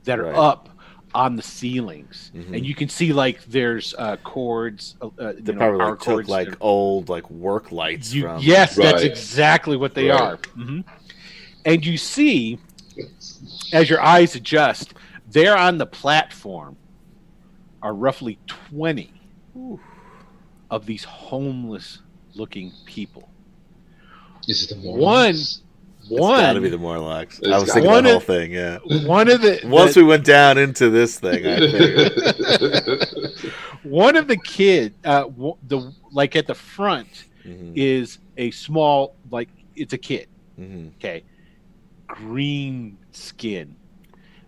that are Right. up on the ceilings, Mhm. and you can see like there's cords. They probably power like, took cords like that are- old like work lights You- from. yes, that's Right. exactly what they Right. are. And you see, as your eyes adjust, there on the platform are roughly 20 of these homeless-looking people. Is it the One, Mormons? It's got to be one, the Morlocks. It's I was gotta thinking be. the whole thing. Yeah. one of the Once we went down into this thing, I figured. one of the kid, the like at the front Mhm. is a small, like it's a kid. Mhm. Okay, green skin.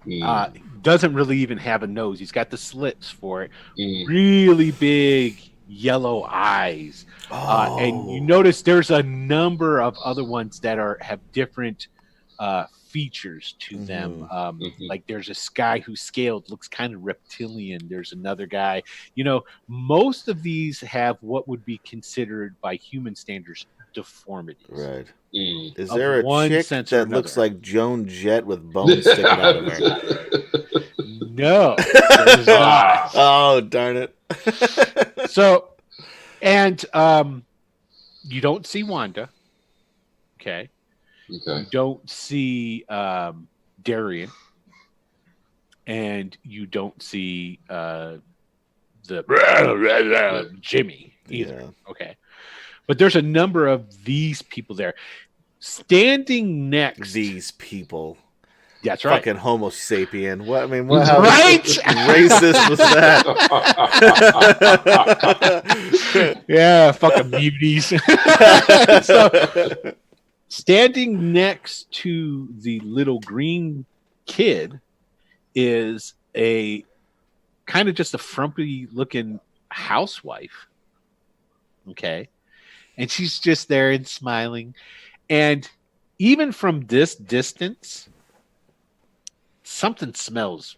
Mm, Doesn't really even have a nose. He's got the slits for it. mm. Really big yellow eyes. And you notice there's a number of other ones that have different features to them. Mhm. Like there's this guy who's scaled, looks kind of reptilian. There's another guy. Most of these have what would be considered by human standards deformities. Right. Mm. Is Of there a one chick sense or that looks another. like Joan Jett with bones sticking out of her? No, there's not. Oh, darn it. So, and you don't see Wanda. Okay. Okay. You don't see Darian, and you don't see the Jimmy either. Yeah. Okay, but there's a number of these people there, standing next. These people. That's right. Fucking Homo sapien. What? I mean, what? How Right? racist was that? Yeah, fucking muties. So, standing next to the little green kid is a kind of just a frumpy looking housewife. Okay. And she's just there and smiling. And even from this distance, something smells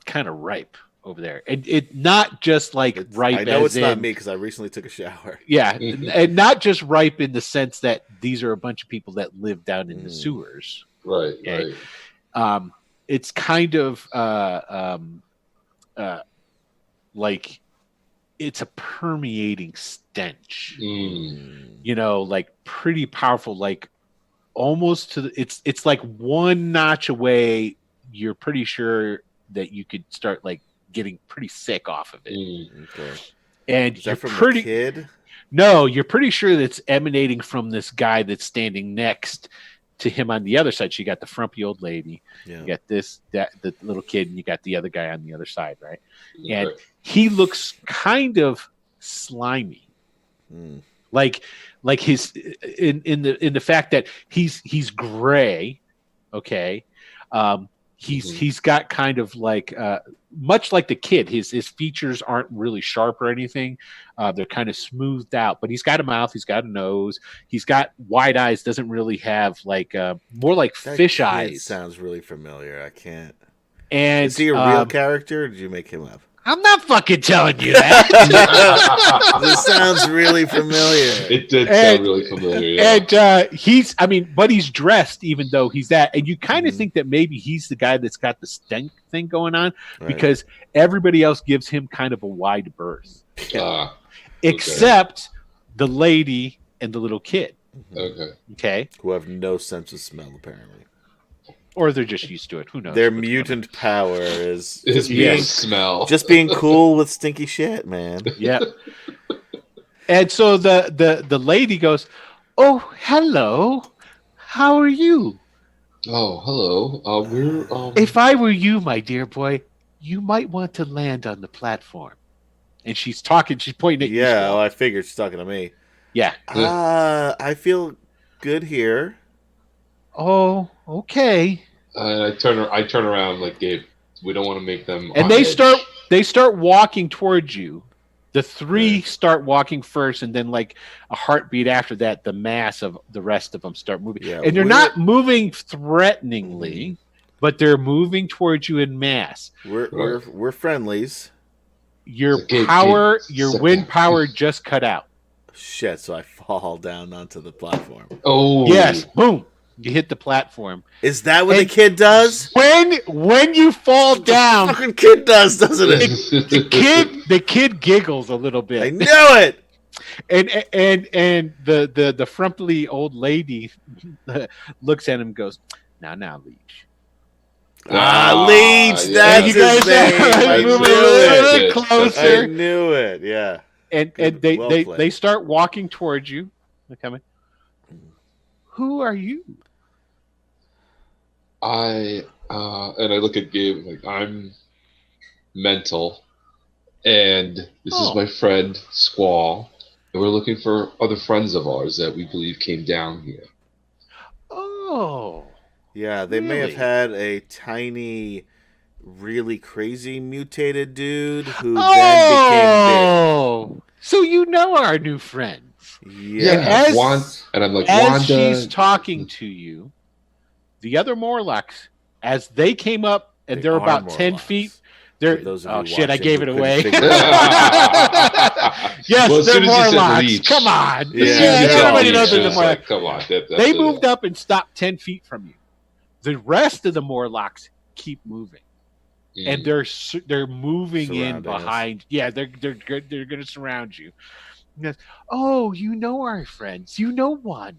kind of ripe over there. And it not just like ripe. I know as it's not in- me because I recently took a shower. Yeah, and not just ripe in the sense that these are a bunch of people that live down in the sewers. Right. Okay. Right. It's kind of like it's a permeating stench. Mm. Like pretty powerful, like almost to the, it's like one notch away. You're pretty sure that you could start like getting pretty sick off of it. Mm. Okay. And Is you're that from pretty the kid? No, you're pretty sure that's emanating from this guy that's standing next to him on the other side. So you got the frumpy old lady, Yeah. you got the little kid, and you got the other guy on the other side, right? And Okay. he looks kind of slimy, Mm. like his in the fact that he's gray, okay. He's got kind of like much like the kid. His features aren't really sharp or anything. They're kind of smoothed out. But he's got a mouth. He's got a nose. He's got wide eyes. Doesn't really have like more like That fish kid eyes. sounds really familiar. I can't. And Is he a real character, or did you make him up? I'm not fucking telling you that. This sounds really familiar. It did sound really familiar. Yeah. And but he's dressed even though he's that. And you kind of think that maybe he's the guy that's got the stink thing going on because everybody else gives him kind of a wide berth. Except the lady and the little kid. Okay. Who have no sense of smell, apparently. Or they're just used to it. Who knows? Their mutant power is smell. Just being cool with stinky shit, man. Yeah. And so the lady goes, "Oh, hello. How are you?" Oh, hello. We're If I were you, my dear boy, you might want to land on the platform. And she's talking. She's pointing at you. Yeah, well, I figured she's talking to me. Yeah. I feel good here. Oh, okay. I turn around like, Gabe, we don't want to make them. And they start walking towards you. The three start walking first, and then like a heartbeat after that, the mass of the rest of them start moving. Yeah, and they're not moving threateningly, but they're moving towards you in mass. We're friendlies. Your wind power just cut out. Shit, so I fall down onto the platform. Oh. Yes, boom. You hit the platform. Is that what the kid does? When you fall down, the fucking kid does, doesn't it? The kid giggles a little bit. I knew it. And the frumpy old lady looks at him and goes, Now, Leech. Leech, that's his name. I move knew a little it. closer. I knew it, yeah. And they start walking towards you. They're coming. Who are you? And I look at Gabe like, I'm mental, and this is my friend Squall, and we're looking for other friends of ours that we believe came down here. Oh. Yeah, they may have had a tiny, really crazy mutated dude who then became big. So you know our new friends. Yeah. And I'm like, as Wanda. She's talking to you, the other Morlocks, as they came up, and they're about 10 feet. They're shit! I gave it away. Yes, well, they're Morlocks. Come on, everybody knows they're Morlocks. Come on, they moved up and stopped 10 feet from you. The rest of the Morlocks keep moving, and they're moving in behind. Us. Yeah, they're going to surround you. Goes, you know our friends. You know Wanda.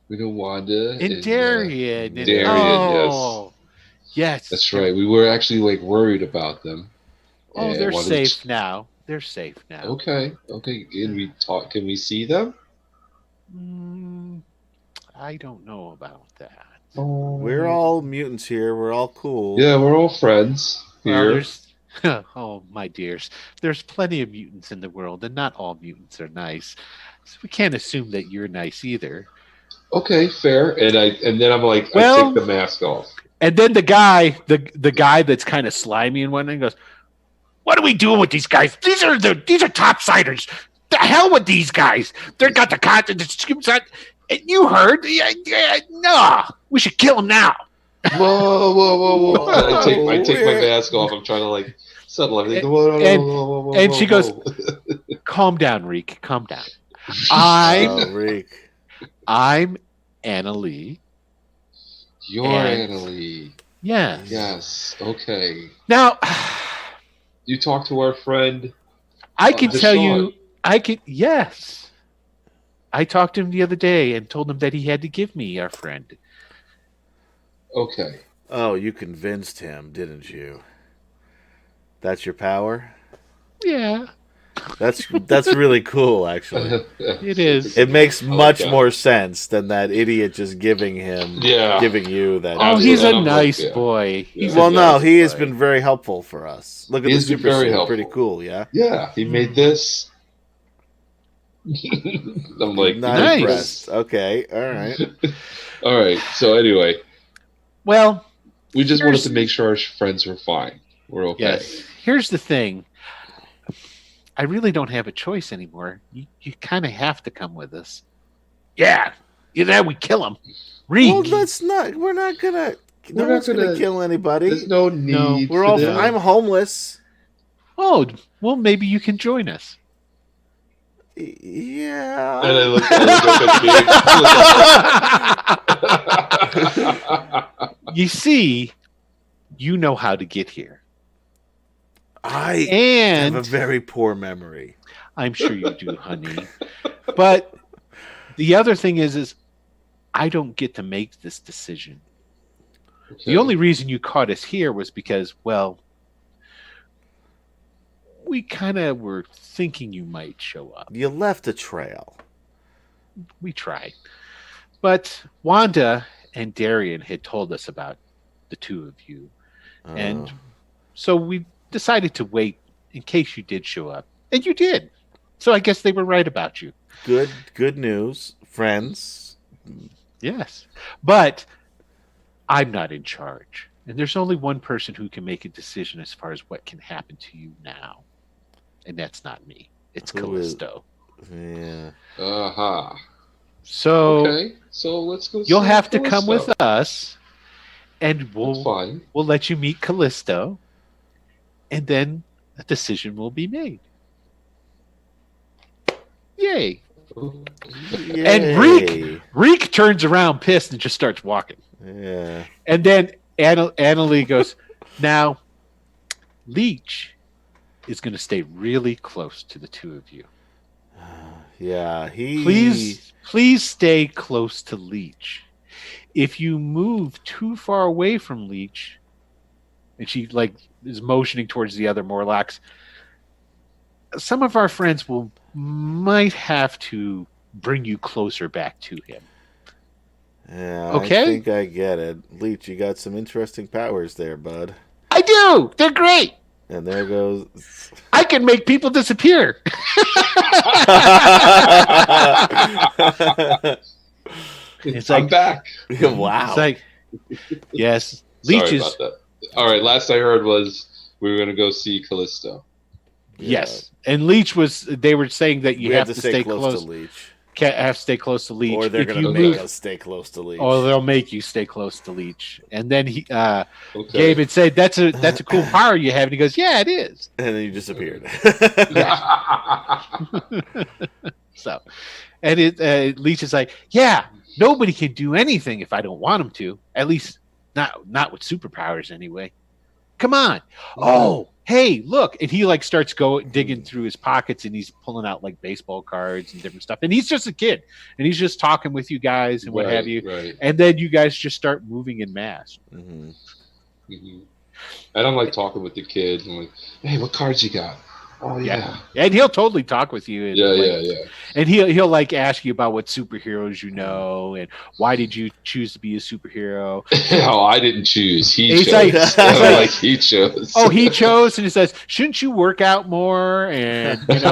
We know Wanda and Darian. Yes. That's right. We were actually like worried about them. Oh, they're safe now. They're safe now. Okay. Can we talk? Can we see them? I don't know about that. We're all mutants here. We're all cool. Yeah, we're all friends here. Oh, my dears. There's plenty of mutants in the world, and not all mutants are nice. So we can't assume that you're nice either. Okay, fair. And then I'm like, I take the mask off. And then the guy that's kind of slimy and whatnot goes, "What are we doing with these guys? These are topsiders. The hell with these guys. They've got the content. And you heard? No, we should kill them now." Whoa! I take my mask off. I'm trying to like settle everything. And she goes, "Calm down, Reek. Calm down. I'm Anna Lee. You're Anna Lee. Yes. Yes. Okay. Now, you talked to our friend. I can tell you. Yes. I talked to him the other day and told him that he had to give me our friend. Okay. Oh, you convinced him, didn't you? That's your power? Yeah. That's really cool, actually. It is. It makes much more sense than that idiot just giving you that. Oh, he's a nice boy. He has been very helpful for us. Look at the super suit. Pretty cool, yeah? Yeah, he made this. I'm like, not impressed. Okay, all right. All right, so anyway. Well, We just wanted to make sure our friends were fine. We're okay. Yes. Here's the thing. I really don't have a choice anymore. You kind of have to come with us. Yeah. Either that we kill him. Reek. Well, let's not. We're not gonna. No one's gonna kill anybody. There's no need. We're all. I'm homeless. Oh, well, maybe you can join us. Yeah. And I look at You see, you know how to get here. I And have a very poor memory. I'm sure you do, honey. But the other thing is I don't get to make this decision. The only reason you caught us here was because, well, we kind of were thinking you might show up. You left a trail. We tried. But Wanda and Darian had told us about the two of you. And so we decided to wait in case you did show up. And you did. So I guess they were right about you. Good news, friends. Yes. But I'm not in charge. And there's only one person who can make a decision as far as what can happen to you now. And that's not me. It's Callisto. Yeah. Uh-huh. So okay. So let's go. You'll have to Callisto. come with us, and we'll let you meet Callisto, and then a decision will be made. Yay! Yay. And Reek turns around pissed and just starts walking. Yeah. And then Annalie goes, now, Leech is going to stay really close to the two of you. Yeah, Please stay close to Leech. If you move too far away from Leech, and she is motioning towards the other Morlocks, some of our friends might have to bring you closer back to him. Yeah, okay? I think I get it. Leech, you got some interesting powers there, bud. I do! They're great! And there goes... I can make people disappear! It's I'm back. Wow. It's like, yes. Sorry Leech about that. All right, last I heard was we were going to go see Callisto. Yes. And Leech they were saying that you have to stay close to Leech. Have to stay close to Leech. Or they're going to make us stay close to Leech. Or they'll make you stay close to Leech. And then Gabe had said, that's a cool power you have. And he goes, yeah, it is. And then you disappeared. So, and Leech is like, yeah, nobody can do anything if I don't want them to. At least not with superpowers anyway. Come on. Oh, hey, look. And he starts digging through his pockets, and he's pulling out baseball cards and different stuff. And he's just a kid, and he's just talking with you guys and what have you. Right. And then you guys just start moving in mass. Mm-hmm. Mm-hmm. And I'm talking with the kid. I'm like, hey, what cards you got? Oh yeah. And he'll totally talk with you. And, yeah. And he'll ask you about what superheroes you know and why did you choose to be a superhero. Oh, I didn't choose. He chose. He chose. Oh, he chose, and he says, shouldn't you work out more? And And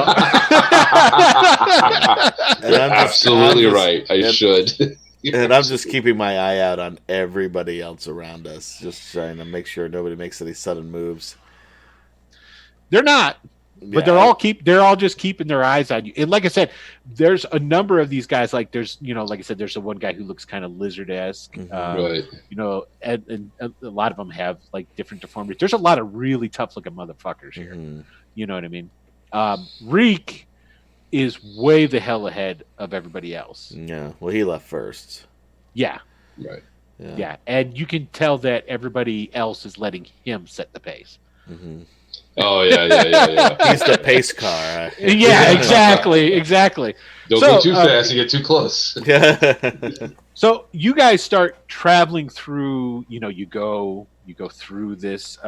I'm absolutely right. I should. And I'm just keeping my eye out on everybody else around us, just trying to make sure nobody makes any sudden moves. They're not. But they're all just keeping their eyes on you. And like I said, there's a number of these guys. There's like I said, there's the one guy who looks kind of lizard-esque. Right. And a lot of them have different deformities. There's a lot of really tough-looking motherfuckers here. Mm-hmm. You know what I mean? Reek is way the hell ahead of everybody else. Yeah. Well, he left first. Yeah. Right. Yeah. And you can tell that everybody else is letting him set the pace. Mm-hmm. Oh yeah. He's the pace car. Yeah, exactly. Don't go too fast; you get too close. So you guys start traveling through. You go through this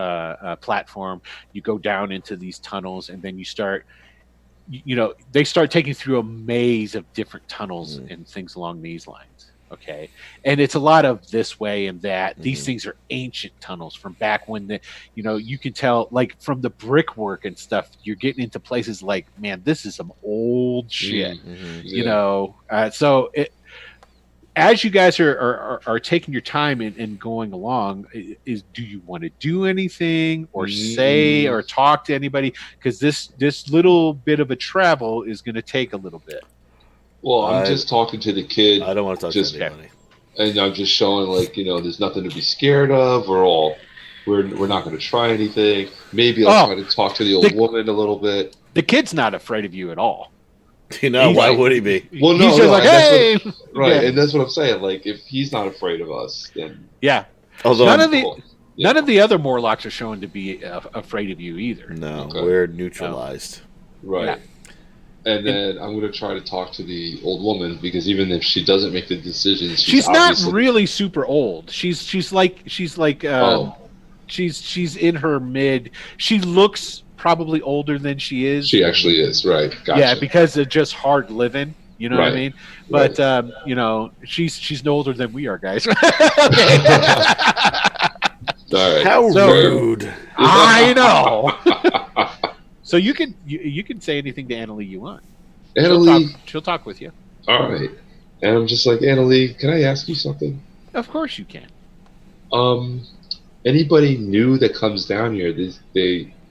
platform. You go down into these tunnels, and then you start. They start taking through a maze of different tunnels and things along these lines. Okay. And it's a lot of this way and that. These things are ancient tunnels from back when you can tell from the brickwork and stuff, you're getting into places man, this is some old shit, Mm-hmm. So as you guys are taking your time and going along, do you want to do anything or say or talk to anybody? Because this little bit of a travel is going to take a little bit. Well, I'm just talking to the kid. I don't want to talk to anybody. And I'm just showing, like, there's nothing to be scared of. We're not going to try anything. Maybe I'll try to talk to the old woman a little bit. The kid's not afraid of you at all. Why would he be? Well, no, he's just like, hey! And that's what I'm saying. Like, if he's not afraid of us, then Although none of the other Morlocks are shown to be afraid of you either. No, we're neutralized. Right. Yeah. And then I'm going to try to talk to the old woman, because even if she doesn't make the decisions, she's not really super old. She's in her mid. She looks probably older than she is. She actually is, right? Gotcha. Yeah, because of just hard living. You know what I mean? But she's no older than we are, guys. All right. How rude! I know. So you can say anything to Annalie you want. She'll talk with you. All right. And I'm just like, Annalie, can I ask you something? Of course you can. Anybody new that comes down here,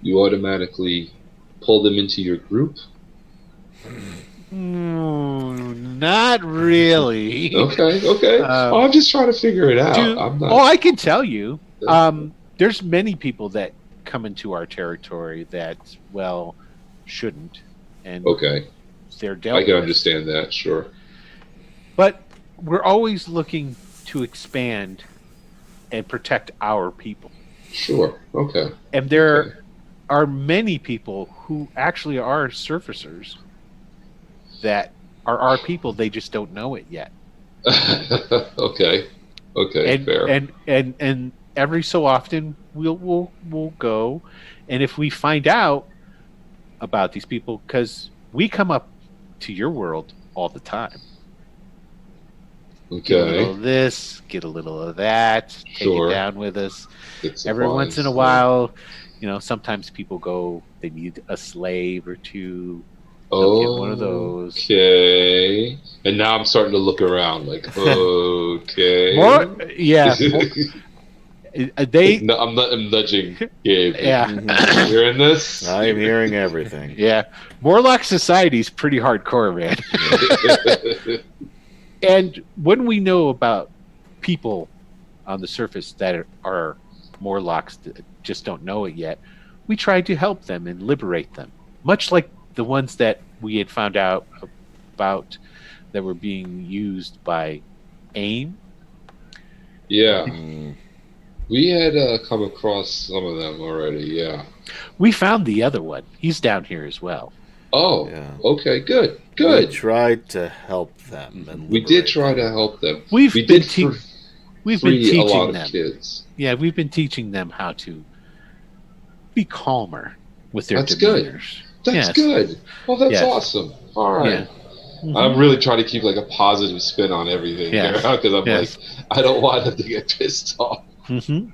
you automatically pull them into your group? Not really. Okay. I'm just trying to figure it out. I can tell you. There's many people that come into our territory that, shouldn't. And they're dealt I can with. understand that, sure. But we're always looking to expand and protect our people. Sure. Okay. And there are many people who actually are surfacers that are our people. They just don't know it yet. Okay. Fair. And every so often we'll go, and if we find out about these people, because we come up to your world all the time. Okay. Get a little of this, get a little of that, take it down with us. Every once in a while, sometimes people go, they need a slave or two. They'll get one of those. Okay. And now I'm starting to look around like, okay. I'm nudging Gabe. Yeah. Hearing this? I'm hearing everything. Yeah. Morlock society's pretty hardcore, man. And when we know about people on the surface that are Morlocks that just don't know it yet, we try to help them and liberate them. Much like the ones that we had found out about that were being used by AIM. Yeah. We had come across some of them already, yeah. We found the other one. He's down here as well. Oh, yeah. Okay, good. We tried to help them. And we did try to help them. We've been teaching a lot them. Of kids. Yeah, we've been teaching them how to be calmer with their Good. demeanors. That's good. Well, that's awesome. All right. Yeah. Mm-hmm. I'm really trying to keep like a positive spin on everything here, because I'm like, I don't want them to get pissed off. Mm-hmm.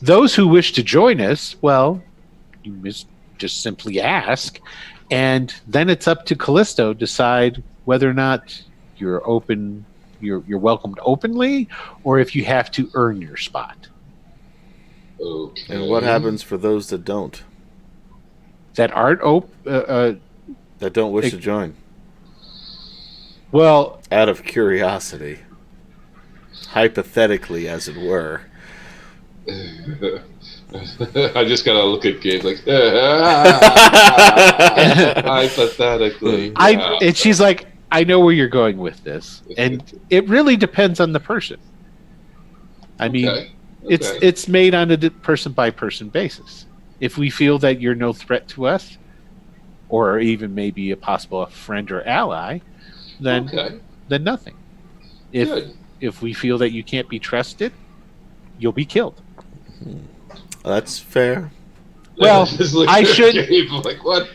Those who wish to join us, you just simply ask, and then it's up to Callisto to decide whether or not you're open, you're welcomed openly, or if you have to earn your spot. Okay. And what happens for those that don't? That aren't that don't wish to join? Well, out of curiosity, hypothetically, as it were. I just gotta look at Gabe like hypothetically. And she's like, I know where you're going with this, and it really depends on the person. I mean, it's made on a person by person basis. If we feel that you're no threat to us, or even maybe a possible friend or ally, then nothing. If we feel that you can't be trusted, you'll be killed. That's fair. Well, I shouldn't. Like, what?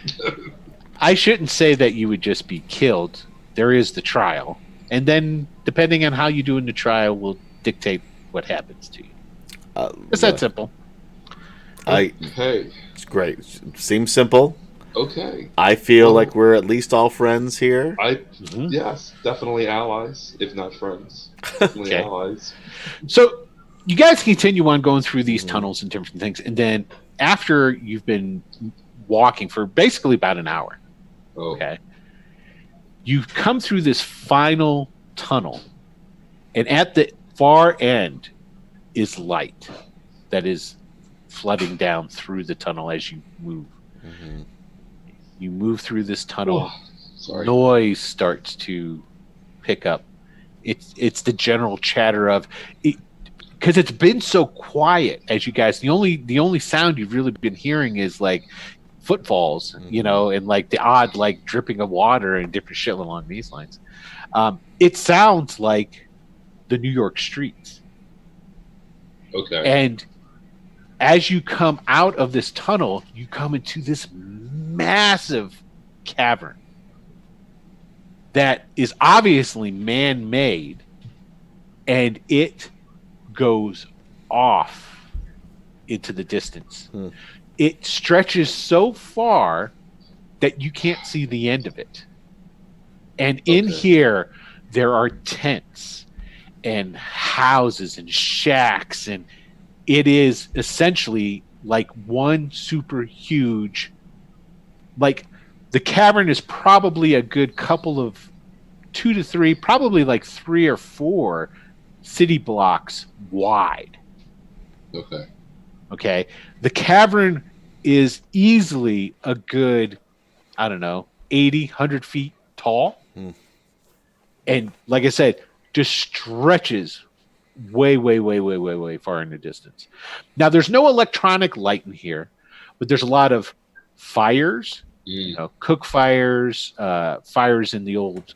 I shouldn't say that you would just be killed. There is the trial, and then depending on how you do in the trial, will dictate what happens to you. It's that simple. It's great. Seems simple. Okay. I feel Well, like we're at least all friends here. Yes, definitely allies, if not friends. Definitely Okay. allies. So you guys continue on going through these tunnels and different things, and then after you've been walking for basically about an hour, Oh, okay, you come through this final tunnel, and at the far end is light that is flooding down through the tunnel as you move. You move through this tunnel. sorry. Noise starts to pick up. It's the general chatter of it, because it's been so quiet as you guys. The only sound you've really been hearing is like footfalls, and like the odd like dripping of water and different shit along these lines. It sounds like the New York streets. Okay. And as you come out of this tunnel, you come into this massive cavern that is obviously man-made, and it goes off into the distance. It stretches so far that you can't see the end of it. And in here, there are tents and houses and shacks, and it is essentially like one super huge, like the cavern is probably a good couple of 2 to 3, probably like 3 or 4 city blocks wide. Okay. The cavern is easily a good, I don't know, 80, 100 feet tall. And like I said, just stretches way far in the distance. Now, there's no electronic light in here, but there's a lot of fires, cook fires, fires in the old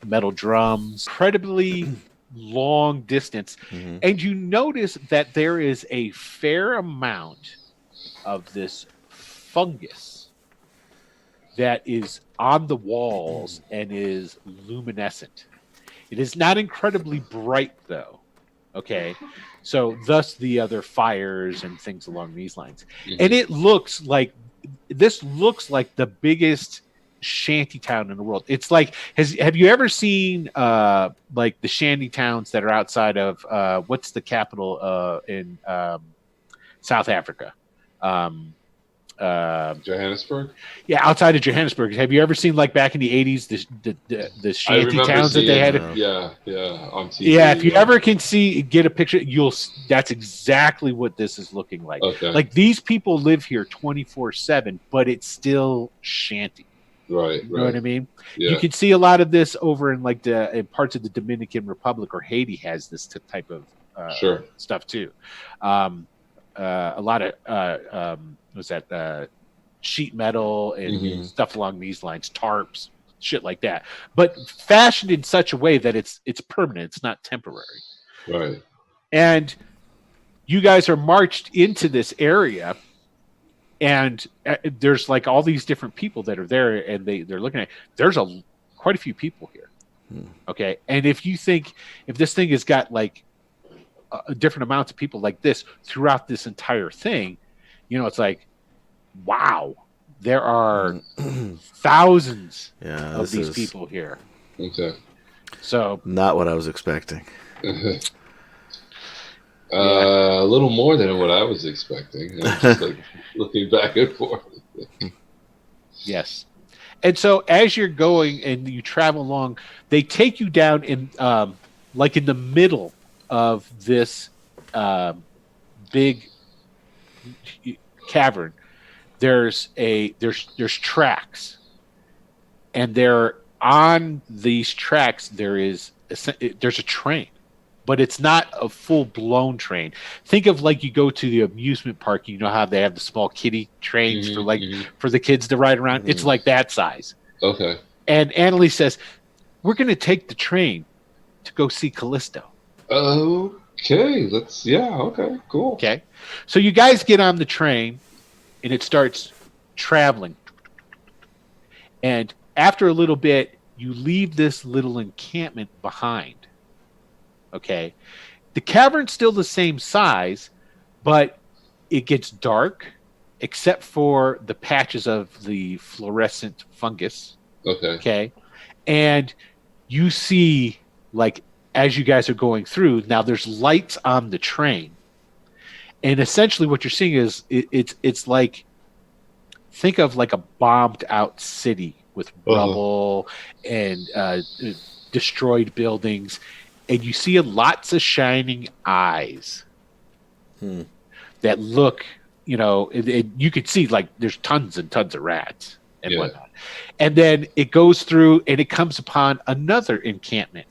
metal drums, incredibly long distance. And you notice that there is a fair amount of this fungus that is on the walls and is luminescent. It is not incredibly bright, though. Okay, so thus the other fires and things along these lines. And it looks like the biggest shanty town in the world. It's like, have you ever seen like the shanty towns that are outside of what's the capital in South Africa? Johannesburg. Yeah, outside of Johannesburg. Have you ever seen, like, back in the 80s, the shanty towns that they had? On TV. Yeah, if you ever can get a picture, that's exactly what this is looking like. Like, these people live here 24/7, but it's still shanty. Right. You know what I mean? Yeah. You can see a lot of this over in like in parts of the Dominican Republic, or Haiti has this type of stuff too. A lot of sheet metal and stuff along these lines, tarps, shit like that, but fashioned in such a way that it's permanent. It's not temporary. Right. And you guys are marched into this area, and there's like all these different people that are there, and they're looking at. There's quite a few people here. Okay, and if this thing has got like different amounts of people like this throughout this entire thing, it's like, wow, there are thousands of these people here. Okay. So not what I was expecting. A little more than what I was expecting. I'm just like looking back and forth. Yes. And so as you're going and you travel along, they take you down in like in the middle of this big cavern. There's tracks, and there on these tracks there's a train, but it's not a full blown train. Think of like you go to the amusement park, you know how they have the small kiddie trains for the kids to ride around. It's like that size. Okay. And Annalise says, "We're going to take the train to go see Callisto." Okay, okay, cool. Okay, so you guys get on the train, and it starts traveling. And after a little bit, you leave this little encampment behind. Okay, the cavern's still the same size, but it gets dark except for the patches of the fluorescent fungus. Okay. Okay. And you see, like, as you guys are going through, now there's lights on the train. And essentially what you're seeing is it's like, think of like a bombed out city with rubble and destroyed buildings. And you see lots of shining eyes that look, you could see like there's tons and tons of rats and whatnot. And then it goes through and it comes upon another encampment.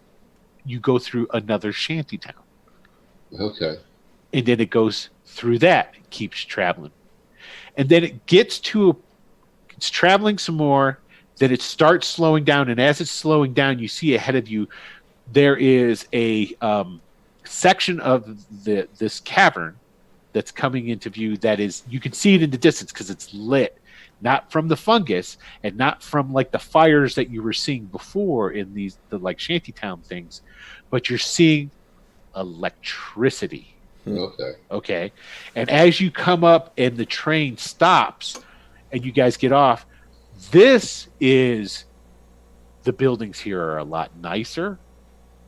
You go through another shantytown. Okay. And then it goes through that, it keeps traveling. And then it gets it's traveling some more, then it starts slowing down. And as it's slowing down, you see ahead of you, there is a section of this cavern that's coming into view that is, you can see it in the distance because it's lit, not from the fungus and not from like the fires that you were seeing before in the like shantytown things, but you're seeing electricity. Okay. And as you come up and the train stops and you guys get off, the buildings here are a lot nicer.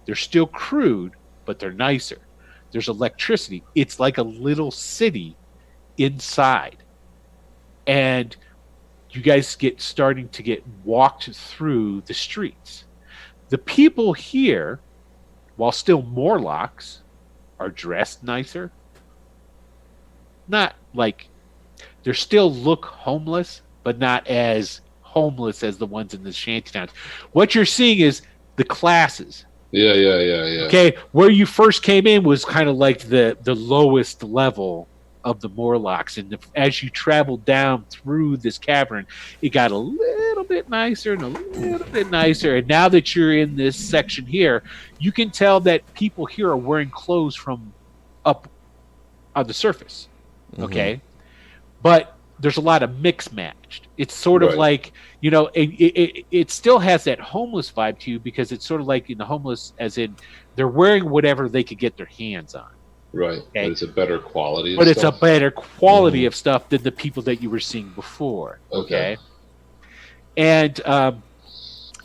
They're still crude, but they're nicer. There's electricity. It's like a little city inside. And you guys starting to get walked through the streets. The people here, while still Morlocks, are dressed nicer. Not like, they still look homeless, but not as homeless as the ones in the shantytowns. What you're seeing is the classes. Yeah. Okay, where you first came in was kind of like the lowest level of the Morlocks, and as you traveled down through this cavern, it got a little bit nicer and a little bit nicer. And now that you're in this section here, you can tell that people here are wearing clothes from up on the surface. Okay, but there's a lot of mix matched. It's sort of like, it still has that homeless vibe to you, because it's sort of like in the homeless, as in they're wearing whatever they could get their hands on. Right. Okay? But it's a better quality But it's a better quality of stuff than the people that you were seeing before. Okay. And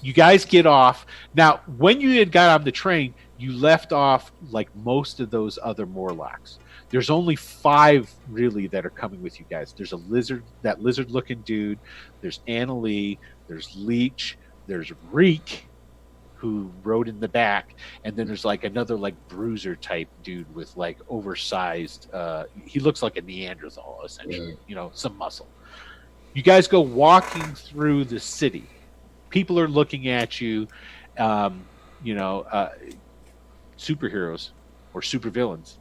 you guys get off. Now, when you had got on the train, you left off like most of those other Morlocks. There's only 5 really that are coming with you guys. There's that lizard-looking dude. There's Annalee. There's Leech. There's Reek, who rode in the back, and then there's like another like bruiser type dude with like oversized. He looks like a Neanderthal essentially. Some muscle. You guys go walking through the city. People are looking at you. Superheroes or supervillains.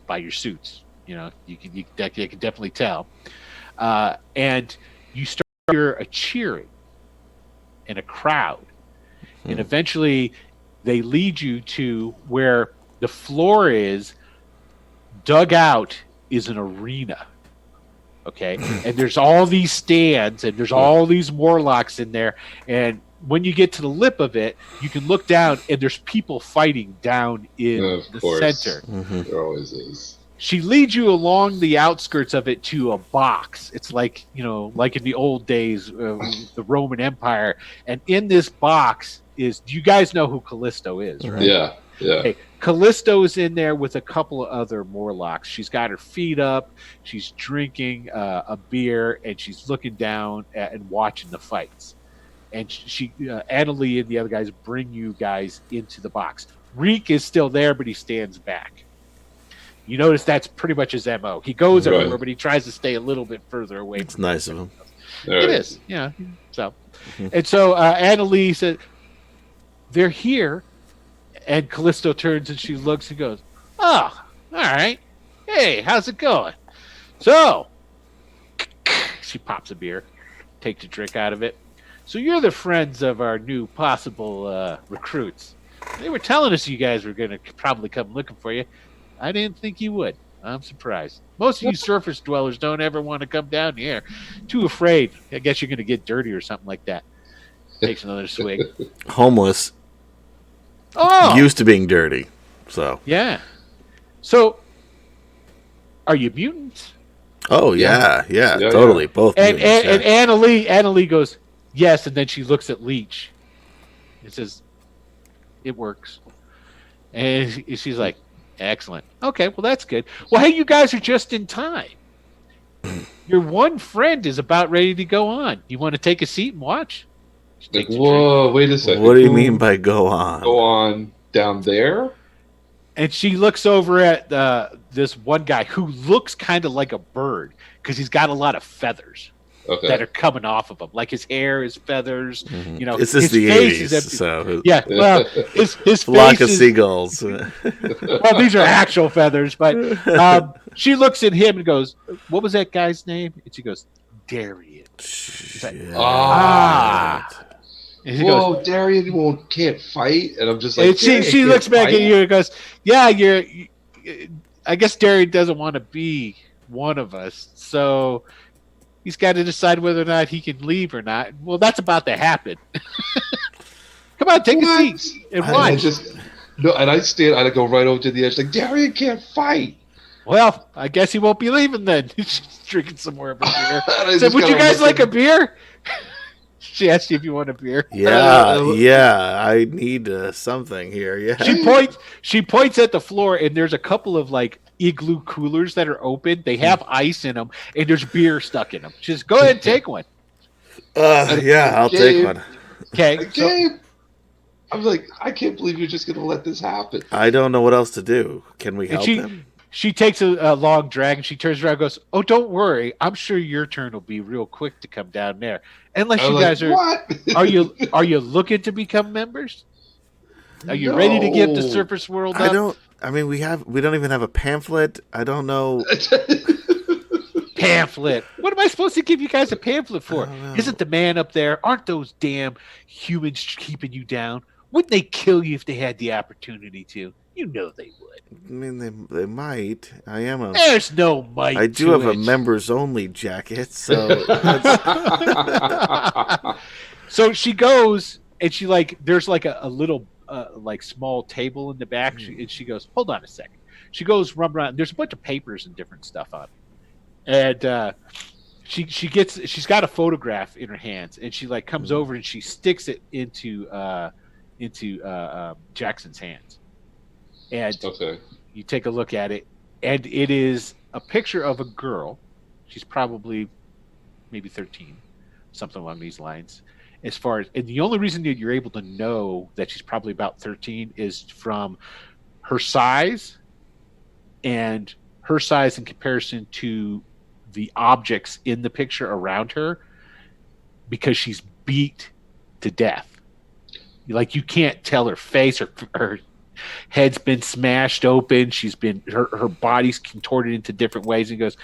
By your suits, you can definitely tell, and you start to hear a cheering and a crowd, and eventually they lead you to where the floor is. Dug out is an arena, okay, and there's all these stands and there's all these Morlocks in there, and when you get to the lip of it, you can look down and there's people fighting down in the center. There always is. She leads you along the outskirts of it to a box. It's like, like in the old days, the Roman Empire. And in this box do you guys know who Callisto is, right? Yeah. Okay. Callisto is in there with a couple of other Morlocks. She's got her feet up. She's drinking a beer, and she's looking down and watching the fights. And Annalee and the other guys bring you guys into the box. Reek is still there, but he stands back. You notice that's pretty much his MO. He goes everywhere, but he tries to stay a little bit further away. It's nice of him. It is, yeah. So, and so Annalee said, "They're here," and Callisto turns and she looks and goes, "Oh, all right. Hey, how's it going?" So, she pops a beer, takes a drink out of it. "So you're the friends of our new possible recruits. They were telling us you guys were going to probably come looking for you. I didn't think you would. I'm surprised. Most of you surface dwellers don't ever want to come down here. Too afraid. I guess you're going to get dirty or something like that." Takes another swig. Homeless. Oh! Used to being dirty. So. Yeah. So, are you mutants? Oh yeah, Yeah, totally. Both And mutants. and Anna Lee goes, yes, and then she looks at Leech. It says, it works. And she's like, excellent. Okay, well, that's good. Well, hey, you guys are just in time. Your one friend is about ready to go on. You want to take a seat and watch? She Like, takes a drink. whoa, wait a second. What do you mean by go on? Go on down there? And she looks over at this one guy who looks kind of like a bird because he's got a lot of feathers Okay. that are coming off of him. Like his hair is feathers. You know, This is his the face 80s, is empty. so Yeah, well, his flock face of is, seagulls. well, these are actual feathers, but she looks at him and goes, "What was that guy's name?" And she goes, "Darian." like, Ah. And he goes, Whoa, Darian can't fight, and I'm just like, and she looks back at you and goes, "Yeah, I guess Darian doesn't want to be one of us, so he's got to decide whether or not he can leave or not." Well, that's about to happen. Come on, take a seat and watch. And I go right over to the edge, like, Darian can't fight. Well, I guess he won't be leaving then. She's drinking some more of her beer. I Said, "Would you kinda guys look like a beer?" She asked you if you want a beer. Yeah. I need something here. Yeah. She points at the floor, and there's a couple of like igloo coolers that are open. They have ice in them, and there's beer stuck in them. She says, "Go ahead and take one." Yeah, I'll take one. Okay. So, Gabe, I'm like, I can't believe you're just gonna let this happen. I don't know what else to do. Can we help him? she takes a long drag, and she turns around and goes, "Oh, don't worry. I'm sure your turn will be real quick to come down there. Unless you guys are, what? are you looking to become members? Are you ready to give the surface world up?" We don't even have a pamphlet. I don't know. Pamphlet. What am I supposed to give you guys a pamphlet for? know. Isn't the man up there? Aren't those damn humans keeping you down? Wouldn't they kill you if they had the opportunity to? You know they would. I mean, they might. There's no might. I do have a members only jacket, so. So she goes and she there's like a little like small table in the back, and she goes, "Hold on a second." She goes run around. There's a bunch of papers and different stuff on it, and she's got a photograph in her hands, and she comes over and she sticks it into Jackson's hands. And you take a look at it, and it is a picture of a girl. She's probably maybe 13, something along these lines. And the only reason that you're able to know that she's probably about 13 is from her size, and her size in comparison to the objects in the picture around her, because she's beat to death. You can't tell her face, her head's been smashed open. She's been her body's contorted into different ways. And he goes,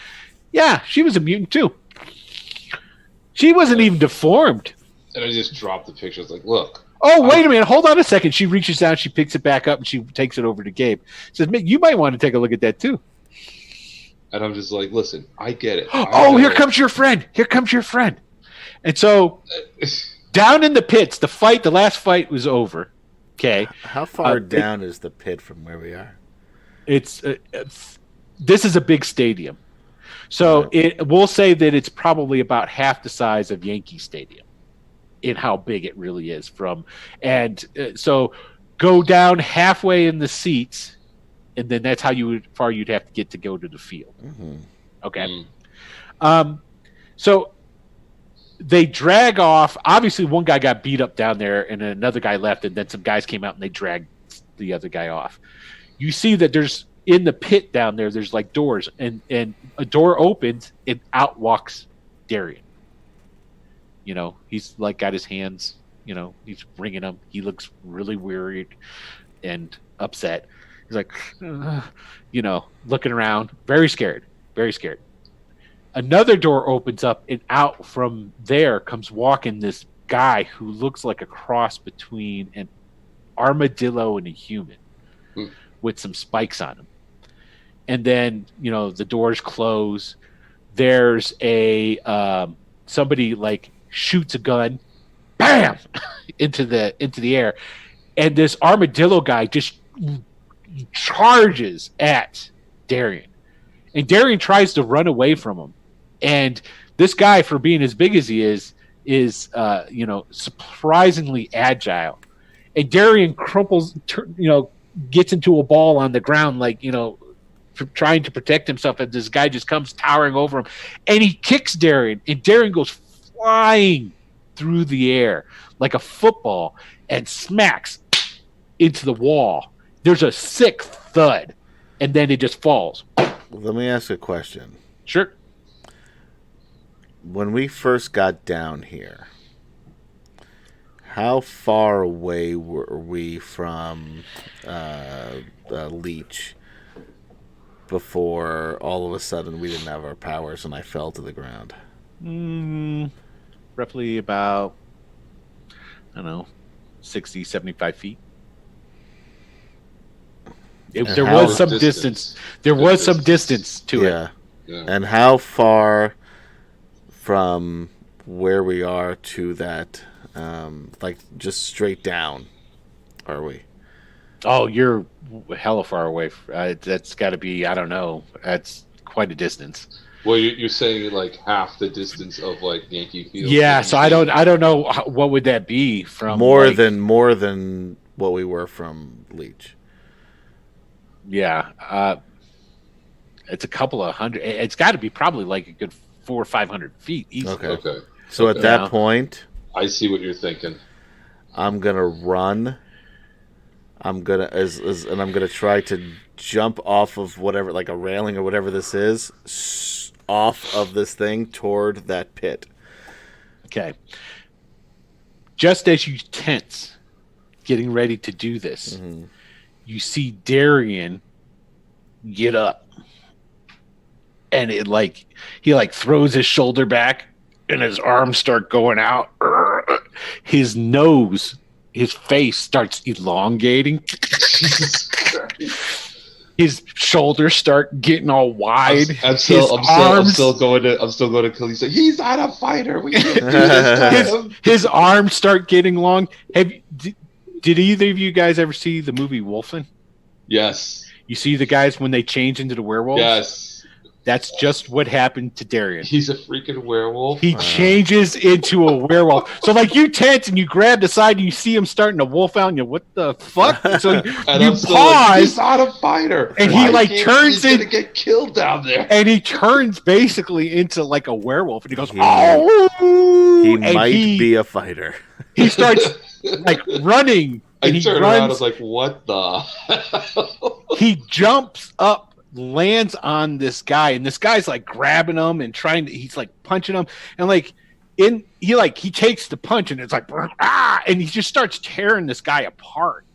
"Yeah, she was a mutant too. She wasn't even deformed." And I just dropped the picture. It's like, look. Oh, wait a minute. Hold on a second. She reaches down, she picks it back up, and she takes it over to Gabe. Says, "You might want to take a look at that too." And I'm just like, listen, I get it. Here comes your friend. Here comes your friend. And so down in the pits, the last fight was over. Okay. How far down is the pit from where we are? This is a big stadium. So we'll say that it's probably about half the size of Yankee Stadium in how big it really is so go down halfway in the seats, and then that's how far you'd have to get to go to the field. Mm-hmm. Okay. So they drag off. Obviously, one guy got beat up down there, and then another guy left, and then some guys came out and they dragged the other guy off. You see that there's in the pit down there, there's doors, and a door opens, and out walks Darian. He's got his hands, he's wringing them. He looks really worried and upset. He's like, looking around, very scared, very scared. Another door opens up, and out from there comes walking this guy who looks like a cross between an armadillo and a human with some spikes on him. And then, the doors close. There's somebody shoots a gun, bam, into the air. And this armadillo guy just charges at Darian. And Darian tries to run away from him. And this guy, for being as big as he is surprisingly agile. And Darian gets into a ball on the ground, trying to protect himself, and this guy just comes towering over him, and he kicks Darian, and Darian goes flying through the air like a football and smacks into the wall. There's a sick thud, and then it just falls. Let me ask a question. Sure. When we first got down here, how far away were we from Leech before all of a sudden we didn't have our powers and I fell to the ground? Roughly about, 60, 75 feet. There was some distance. There was some distance to it. Yeah. And how far from where we are to that, just straight down, are we? Oh, you're hella far away. That's got to be, I don't know. That's quite a distance. Well, you're saying like half the distance of like Yankee Field. Yeah, so I don't know what would that be from. More than what we were from Leech. Yeah, it's a couple of hundred. It's got to be probably like a good 400 or 500 feet easily. Okay. So at that point, I see what you're thinking. I'm gonna run. I'm gonna try to jump off of whatever, like a railing or whatever this is, off of this thing toward that pit. Okay. Just as you tense, getting ready to do this, you see Darian get up, and he throws his shoulder back, and his arms start going out. His face starts elongating. His shoulders start getting all wide. I'm still going to Khaleesi. He's not a fighter. We can't do this to him. His arms start getting long. Did either of you guys ever see the movie Wolfen? Yes. You see the guys when they change into the werewolves? Yes. That's just what happened to Darian. He's a freaking werewolf. He changes into a werewolf. So you tense and you grab the side and you see him starting to wolf out and what the fuck? So you pause. Like, he's not a fighter. And he turns he's gonna get killed down there. And he turns basically into like a werewolf and he goes, oh! He might be a fighter. He starts running. And I turned around, I was like, what the hell? He jumps up, lands on this guy, and this guy's grabbing him and he's punching him, and he takes the punch and it's and he just starts tearing this guy apart,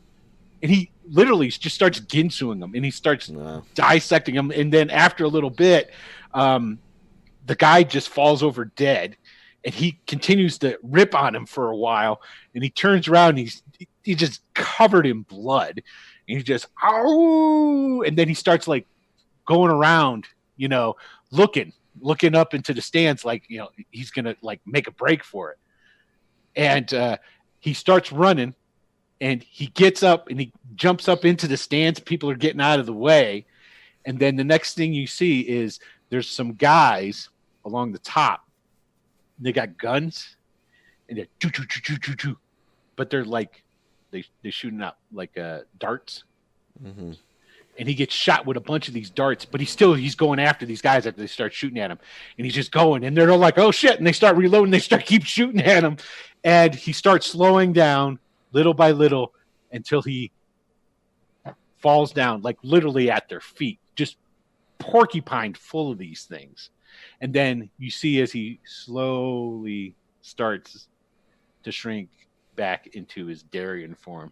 and he literally just starts ginsuing him, and he starts dissecting him, and then after a little bit, the guy just falls over dead, and he continues to rip on him for a while, and he turns around, and he's just covered in blood, and he just and then he starts going around, looking up into the stands, he's gonna make a break for it, and he starts running, and he gets up and he jumps up into the stands. People are getting out of the way, and then the next thing you see is there's some guys along the top. They got guns, and they're choo, but they're they're shooting out darts. Mm-hmm. And he gets shot with a bunch of these darts, but he's going after these guys after they start shooting at him, and he's just going, and they're all like, oh shit, and they start reloading, they keep shooting at him, and he starts slowing down little by little until he falls down, literally at their feet, just porcupined full of these things. And then you see as he slowly starts to shrink back into his Darian form.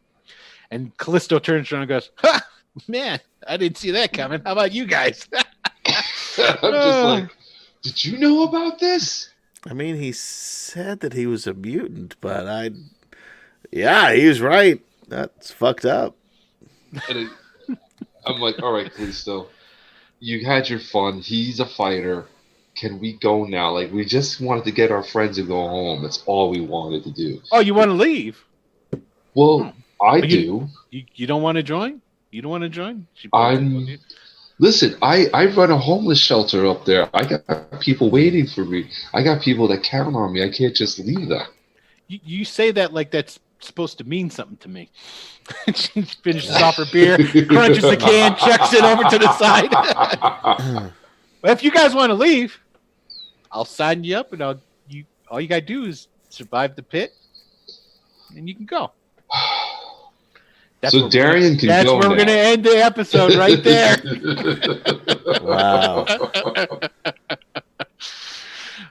And Callisto turns around and goes, ha! Man, I didn't see that coming. How about you guys? I'm just did you know about this? I mean, he said that he was a mutant, but he was right. That's fucked up. And I'm like, all right, Callisto, you had your fun. He's a fighter. Can we go now? We just wanted to get our friends and go home. That's all we wanted to do. Oh, you want to leave? Well, I do. You don't want to join? You don't want to join? Listen, I run a homeless shelter up there. I got people waiting for me. I got people that count on me. I can't just leave them. You say that like that's supposed to mean something to me. She finishes off her beer, crunches the can, chucks it over to the side. Well, if you guys want to leave, I'll sign you up, and all you gotta do is survive the pit, and you can go. So Darian can go. That's where we're gonna end the episode right there. Wow.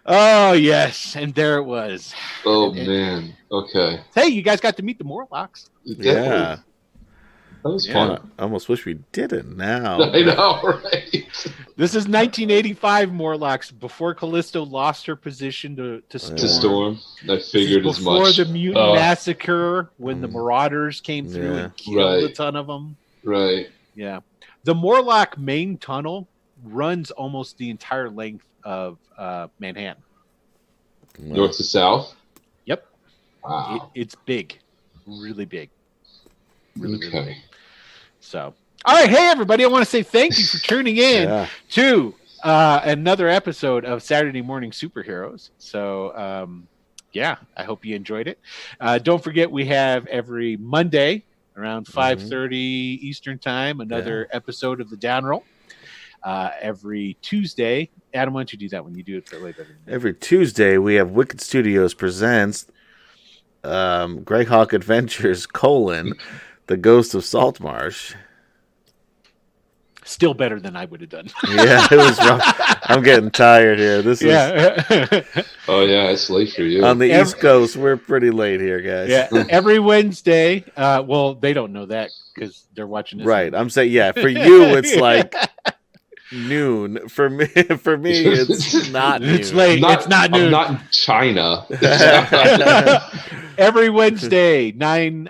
Oh yes, and there it was. Oh man. Okay. Hey, you guys got to meet the Morlocks. Yeah. That was Yeah. fun. I almost wish we did it now. I know, right? This is 1985 Morlocks, before Callisto lost her position to Storm. To Storm. I figured as Before much. the Mutant Massacre, when the Marauders came through and killed a ton of them. Right. Yeah. The Morlock main tunnel runs almost the entire length of Manhattan. North to south? Yep. Wow. It's big. Really big. Really Okay. big. So, all right. Hey, everybody. I want to say thank you for tuning in to another episode of Saturday Morning Superheroes. So, yeah, I hope you enjoyed it. Don't forget, we have every Monday around 5:30 Eastern Time, another episode of the Down Roll. Every Tuesday. Adam, why don't you do that when you do it for later? Every Tuesday, we have Wicked Studios presents Greg Hawk Adventures, The Ghost of Saltmarsh. Still better than I would have done. Yeah, it was rough. I'm getting tired here. This is Oh, yeah, it's late for you. on the East Coast. We're pretty late here, guys. Yeah, every Wednesday. Well, they don't know that because they're watching this. Right. I'm saying, for you, it's like noon. For me, it's not noon. It's late. It's not noon. I'm not in China. Every Wednesday, 9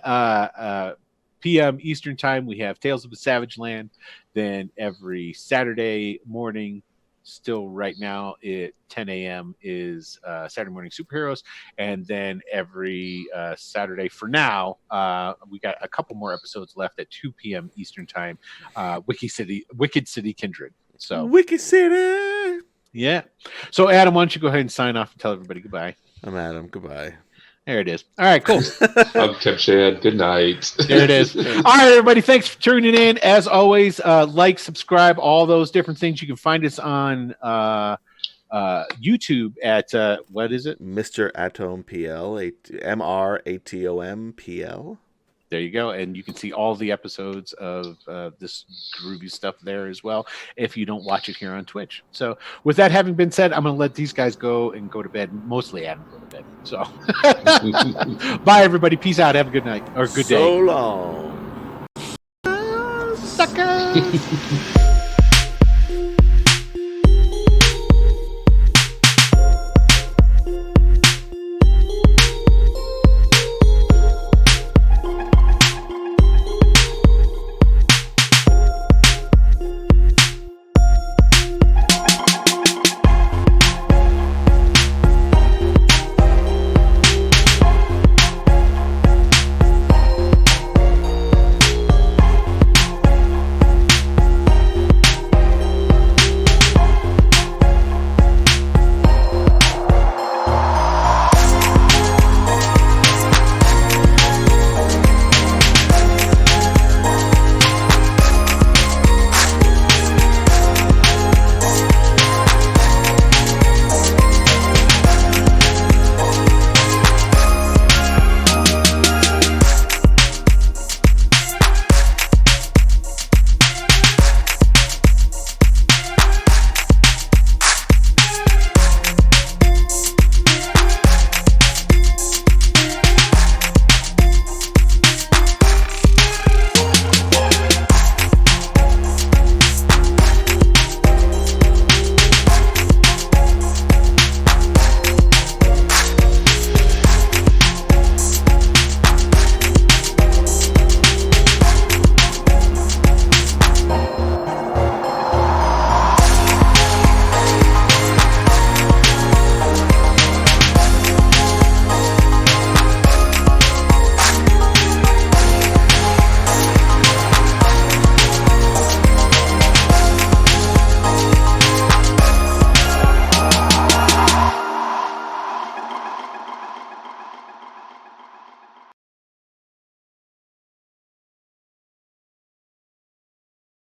p.m. Eastern Time, we have Tales of the Savage Land. Then every Saturday morning, still right now at 10 a.m. is Saturday Morning Superheroes. And then every Saturday for now, we got a couple more episodes left at 2 p.m. Eastern Time, Wicked City Kindred. So Wicked City. Yeah. So Adam, why don't you go ahead and sign off and tell everybody goodbye. I'm Adam. Goodbye. There it is. All right, cool. I'm Kev Shad. Good night. There it is. All right, everybody. Thanks for tuning in. As always, like, subscribe, all those different things. You can find us on YouTube at what is it? Mr. Atom PL, MRATOM There you go. And you can see all the episodes of this groovy stuff there as well if you don't watch it here on Twitch. So with that having been said, I'm going to let these guys go to bed. Mostly Adam go to bed. So bye, everybody. Peace out. Have a good night or good day. So long. Sucker.